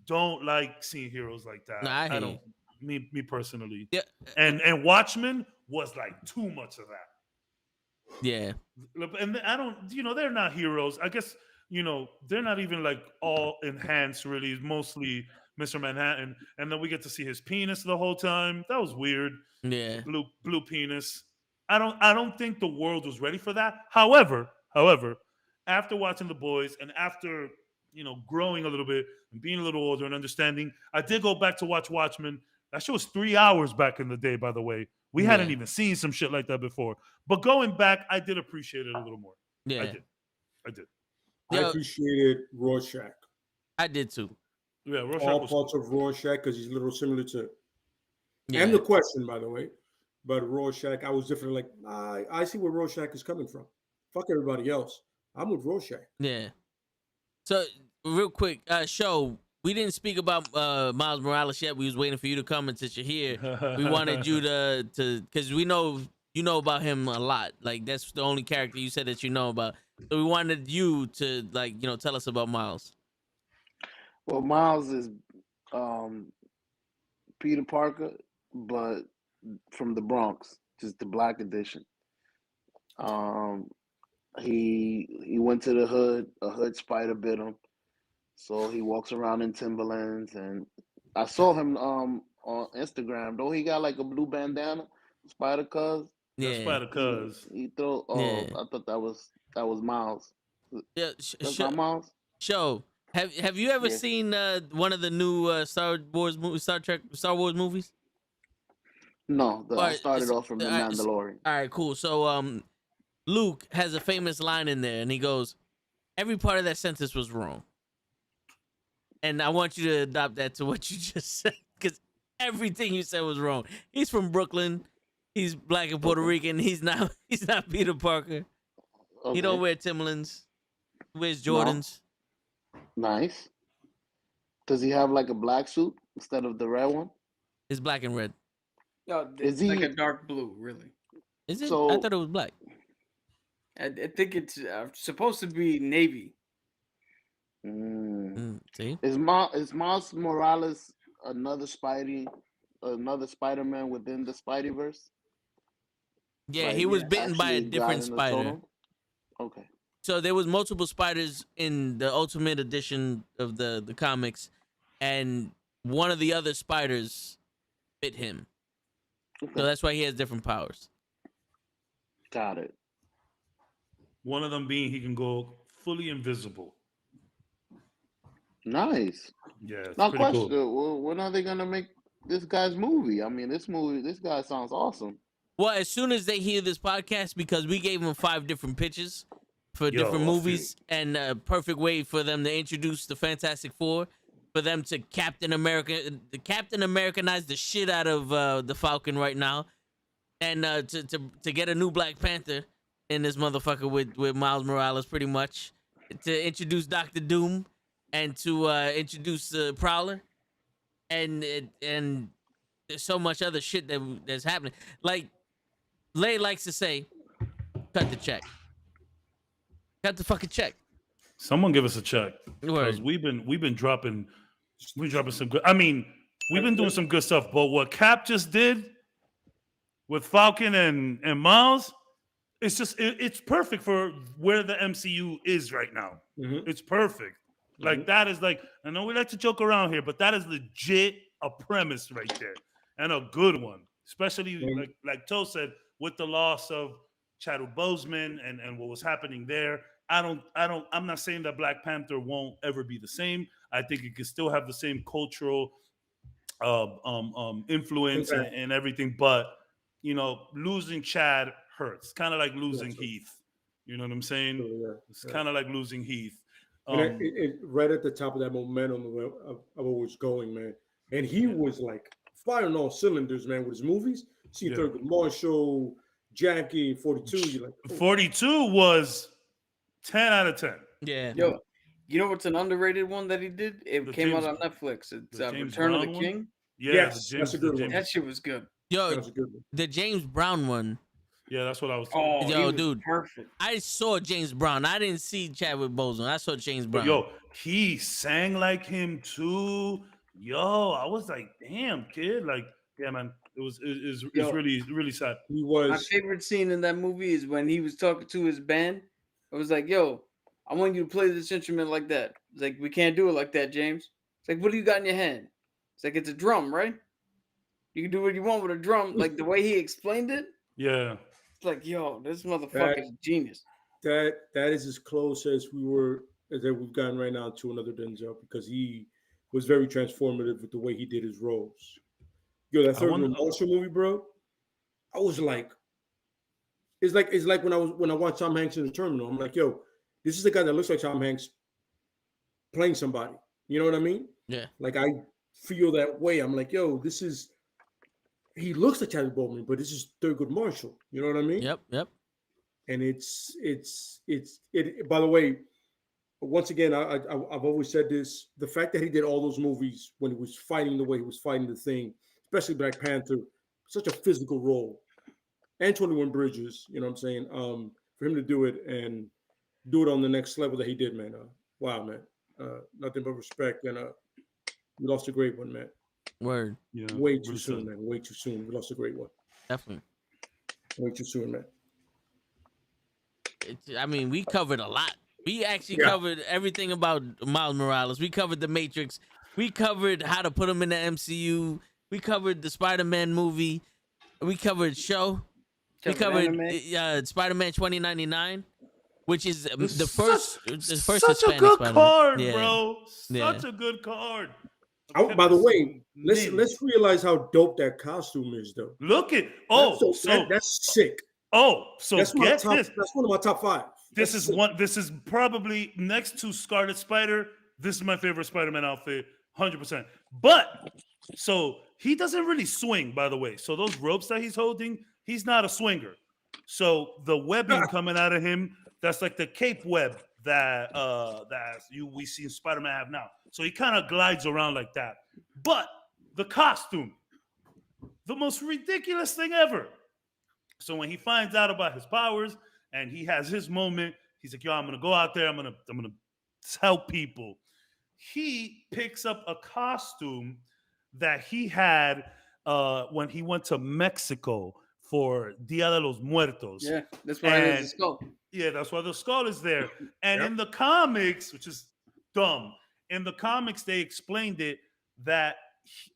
don't like seeing heroes like that. Nah, I don't. Me personally. Yeah. And Watchmen was like too much of that. Yeah. And I don't. They're not heroes. I guess they're not even like all enhanced. Really, it's mostly Mr. Manhattan, and then we get to see his penis the whole time. That was weird. Yeah. Blue penis. I don't think the world was ready for that. However, after watching The Boys and after growing a little bit and being a little older and understanding, I did go back to watch Watchmen. That show was 3 hours back in the day, by the way. We hadn't even seen some shit like that before. But going back, I did appreciate it a little more. Yeah. I did. I appreciated Rorschach. I did too. Yeah, Rorschach all was parts of Rorschach because he's a little similar to, and the Question, by the way. But Rorschach, I was different. Like I see where Rorschach is coming from. Fuck everybody else. I'm with Rorschach. Yeah. So real quick, show. We didn't speak about Miles Morales yet. We was waiting for you to come, and since you're here, we wanted you to because we know you know about him a lot. Like that's the only character you said that you know about. So we wanted you to tell us about Miles. Well, Miles is Peter Parker, but from the Bronx, just the black edition. Um, he went to the hood. A hood spider bit him, so he walks around in Timberlands. And I saw him on Instagram. Don't he got like a blue bandana, Spider Cuz? That's Yeah, Spider Cuz. He throw. Oh, yeah, I thought that was Miles. yeah. That's not Miles. Show. Have you ever Yeah. seen one of the new Star Wars movies? No, I Or started off from the Mandalorian. all right, cool. So Luke has a famous line in there, and he goes, "Every part of that sentence was wrong." And I want you to adopt that to what you just said, because everything you said was wrong. He's from Brooklyn. He's black and Puerto Okay. Rican. He's not. He's not Peter Parker. Okay. He don't wear Timberlands. He wears No. Jordans. Nice. Does he have like a black suit instead of the red one? It's black and red. No, Is it's like he- a dark blue, really. Is it? I So- thought it was black. I think it's supposed to be navy. Mm. See? Is Miles Morales another Spider-Man within the Spideyverse? Yeah, Like, he was bitten by a actually got different in the spider. totem? Okay. So there was multiple spiders in the Ultimate Edition of the comics, and one of the other spiders bit him. Okay. So that's why he has different powers. Got it. One of them being he can go fully invisible. Nice. Yeah, it's Now, pretty question: cool. when are they gonna make this guy's movie? I mean, this guy sounds awesome. Well, as soon as they hear this podcast, because we gave them 5 different pitches for Yo, different I feel- movies, and a perfect way for them to introduce the Fantastic Four, for them to Captain Americanize the shit out of the Falcon right now, and to get a new Black Panther in this motherfucker with Miles Morales, pretty much, to introduce Doctor Doom, and to introduce Prowler, and there's so much other shit that's happening. Like Lay likes to say, cut the check. Cut the fucking check. Someone give us a check because Word. we've been dropping some good. I mean, we've been doing some good stuff, but what Cap just did with Falcon and Miles, it's just it's perfect for where the MCU is right now. Mhm. It's perfect. Like that is like, I know we like to joke around here, but that is legit a premise right there, and a good one. Especially like Toe said, with the loss of Chadwick Boseman and what was happening there. I'm not saying that Black Panther won't ever be the same. I think it can still have the same cultural influence and everything, but losing Chad hurts. Kind of like losing Heath. You know what I'm saying? Yeah. It's kind of like losing Heath. And it right at the top of that momentum of where it was going, man. And he was like firing all cylinders, man, with his movies. See, Thurgood Marshall, Jackie, 42. You're like, oh. 42 was 10 out of 10. Yeah. Yo, you know what's an underrated one that he did? It The came out James- on Netflix. It's the James Return of the Brown one? King. Yeah, Yes, the that's a good one. That shit was good. Yo, That was a good one. the James Brown one. Yeah, that's what I was. Oh, Yo, he was dude. perfect. I saw James Brown. I didn't see Chadwick Boseman. I saw James But Brown. yo, he sang like him too. Yo, I was like, damn, kid. Like, yeah, man. It's Yo. really, really sad. He My was. favorite scene in that movie is when he was talking to his band. I was like, yo, I want you to play this instrument like that. It's like, we can't do it like that, James. It's like, what do you got in your hand? It's like, it's a drum, right? You can do what you want with a drum. Like the way he explained it, Yeah. it's like, yo, this motherfucker's genius. That is as close as we've gotten right now to another Denzel, because he was very transformative with the way he did his roles. Yo, that I wonder- Thurgood Marshall movie, bro. I was like, it's like when I watched Tom Hanks in The Terminal. I'm like, yo, this is the guy that looks like Tom Hanks playing somebody. You know what I mean? Yeah. Like I feel that way. I'm like, yo, he looks like Chadwick Boseman, but this is Thurgood Marshall. You know what I mean? Yep. And it's by the way, once again, I've always said this: the fact that he did all those movies when he was fighting the way he was fighting the Thing, especially Black Panther, such a physical role, and 21 Bridges, you know what I'm saying? For him to do it and do it on the next level that he did, man. Wow, man. Nothing but respect, and we lost a great one, man. Word. Yeah. Way too really soon, sad. man. Way too soon. We lost a great one. Definitely. Way too soon, man. I mean, we covered a lot. We actually Yeah. covered everything about Miles Morales. We covered the Matrix. We covered how to put him in the MCU. We covered the Spider-Man movie. We covered show. We covered Spider-Man 2099, which is the first such a Hispanic good Spider-Man. card, Yeah. bro. Yeah. Such a good card. By the way, Names. let's realize how dope that costume is, though. Look at that's sick. So That's get top, this. That's one of my top 5. This is probably next to Scarlet Spider. This is my favorite Spider-Man outfit, 100%. But so he doesn't really swing, by the way. So those ropes that he's holding, he's not a swinger. So the webbing coming out of him, that's like the cape web that we see Spider-Man have now. So he kind of glides around like that. But the costume, the most ridiculous thing ever. So when he finds out about his powers and he has his moment, he's like, yo, I'm gonna go out there, I'm gonna help people. He picks up a costume that he had when he went to Mexico for Dia de los Muertos. Yeah, that's why there's a skull. Yeah, that's why the skull is there. And in the comics, which is dumb, in the comics they explained it that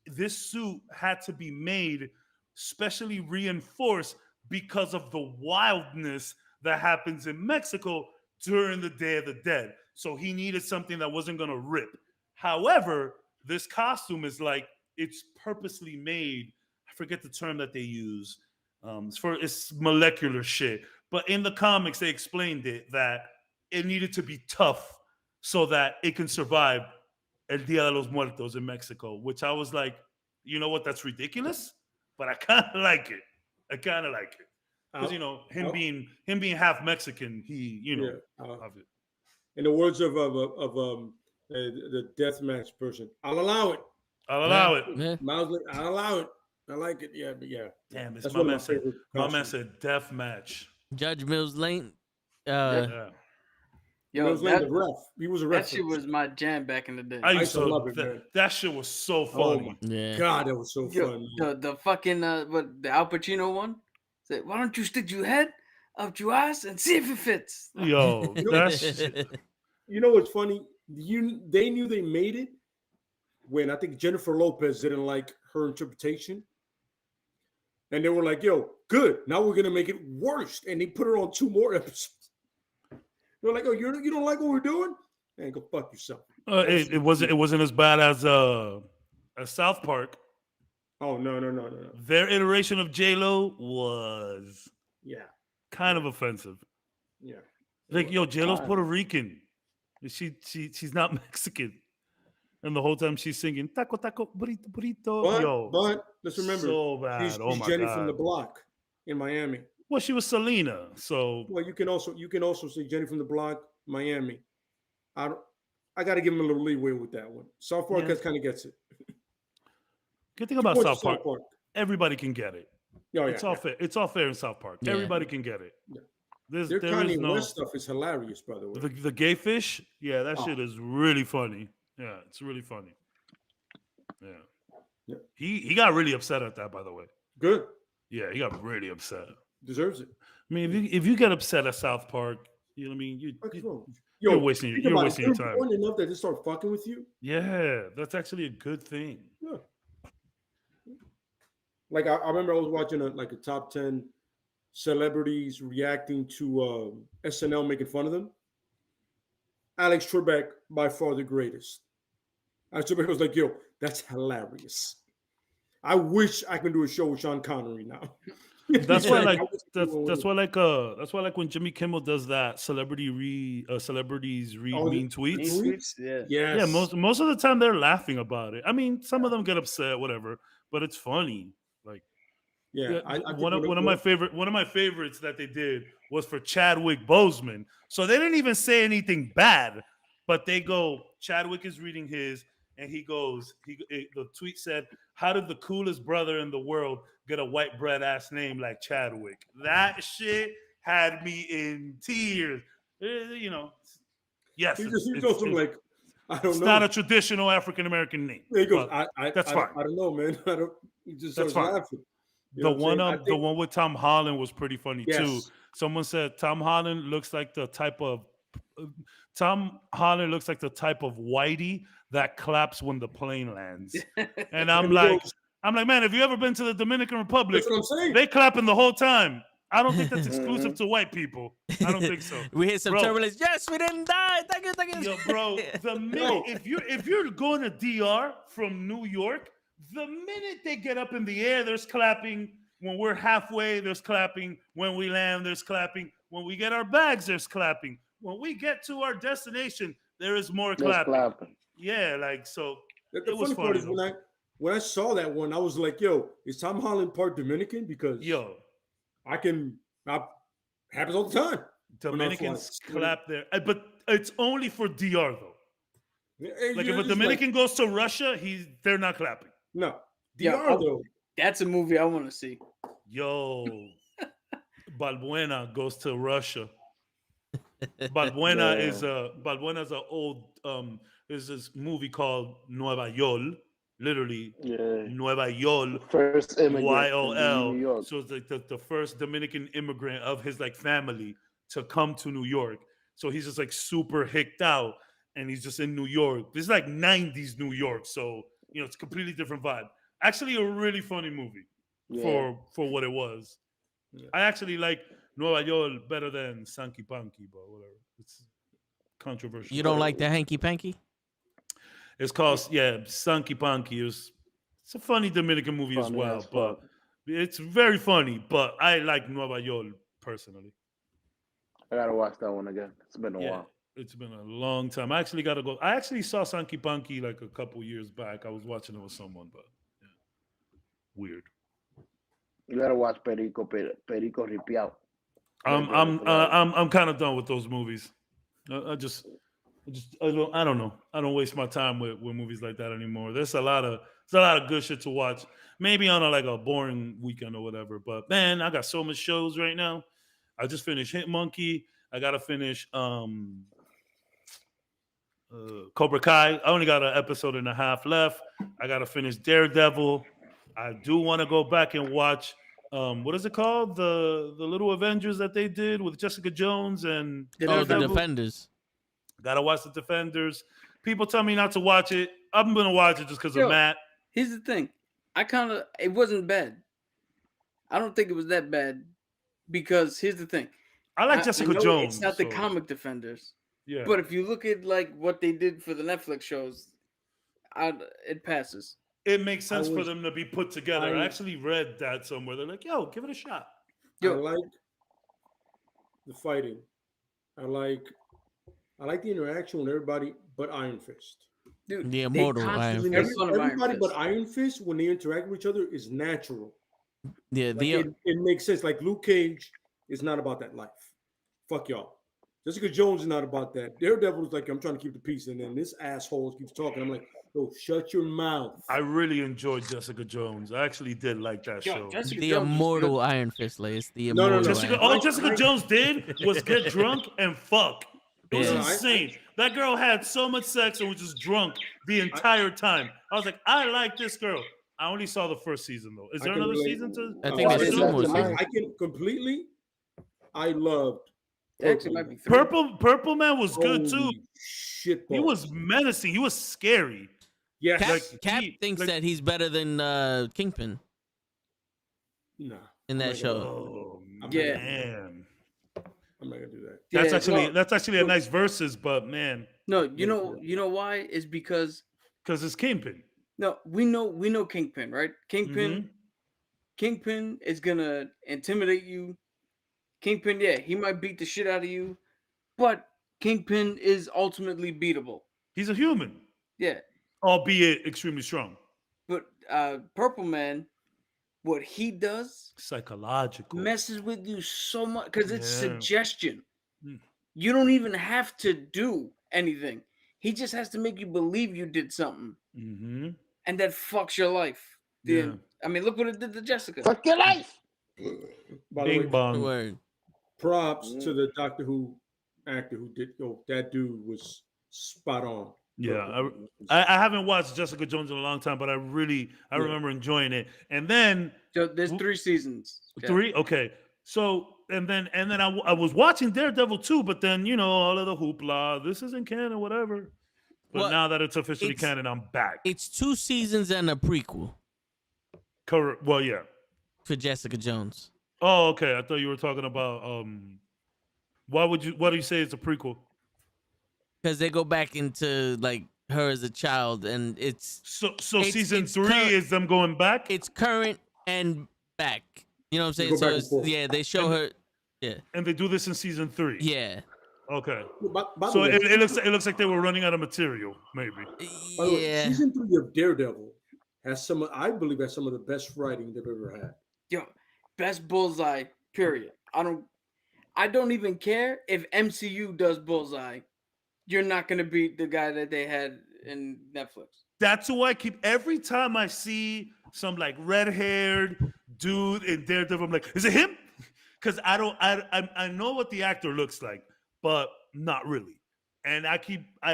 this suit had to be made specially reinforced because of the wildness that happens in Mexico during the Day of the Dead. So he needed something that wasn't going to rip. However, this costume is like, it's purposely made. I forget the term that they use. It's molecular shit. But in the comics, they explained it that it needed to be tough so that it can survive El Dia de los Muertos in Mexico, which I was like, you know what? That's ridiculous, but I kind of like it. Because him being half Mexican, in the words of the deathmatch person, I'll allow it. I'll allow it. Yeah. I'll allow it. I like it. Yeah, but yeah. Damn, That's my one of man my said. favorite My man costumes. said death match. Judge Mills Lane. Yeah. Yo, the ref. He was a ref. that shit was my jam back in the day. I used to love it, man. That shit was so Oh funny. my Yeah. God, that was so Yo, fun. the fucking the Al Pacino one said, "Why don't you stick your head up your ass and see if it fits?" Yo, that's You know what's funny? They knew they made it when I think Jennifer Lopez didn't like her interpretation. And they were like, yo, good. Now we're going to make it worse. And they put her on 2 more episodes. They're like, oh, you don't like what we're doing? Man, go fuck yourself. it wasn't as bad as South Park. Oh, no. Their iteration of J-Lo was kind of offensive. Yeah. Like, yo, J-Lo's Puerto Rican. She's not Mexican. And the whole time she's singing taco taco burrito burrito. But let's remember, so bad. she's Oh my Jenny God. from the Block in Miami. Well, she was Selena, so Well, you can also say Jenny from the Block, Miami. I got to give him a little leeway with that one. South Park kind of gets it. good thing about South Park, everybody can get it. Oh, yeah, it's all fair. It's all fair in South Park. Yeah. Everybody can get it. Yeah. There Kanye is no West stuff is hilarious, by the way. the gay fish. Yeah, that shit is really funny. Yeah, it's really funny. Yeah. He got really upset at that, by the way. Good. Yeah, he got really upset. Deserves it. I mean, if you get upset at South Park, you know what I mean? You're wasting your time. Important enough that they start fucking with you. Yeah, that's actually a good thing. Yeah. Like I remember I was watching a top 10 celebrities reacting to SNL making fun of them. Alex Trebek, by far the greatest. Alex Trebek was like, yo, that's hilarious. I wish I could do a show with Sean Connery now. That's why when Jimmy Kimmel does that celebrities read mean tweets. Yeah. Most of the time they're laughing about it. I mean, some of them get upset, whatever, but it's funny. Like, one of my favorites that they did was for Chadwick Boseman. So they didn't even say anything bad, but they go, Chadwick is reading his, and he goes, the tweet said, "How did the coolest brother in the world get a white bread ass name like Chadwick?" That shit had me in tears. Yes. He goes from like, I don't know. It's not a traditional African American name. He goes, that's fine. I don't know, man. He just That's starts fine. laughing. The one with Tom Holland was pretty funny too. Someone said Tom Holland looks like the type of whitey that claps when the plane lands. And I'm like, man, have you ever been to the Dominican Republic? That's what I'm saying. They clapping the whole time. I don't think that's exclusive to white people. I don't think so. We hit some Bro. turbulence. Yes, we didn't die. Thank you. Yo, bro, the minute if you're going to DR from New York, the minute they get up in the air, there's clapping. When we're halfway, there's clapping. When we land, there's clapping. When we get our bags, there's clapping. When we get to our destination, there is more clapping. Yeah, like so. The funny part is when I saw that one, I was like, "Yo, is Tom Holland part Dominican?" Because happens all the time. Dominicans clap there, but it's only for DR though. Like if a Dominican goes to Russia, they're not clapping. No, DR though. That's a movie I want to see. Yo, Balbuena goes to Russia. Balbuena's an old there's this movie called Nueva Yol, literally Nueva Yol, first immigrant YOL. So it's like the first Dominican immigrant of his like family to come to New York. So he's just like super hicked out and he's just in New York. This is like 90s New York, so it's a completely different vibe. Actually, a really funny movie for what it was. Yeah. I actually like Nueva York better than Sanky Panky, but whatever. It's controversial. You don't like the hanky panky? It's called Sanky Panky. It's a funny Dominican movie as well, but it's very funny. But I like Nueva York personally. I gotta watch that one again. It's been a while. It's been a long time. I actually gotta go. I actually saw Sanky Panky like a couple years back. I was watching it with someone, but weird. You gotta watch Perico Ripiao. I'm kind of done with those movies. I don't know. I don't waste my time with movies like that anymore. There's a lot of good shit to watch. Maybe on a boring weekend or whatever. But man, I got so much shows right now. I just finished Hit Monkey. I gotta finish Cobra Kai. I only got an episode and a half left. I gotta finish Daredevil. I do want to go back and watch what is it called? The little Avengers that they did with Jessica Jones and the Defenders. Gotta watch the Defenders. People tell me not to watch it. I'm gonna watch it just because of Matt. Here's the thing. It wasn't bad. I don't think it was that bad because here's the thing. I like Jessica Jones. It's not the comic Defenders. Yeah. But if you look at what they did for the Netflix shows, it passes. It makes sense for them to be put together. I actually read that somewhere. They're like, "Yo, give it a shot." I like the fighting. I like the interaction with everybody but Iron Fist. Dude, the immortal Iron Fist. Everybody but Iron Fist, when they interact with each other, is natural. Yeah, it makes sense. Like Luke Cage is not about that life. Fuck y'all. Jessica Jones is not about that. Daredevil is like, I'm trying to keep the peace, and then this asshole keeps talking. I'm like, yo, shut your mouth. I really enjoyed Jessica Jones. I actually did like that show. The immortal Iron Fist, it's the immortal. No. All Jessica Jones did was get drunk and fuck. It was insane. That girl had so much sex and was just drunk the entire time. I was like, I like this girl. I only saw the first season though. Is there another season to? I think there's two more seasons. I can completely. I loved. Purple Man was good too. Shit, he was menacing. He was scary. Yeah, Cap thinks that he's better than Kingpin. No, in that show. Oh, man. I'm not gonna do that. That's actually a nice versus, but man. No, you know why? It's because it's Kingpin. No, we know Kingpin, right? Kingpin is gonna intimidate you. Kingpin, he might beat the shit out of you, but Kingpin is ultimately beatable. He's a human. Yeah. Albeit extremely strong. But Purple Man, what he does, psychological, messes with you so much because it's suggestion. You don't even have to do anything. He just has to make you believe you did something. Mm-hmm. And that fucks your life. Yeah. I mean, look what it did to Jessica. Fuck your life. By the way, props to the Doctor Who actor who did. That dude was spot on. Yeah, I haven't watched Jessica Jones in a long time, but I remember enjoying it. And then there's 3 seasons. 3, okay. So and then I was watching Daredevil too, but then all of the hoopla. This isn't canon, whatever. But Well, now that it's officially it's- canon, I'm back. It's 2 seasons and a prequel Correct. Well, yeah. for Jessica Jones. Oh, okay. I thought you were talking about why do you say it's a prequel? Because they go back into like her as a child, and So it's- season it's 3 current- is them going back? it's current and back. You know what I'm saying? go So back and forth. they show her. Yeah, And they do this in season 3. yeah, Okay. By the So way, it looks like they were running out of material, maybe. by the way, yeah. season 3 of Daredevil I believe has some of the best writing they've ever had. Yo, best Bullseye. Period. I don't even care if MCU does Bullseye. You're not gonna beat the guy that they had in Netflix. That's who I keep every time I see some like red-haired dude in Daredevil. I'm like, is it him? Because I know what the actor looks like, but not really. And I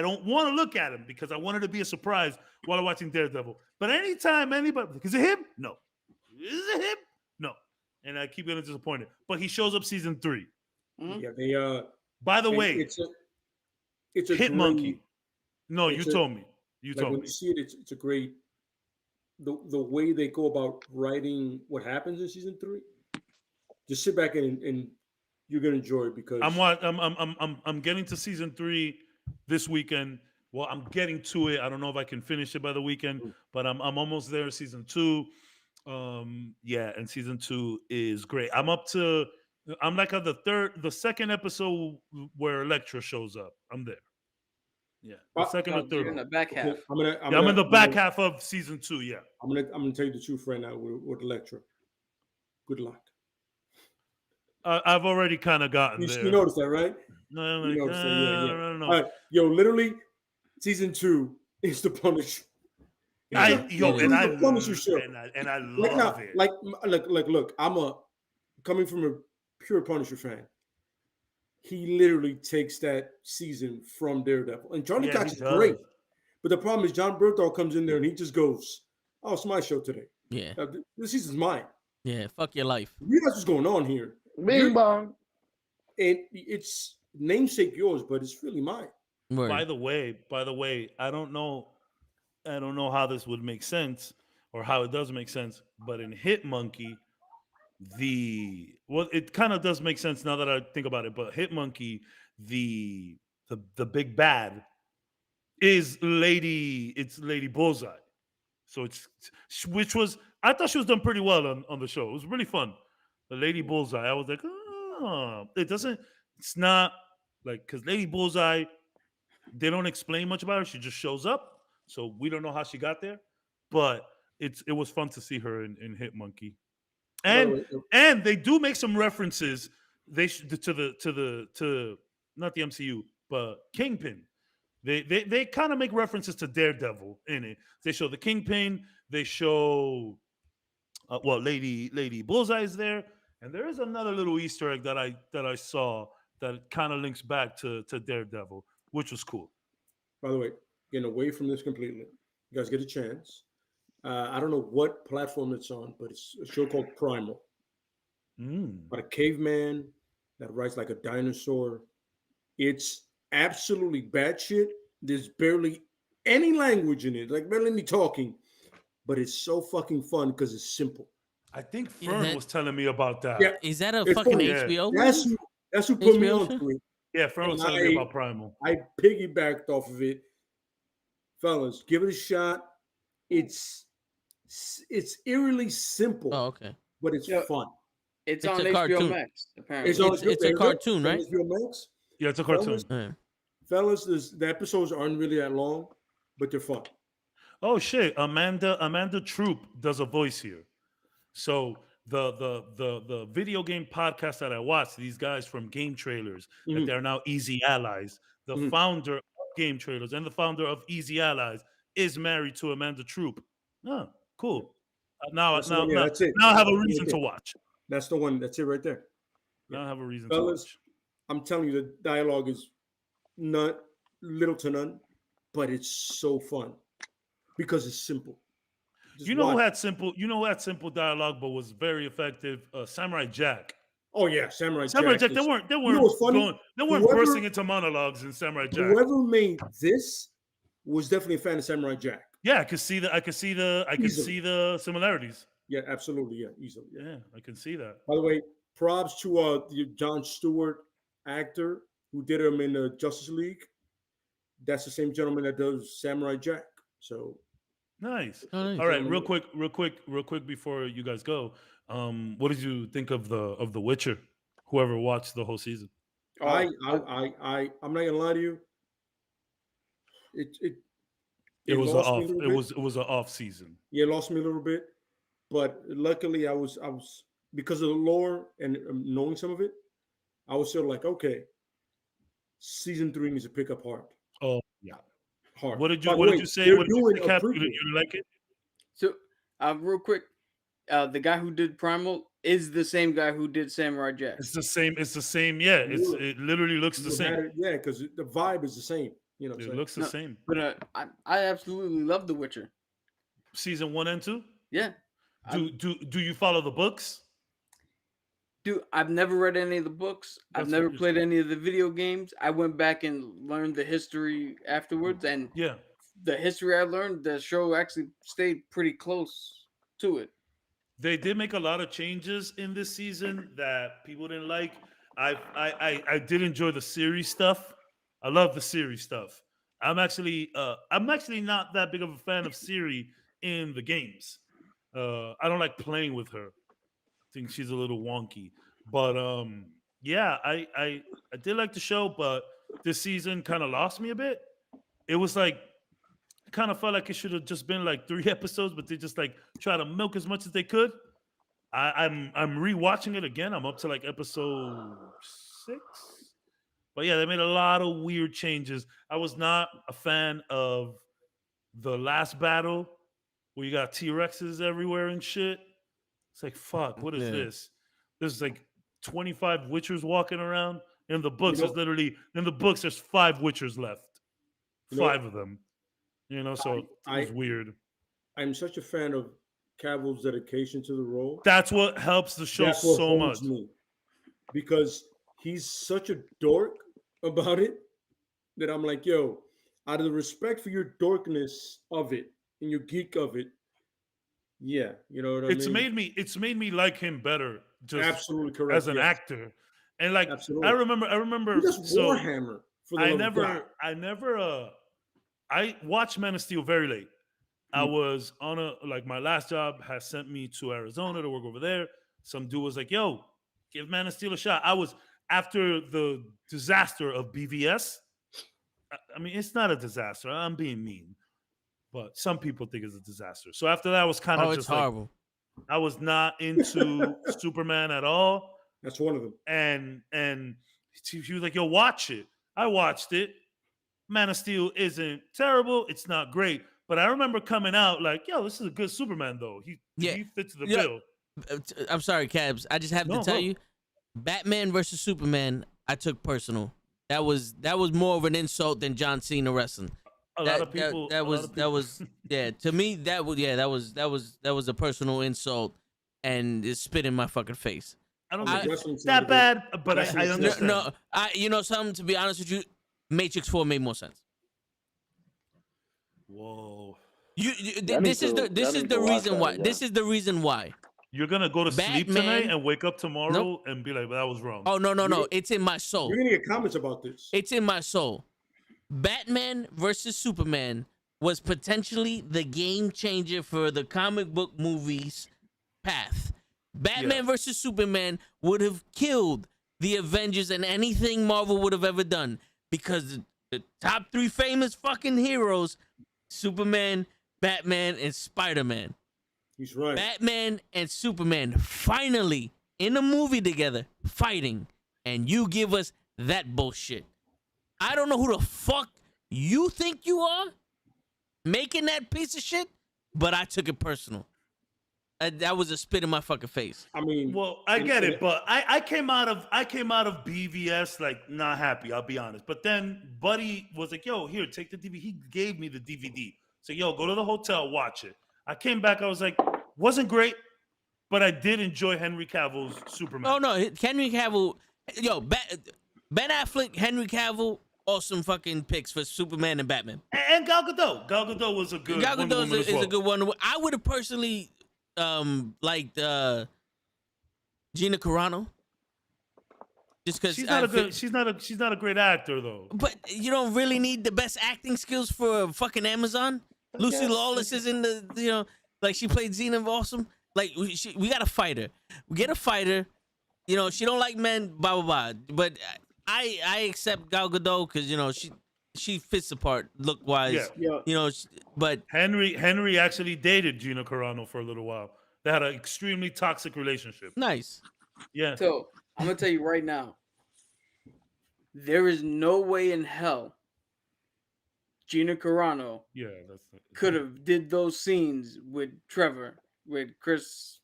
don't want to look at him because I want it to be a surprise while I'm watching Daredevil. But anytime anybody, like, is it him? No. Is it him? No. And I keep getting disappointed. But he shows up season 3. Mhm. Yeah, they By the way, it's a Hit great, Monkey. No, you it's a- told me. You like told when me. you see it, it's a great the way they go about writing what happens in season 3. Just sit back and you're gonna enjoy it because I'm getting to season 3 this weekend. Well, I'm getting to it. I don't know if I can finish it by the weekend, but I'm almost there. Season 2, yeah, and season 2 is great. I'm like at the second episode where Elektra shows up. I'm there. Yeah, the second or Oh, you're in the third. back half. I'm in the back half of season 2. Yeah, I'm gonna tell you the truth right now with Electra. Good luck. I've already kind of gotten there. You noticed that, right? No, I'm You like, noticed that, yeah. I don't know. All right, yo, literally, season 2 is the Punisher. I It's the Punisher show. and I Like now, love it. look, I'm coming from a pure Punisher fan. He literally takes that season from Daredevil, and Charlie Yeah, Cox he is does. great. But the problem is, John Bernthal comes in there and he just goes, "Oh, it's my show today. Yeah, This season's mine. yeah. Fuck your life. You realize what's going on here? Bing bong. It's namesake yours, but it's really mine." Word. By the way, I don't know how this would make sense or how it does make sense, but in Hit Monkey, it kind of does make sense now that I think about it. But Hit Monkey, the big bad is Lady Bullseye. So I thought she was done pretty well on the show. It was really fun. The Lady Bullseye. I was like, it's not like, because Lady Bullseye, they don't explain much about her. She just shows up. So we don't know how she got there. But it was fun to see her in Hit Monkey. And they do make some references to not the MCU, but Kingpin. They kind of make references to Daredevil in it. They show the Kingpin. They show Lady Bullseye is there, and there is another little Easter egg that I saw that kind of links back to Daredevil, which was cool. By the way, getting away from this completely, you guys get a chance. I don't know what platform it's on, but it's a show called Primal. About a caveman that rides like a dinosaur. It's absolutely batshit. There's barely any language in it, like barely any talking, but it's so fucking fun because it's simple. I think Fern was telling me about that. Yeah, Is that a it's fucking funny. HBO? That's who put me HBO on to it. Yeah, Fern was And telling me about Primal. I piggybacked off of it. Fellas, give it a shot. It's eerily simple, Oh, okay. but it's fun. It's It's on a HBO cartoon. Max, apparently. It's a cartoon, right? HBO Max. Yeah, it's a cartoon. Fellas, the episodes aren't really that long, but they're fun. Oh shit! Amanda Troop does a voice here. So the video game podcast that I watch, these guys from Game Trailers, that they're now Easy Allies. The founder of Game Trailers and the founder of Easy Allies is married to Amanda Troop. Oh, cool. Now That's it. Now I have a reason to watch. That's the one. That's it right there. Now I have a reason Fellas, to watch. I'm telling you, the dialogue is not little to none, but it's so fun because it's simple. Just You know who watch. had simple dialogue but was very effective? Samurai Jack. Oh yeah, Samurai Samurai Jack, is- they weren't know what's funny? Whoever- bursting into monologues in Samurai Jack. Whoever made this was definitely a fan of Samurai Jack. Yeah, I could see the similarities. Yeah, absolutely. Yeah, easily. Yeah. Yeah, I can see that. By the way, props to the Jon Stewart actor who did him in the Justice League. That's the same gentleman that does Samurai Jack. So Nice. Oh, nice. All right, real quick before you guys go, what did you think of the Witcher? Whoever watched the whole season. I'm not gonna lie to you. It was lost off. me a little It bit. was an off season. Yeah, it lost me a little bit. But luckily, I was because of the lore and knowing some of it, I was sort of like, okay, season 3 needs to pick up hard. Oh yeah. Hard. What did By you the What way, did you say? they're What did you doing say, a Cap? You prequel. didn't like it? So, real quick, the guy who did Primal is the same guy who did Samurai Jack. It's the same. It's the same. Yeah. It literally looks the same. Yeah, because the vibe is the same. You know, what I'm It saying? looks the No, same. But I absolutely love The Witcher. Season 1 and 2. Yeah. Do you follow the books? Dude, I've never read any of the books. I've That's never what you're played any of the video games. I went back and learned the history afterwards, and Yeah. the history I learned, the show actually stayed pretty close to it. They did make a lot of changes in this season that people didn't like. I did enjoy the series stuff. I love the series stuff. I'm actually not that big of a fan of Siri in the games. I don't like playing with her. I think she's a little wonky. But yeah, I did like the show, but this season kind of lost me a bit. It was like kind of felt like it should have just been like 3 episodes, but they just like try to milk as much as they could. I'm rewatching it again. I'm up to like episode 6. But yeah, they made a lot of weird changes. I was not a fan of the last battle where you got T-Rexes everywhere and shit. It's like, fuck, what is Yeah. this? There's like 25 Witchers walking around. In the books, You know- there's 5 Witchers left. You know- 5 of them. You know, so it was weird. I'm such a fan of Cavill's dedication to the role. That's what helps the show That's what so holds much. me, because he's such a dork about it that I'm like, yo, out of the respect for your dorkness of it and your geek of it, yeah, you know what I It's mean. made me like him better, just Absolutely correct. as an yes. actor. And like Absolutely. I remember. He does So Warhammer for the love of God. I watched Man of Steel very late. I Mm. was on my last job has sent me to Arizona to work over there. Some dude was like, "Yo, give Man of Steel a shot." I was after the disaster of BVS. I mean, it's not a disaster. I'm being mean, but some people think it's a disaster. So after that, I was kind of Oh, just it's horrible. like, I was not into Superman at all. That's one of them. And she was like, "Yo, watch it." I watched it. Man of Steel isn't terrible. It's not great, but I remember coming out like, "Yo, this is a good Superman, though. He fits the Yeah. bill." I'm sorry, Cabs. I just have No, to tell go. you, Batman versus Superman, I took personal. That was more of an insult than John Cena wrestling. A lot of people. That was yeah. To me, that was a personal insult, and it spit in my fucking face. I don't I- think it's Wrestling's that not bad, but I Wrestling's not- understand. No, you know something. To be honest with you, Matrix 4 made more sense. Whoa. This is the reason why. This is the reason why. You're gonna go to sleep Batman- tonight and wake up tomorrow and be like, "That was wrong." Oh no! It's in my soul. You're gonna get comments about this. It's in my soul. Batman versus Superman was potentially the game changer for the comic book movies path. Batman versus Superman would have killed the Avengers and anything Marvel would have ever done, because the top 3 famous fucking heroes, Superman, Batman, and Spiderman. He's right. Batman and Superman finally in a movie together fighting, and you give us that bullshit. I don't know who the fuck you think you are making that piece of shit, but I took it personal. That was a spit in my fucking face. I mean, Well, I get it, but I came out of BVS like not happy. I'll be honest. But then Buddy was like, "Yo, here, take the DVD." He gave me the DVD. So, yo, go to the hotel, watch it. I came back. I was like, wasn't great, but I did enjoy Henry Cavill's Superman. Oh no, Henry Cavill, yo, Ben Affleck, Henry Cavill, awesome fucking picks for Superman and Batman. And Gal Gadot. Gal Gadot was a good Gal Wonder Gadot Woman as is well. a good one. I would have personally liked Gina Carano. Just because she's not a great actor though. But you don't really need the best acting skills for fucking Amazon. Lucy guess. Lawless is in the like she played Xena Awesome. Like we got a fighter. We get a fighter. She don't like men. Blah blah blah. But I accept Gal Gadot because she fits the part look wise. Yeah. But Henry actually dated Gina Carano for a little while. They had an extremely toxic relationship. nice. Yeah. So I'm gonna tell you right now, there is no way in hell Gina Carano Yeah, could have did those scenes with Trevor, with Chris,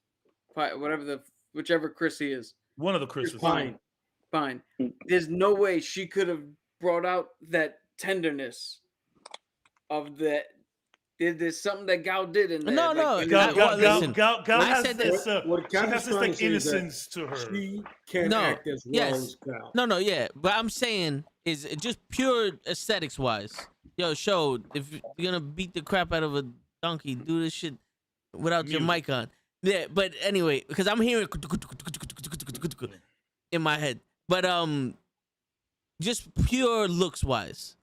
whichever Chris he is. one of the Chris's. Fine. There's no way she could have brought out that tenderness of that. There's something that Gal did in there. No, no. listen, Gal I has said this, what she has Kathy's this trying like to say is that innocence to her. She can't No, act as well yes. as Gal. No, yeah. But I'm saying is just pure aesthetics wise. Yo, show if you're gonna beat the crap out of a donkey, do this shit without your mic on. Yeah, but anyway, because I'm hearing in my head. But just pure looks wise.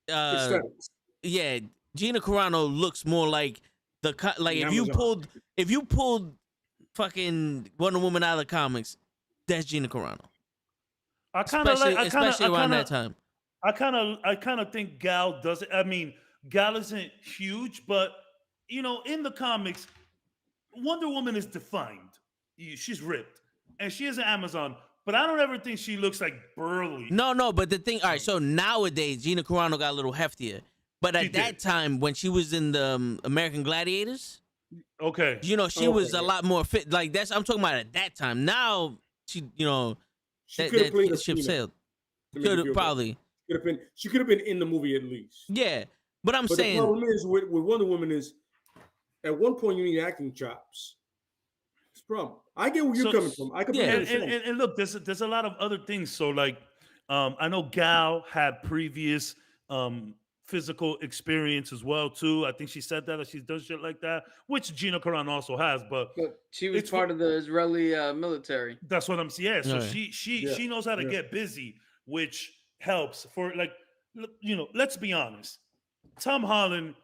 Aesthetics. Yeah, Gina Carano looks more like like if you pulled fucking Wonder Woman out of the comics, that's Gina Carano. Especially around that time. I kind of think Gal does it. I mean, Gal isn't huge, but in the comics, Wonder Woman is defined. She's ripped, and she is an Amazon. But I don't ever think she looks like burly. No, but the thing, all right, so nowadays Gina Carano got a little heftier. But at that time, when she was in the American Gladiators, okay, she was a lot more fit. Like I'm talking about at that time. Now she she could have played a ship Cena sailed. to make you feel Probably. better. She could have been in the movie at least. Yeah, but I'm But saying the problem is with Wonder Woman is at one point you need acting chops. It's a problem. I get where you're coming from. I completely understand. And look, there's a lot of other things. So like, I know Gal had previous physical experience as well too. I think she said that she does shit like that, which Gina Carano also has. But she was part of the Israeli military. That's what I'm saying. Yeah, so Right. she knows how to get busy, which helps for like, let's be honest. Tom Holland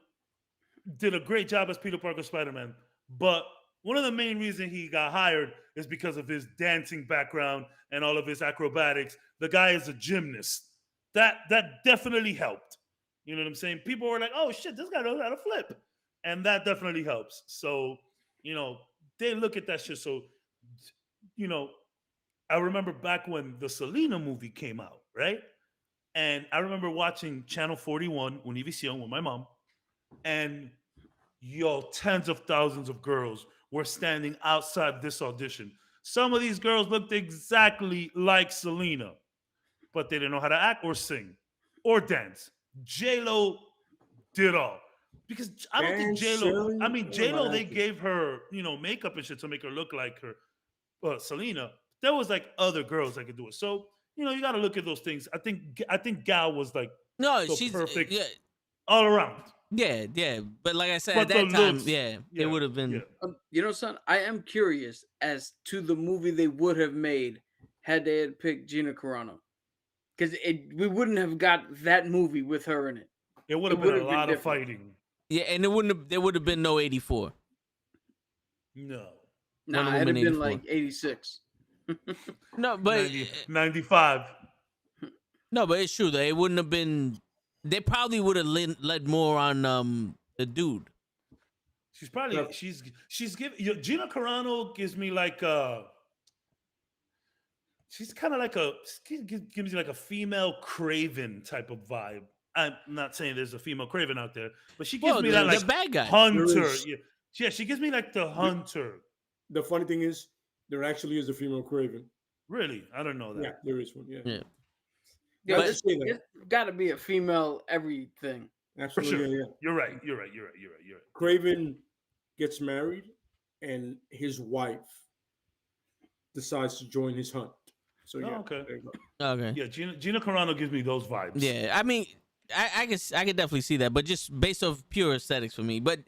did a great job as Peter Parker Spider-Man, but one of the main reasons he got hired is because of his dancing background and all of his acrobatics. The guy is a gymnast. That definitely helped. You know what I'm saying? People were like, "Oh shit, this guy knows how to flip," and that definitely helps. So, they look at that shit. So, I remember back when the Selena movie came out, right? And I remember watching Channel 41 Univision with my mom, and tens of thousands of girls were standing outside this audition. Some of these girls looked exactly like Selena, but they didn't know how to act or sing or dance. J-Lo did all. Because I don't think J-Lo, J-Lo, they gave her, makeup and shit to make her look like her. Selena, there was like other girls that could do it. So, you got to look at those things. I think Gal was like she's perfect yeah, all around. yeah. But like I said, But at that the time, looks, it would have been. yeah. Son, I am curious as to the movie they would have made had they had picked Gina Carano. Because we wouldn't have got that movie with her in it. It would have been a lot of fighting. Yeah, and there would have been no 84. No. Nah, it'd have been like 86. No, but 95. No, but it's true though. It wouldn't have been. They probably would have led more on the dude. She's probably she's giving Gina Carano gives me like she's kind of like gives me like a female Craven type of vibe. I'm not saying there's a female Craven out there, but she gives me that like the bad guy hunter. Yeah, she gives me like the hunter. The funny thing is, there actually is a female Craven. Really, I don't know that. Yeah, there is one. Yeah. There's got to be a female everything. Absolutely. For sure. Yeah. You're right. Craven gets married and his wife decides to join his hunt. So yeah, okay. there you go. Okay. Yeah, Gina Carano gives me those vibes. Yeah, I mean, I could definitely see that, but just based off pure aesthetics for me. But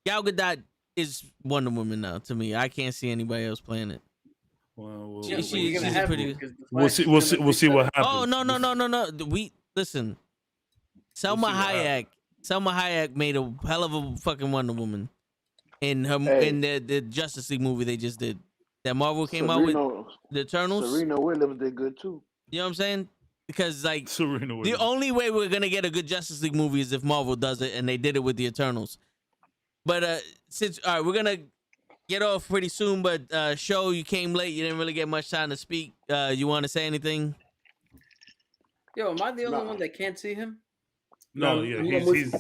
Gal Gadot is Wonder Woman now to me. I can't see anybody else playing it. Well, Yeah, She- well, you're gonna she's have pretty- to, 'cause the we'll Flash see. is We'll gonna see. We'll be see what better. happens. Oh no! We listen. Selma see what Hayek. happens. Selma Hayek made a hell of a fucking Wonder Woman in her Hey. in the Justice League movie they just did. That Marvel came out with the Eternals. Serena Williams did good too. You know what I'm saying? Because like Serena the Williams. only way we're gonna get a good Justice League movie is if Marvel does it, and they did it with the Eternals. But since all right, we're gonna get off pretty soon. But show, you came late. You didn't really get much time to speak. You want to say anything? Yo, am I the only Nah. one that can't see him? No, No, yeah, I'm with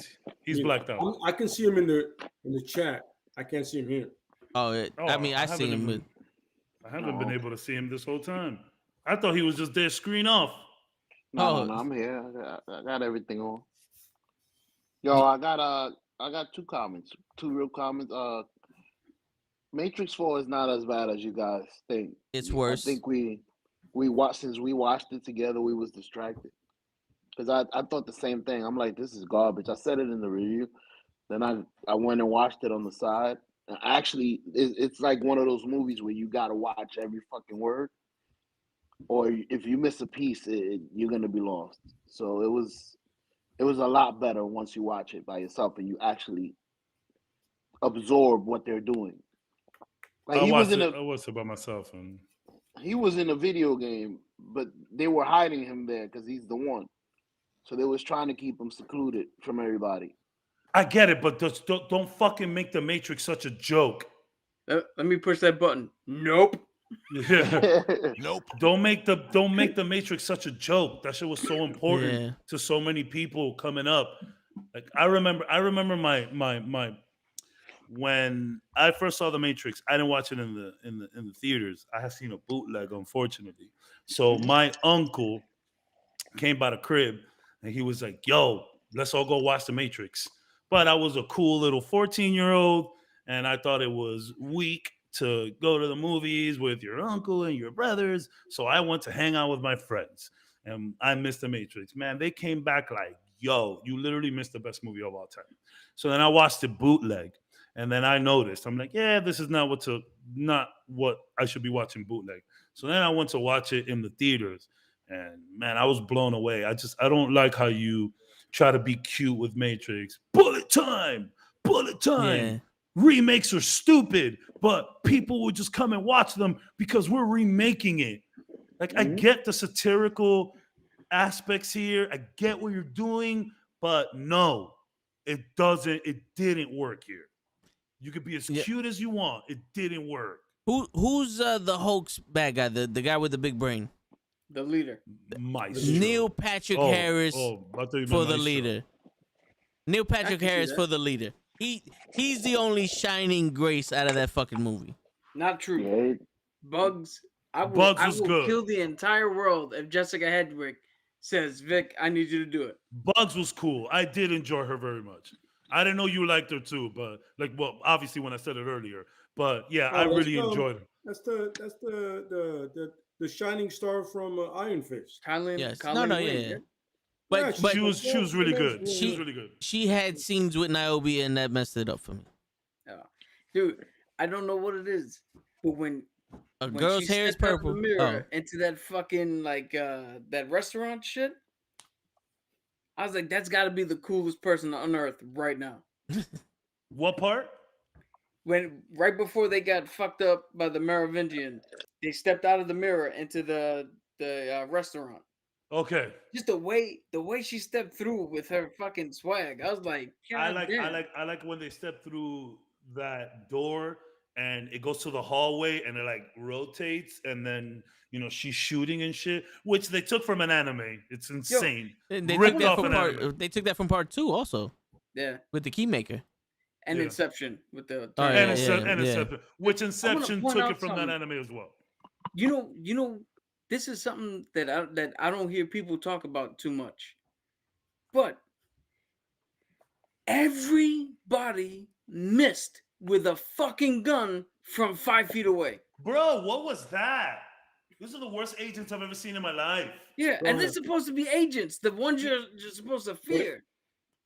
he's you. blacked out. I can see him in the chat. I can't see him here. Oh, I mean, I haven't see him, but even- I haven't been able to see him this whole time. I thought he was just there, screen off. Oh. No, I'm here. I got everything on. Yo, I got two comments, two real comments. Matrix 4 is not as bad as you guys think. it's worse. I think we watched since we watched it together, we was distracted. Because I thought the same thing. I'm like, this is garbage. I said it in the review. Then I went and watched it on the side. And actually, it's like one of those movies where you gotta watch every fucking word, or if you miss a piece, you're gonna be lost. So it was a lot better once you watch it by yourself and you actually absorb what they're doing. Like I he was watched it by myself, and he was in a video game, but they were hiding him there because he's the one. So they was trying to keep him secluded from everybody. I get it, but just don't fucking make the Matrix such a joke. Let me push that button. Nope. Yeah. Nope. Don't make the Matrix such a joke. That shit was so important Yeah. to so many people coming up. Like I remember my when I first saw the Matrix. I didn't watch it in the theaters. I had seen a bootleg, unfortunately. So my uncle came by the crib and he was like, "Yo, let's all go watch the Matrix." But I was a cool little 14-year-old, and I thought it was weak to go to the movies with your uncle and your brothers. So I went to hang out with my friends, and I missed the Matrix. Man, they came back like, "Yo, you literally missed the best movie of all time." So then I watched the bootleg, and then I noticed, I'm like, "Yeah, this is not what I should be watching bootleg." So then I went to watch it in the theaters, and man, I was blown away. I don't like how you try to be cute with Matrix. Bullet time. Yeah. Remakes are stupid, but people would just come and watch them because we're remaking it. Like, I get the satirical aspects here. I get what you're doing, but no, it didn't work here. You could be as cute as you want. It didn't work. Who's the Hulk's bad guy? The guy with the big brain? The leader. Maestro. Neil Patrick Harris I thought you meant for the Maestro. leader. Neil Patrick can see Harris that. for the leader. He's the only shining grace out of that fucking movie. Not true. Yeah, Bugs. I will, Bugs I was will good. kill the entire world if Jessica Hedwig says, "Vic, I need you to do it." Bugs was cool. I did enjoy her very much. I didn't know you liked her too, but obviously when I said it earlier. But yeah, I really enjoyed her. That's the shining star from Iron Fist. Colleen, Yes. Colleen No, Wing, yeah. But She was really good. She was really good. she had scenes with Niobe and that messed it up for me. Dude, I don't know what it is, but when Girl's she hair is stepped out the purple. mirror into that fucking that restaurant shit, I was like, that's got to be the coolest person on earth right now. What part? When right before they got fucked up by the Merovingian, they stepped out of the mirror into the restaurant. Okay. Just the way she stepped through with her fucking swag, I was like, I God damn. like when they step through that door and it goes to the hallway and it like rotates and then she's shooting and shit, which they took from an anime. It's insane. And they Ripped took that off from an anime. They took that from part 2 also Yeah, with the Keymaker. and Yeah. Inception with the. Oh, And yeah. Inception, which Inception point took out it from that something. anime as well. You know, this is something that I don't hear people talk about too much, but everybody missed with a fucking gun from 5 feet away. Bro, what was that? These are the worst agents I've ever seen in my life. Yeah, Bro, and they're supposed to be agents, the ones you're supposed to fear.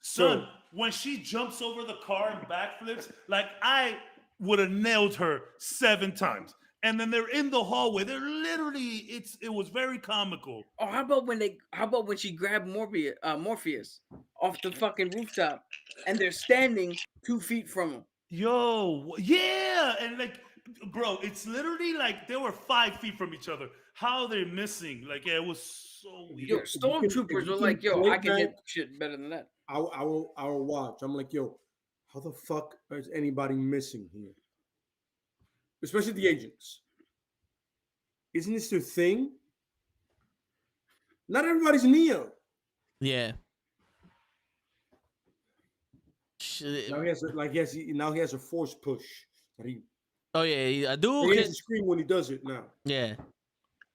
Son, when she jumps over the car and backflips, like I would have nailed her 7 times. And then they're in the hallway. They're literally, it was very comical. Oh, how about when she grabbed Morpheus off the fucking rooftop and they're standing 2 feet from him? Yo, yeah. And like, bro, it's literally like they were 5 feet from each other. How they're missing? Like, yeah, it was so weird. Yo, stormtroopers were like, yo, I can hit shit better than that. I will watch. I'm like, yo, how the fuck is anybody missing here? Especially the agents. Isn't this their thing? Not everybody's Neo. Yeah. Now he has a force push. That he a dude has can. to scream when he does it now. Yeah.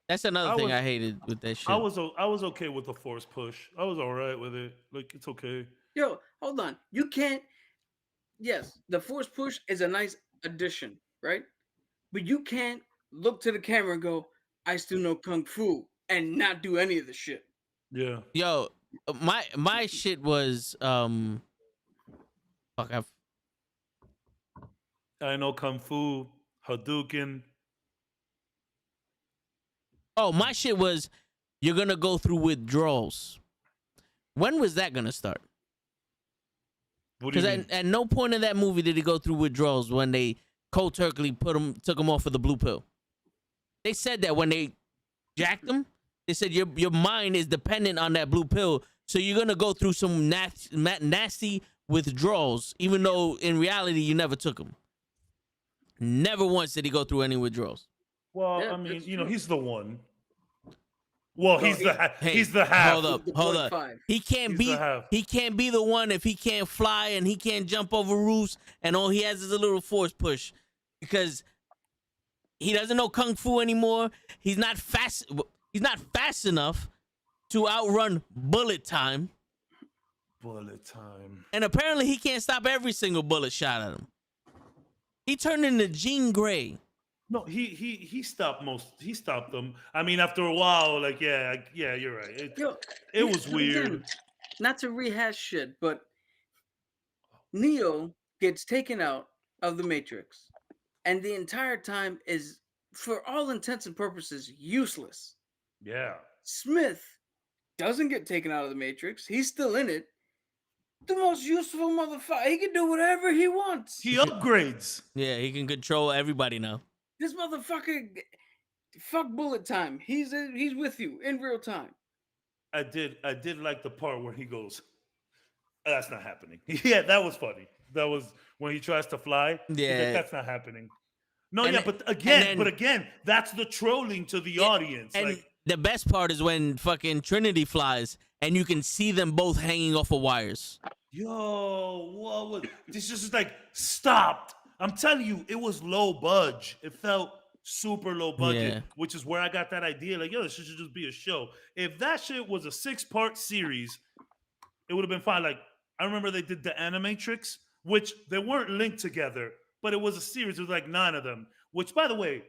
That's another thing I hated with that shit. I was okay with the force push. I was all right with it. Like, it's okay. Yo, hold on. You can't. Yes, the force push is a nice addition, right? But you can't look to the camera and go, I still know kung fu, and not do any of the shit. Yeah. Yo, my shit was fuck. I know kung fu, Hadouken. Oh, my shit was you're gonna go through withdrawals. When was that gonna start? What do you Because mean? at no point in that movie did he go through withdrawals when they cold turkey took him off of the blue pill. They said that when they jacked him, they said your mind is dependent on that blue pill, so you're gonna go through some nasty withdrawals, even though in reality you never took them. Never once did he go through any withdrawals. Well, Yeah, I mean, that's you know, true. he's the one. Well, No, he's the half. Hold up. The 0.5. He can't He's be the half. he can't be the one if he can't fly and he can't jump over roofs and all he has is a little force push because he doesn't know kung fu anymore. He's not fast enough to outrun bullet time. Bullet time. And apparently he can't stop every single bullet shot at him. He turned into Jean Grey. No, he stopped He stopped them. I mean, after a while, like, yeah, you're right. It was weird. Again, not to rehash shit, but Neo gets taken out of the Matrix, and the entire time is, for all intents and purposes, useless. Yeah. Smith doesn't get taken out of the Matrix. He's still in it. The most useful motherfucker. He can do whatever he wants. He upgrades. Yeah, he can control everybody now. This motherfucker, fuck bullet time. He's with you in real time. I did like the part where he goes, "That's not happening." Yeah, that was funny. That was when he tries to fly. He's Yeah. like, that's not happening. No, And yeah, then- but again, and then- that's the trolling to the audience. And Like, the best part is when fucking Trinity flies and you can see them both hanging off of wires. yo, what was this? Just like stopped. I'm telling you, it was low budge. It felt super low budget, Yeah. which is where I got that idea. Like, yo, this should just be a show. If that shit was a 6-part series, it would have been fine. Like, I remember they did the Animatrix, which they weren't linked together, but it was a series. It was like 9 of them. Which, by the way,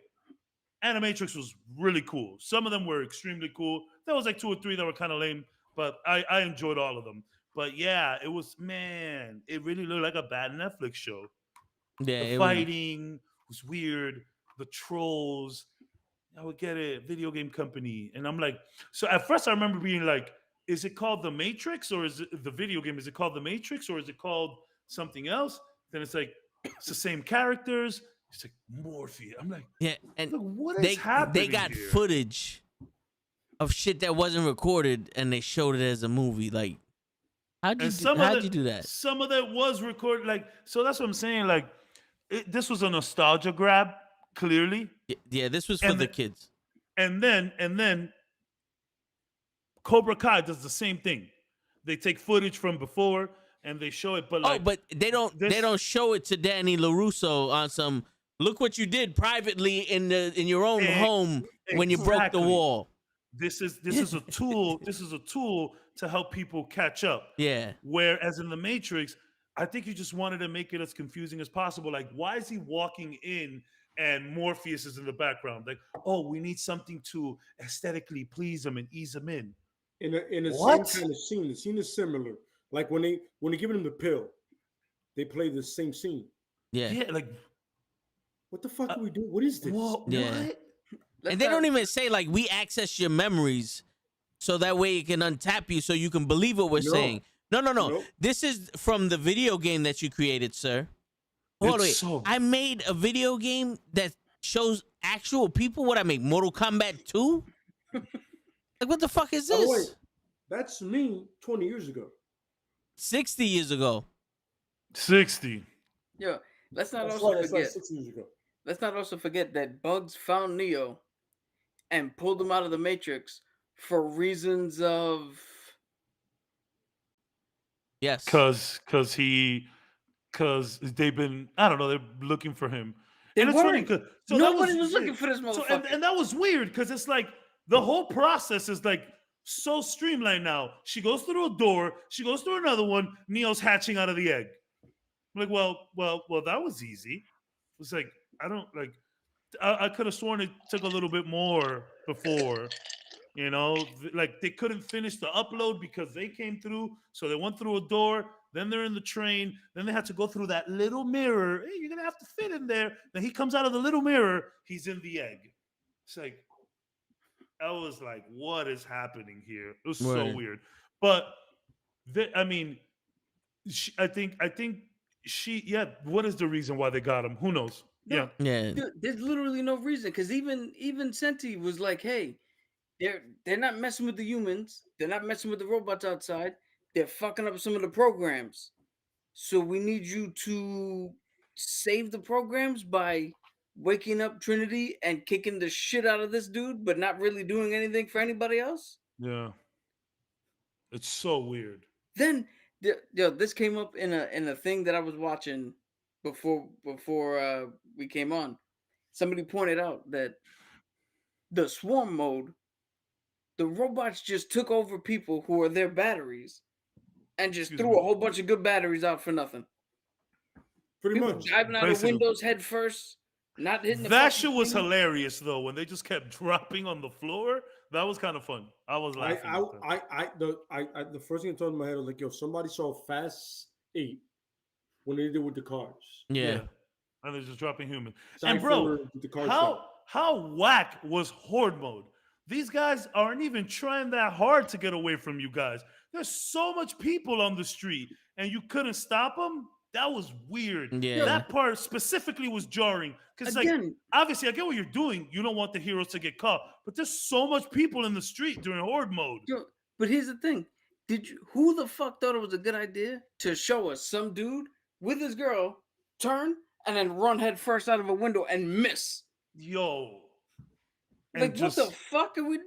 Animatrix was really cool. Some of them were extremely cool. There was like 2 or 3 that were kind of lame, but I enjoyed all of them. But yeah, it was, man, it really looked like a bad Netflix show. Yeah, The it was- fighting was weird. The trolls, I would get it, video game company. And I'm like, so at first I remember being like, is it called The Matrix or is it the video game? Is it called The Matrix or is it called something else? Then it's like, it's the same characters. It's like Morpheus. I'm like, yeah, and look, what is they happening got here? footage of shit that wasn't recorded and they showed it as a movie. Like, how'd you do that? Some of that was recorded. Like, so that's what I'm saying. Like, this was a nostalgia grab, clearly. Yeah, this was for And the the- kids. And then Cobra Kai does the same thing. They take footage from before and they show it, but like, But they don't show it to Danny LaRusso on some look what you did privately in your own home when you broke the Exactly. wall. this is a tool. This is a tool to help people catch up. Yeah. Whereas in the Matrix, I think you just wanted to make it as confusing as possible. Like, why is he walking in and Morpheus is in the background? Like, oh, we need something to aesthetically please him and ease him in. In the same What? kind of scene. The scene is similar. Like when they giving him the pill, they play the same scene. Yeah. Yeah, like What the fuck do we do? What is this? Yeah. What? And they don't even say like we access your memories so that way it can untap you so you can believe what we're No. saying. No. Nope. This is from the video game that you created, sir. Hold on, wait. So I made a video game that shows actual people. What I make? Mortal Kombat 2? Like what the fuck is By the way, this? that's me 20 years ago. 60 years ago. 60. Yo, let's not That's also right, that's like forget. 6 years ago. Let's not also forget that Bugs found Neo and pulled him out of the Matrix for reasons of. Yes. Cause they've been, I don't know, they're looking for him. They And it's funny weren't. 'cause- Nobody was looking for this So, motherfucker. and that was weird because it's like the whole process is like so streamlined now. She goes through a door, she goes through another one, Neo's hatching out of the egg. I'm like, well, that was easy. It's like, I don't like, I could have sworn it took a little bit more before, you know, like they couldn't finish the upload because they came through. So they went through a door, then they're in the train, then they had to go through that little mirror. Hey, you're going to have to fit in there. Then he comes out of the little mirror, he's in the egg. It's like, I was like, what is happening here? It was so Right. weird. But, I mean, I think she, yeah, what is the reason why they got him? Who knows? No, Yeah. Yeah. Dude, there's literally no reason because even Senti was like, "Hey, they're not messing with the humans. They're not messing with the robots outside. They're fucking up some of the programs. So we need you to save the programs by waking up Trinity and kicking the shit out of this dude, but not really doing anything for anybody else." Yeah. It's so weird. Then this came up in a thing that I was watching before we came on. Somebody pointed out that the swarm mode, the robots just took over people who are their batteries and just Excuse threw me. a whole bunch of good batteries out for nothing. Pretty People much. diving out of Basically. windows head first, not hitting the That fucking shit was thing. hilarious though when they just kept dropping on the floor. That was kind of fun. I was laughing. The first thing that told in my head was like, yo, somebody saw Fast 8 when they did with the cars. Yeah. And they're just dropping human. Cypher And bro, with the car how whack was horde mode? These guys aren't even trying that hard to get away from you guys. There's so much people on the street, and you couldn't stop them. That was weird. Yeah. That part specifically was jarring because, like, Again, obviously, I get what you're doing. You don't want the heroes to get caught, but there's so much people in the street during horde mode. yo, but here's the thing. Who the fuck thought it was a good idea to show us some dude with his girl turn and then run head first out of a window and miss? Yo, Like, what the fuck are we?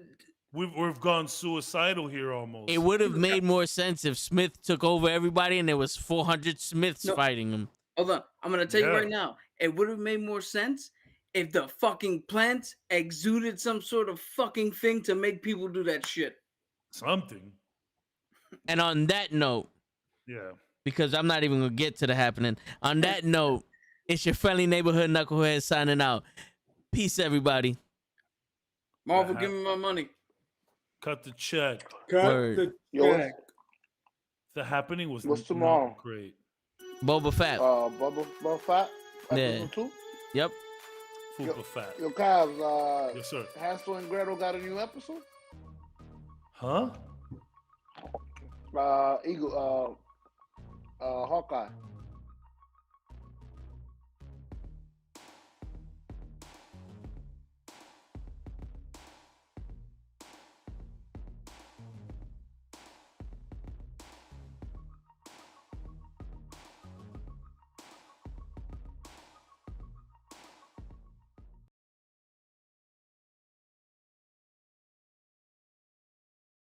We've gone suicidal here almost. It would have made more sense if Smith took over everybody and there was 400 Smiths No. fighting him. Hold on, I'm gonna tell you Yeah. right now. It would have made more sense if the fucking plants exuded some sort of fucking thing to make people do that shit. Something. And on that note, Yeah. because I'm not even gonna get to the happening. On that note, it's your friendly neighborhood knucklehead signing out. Peace, everybody. Marvel, Yeah. give me my money. Cut the check. Cut Word. the Yo, check. The happening was What's not tomorrow? great. Boba Fett. Bubba Fat. Yeah. Episode 2. Yep. Fupa fat. Yo, Cavs, Yes, sir. Hansel and Gretel got a new episode? Huh? Hawkeye.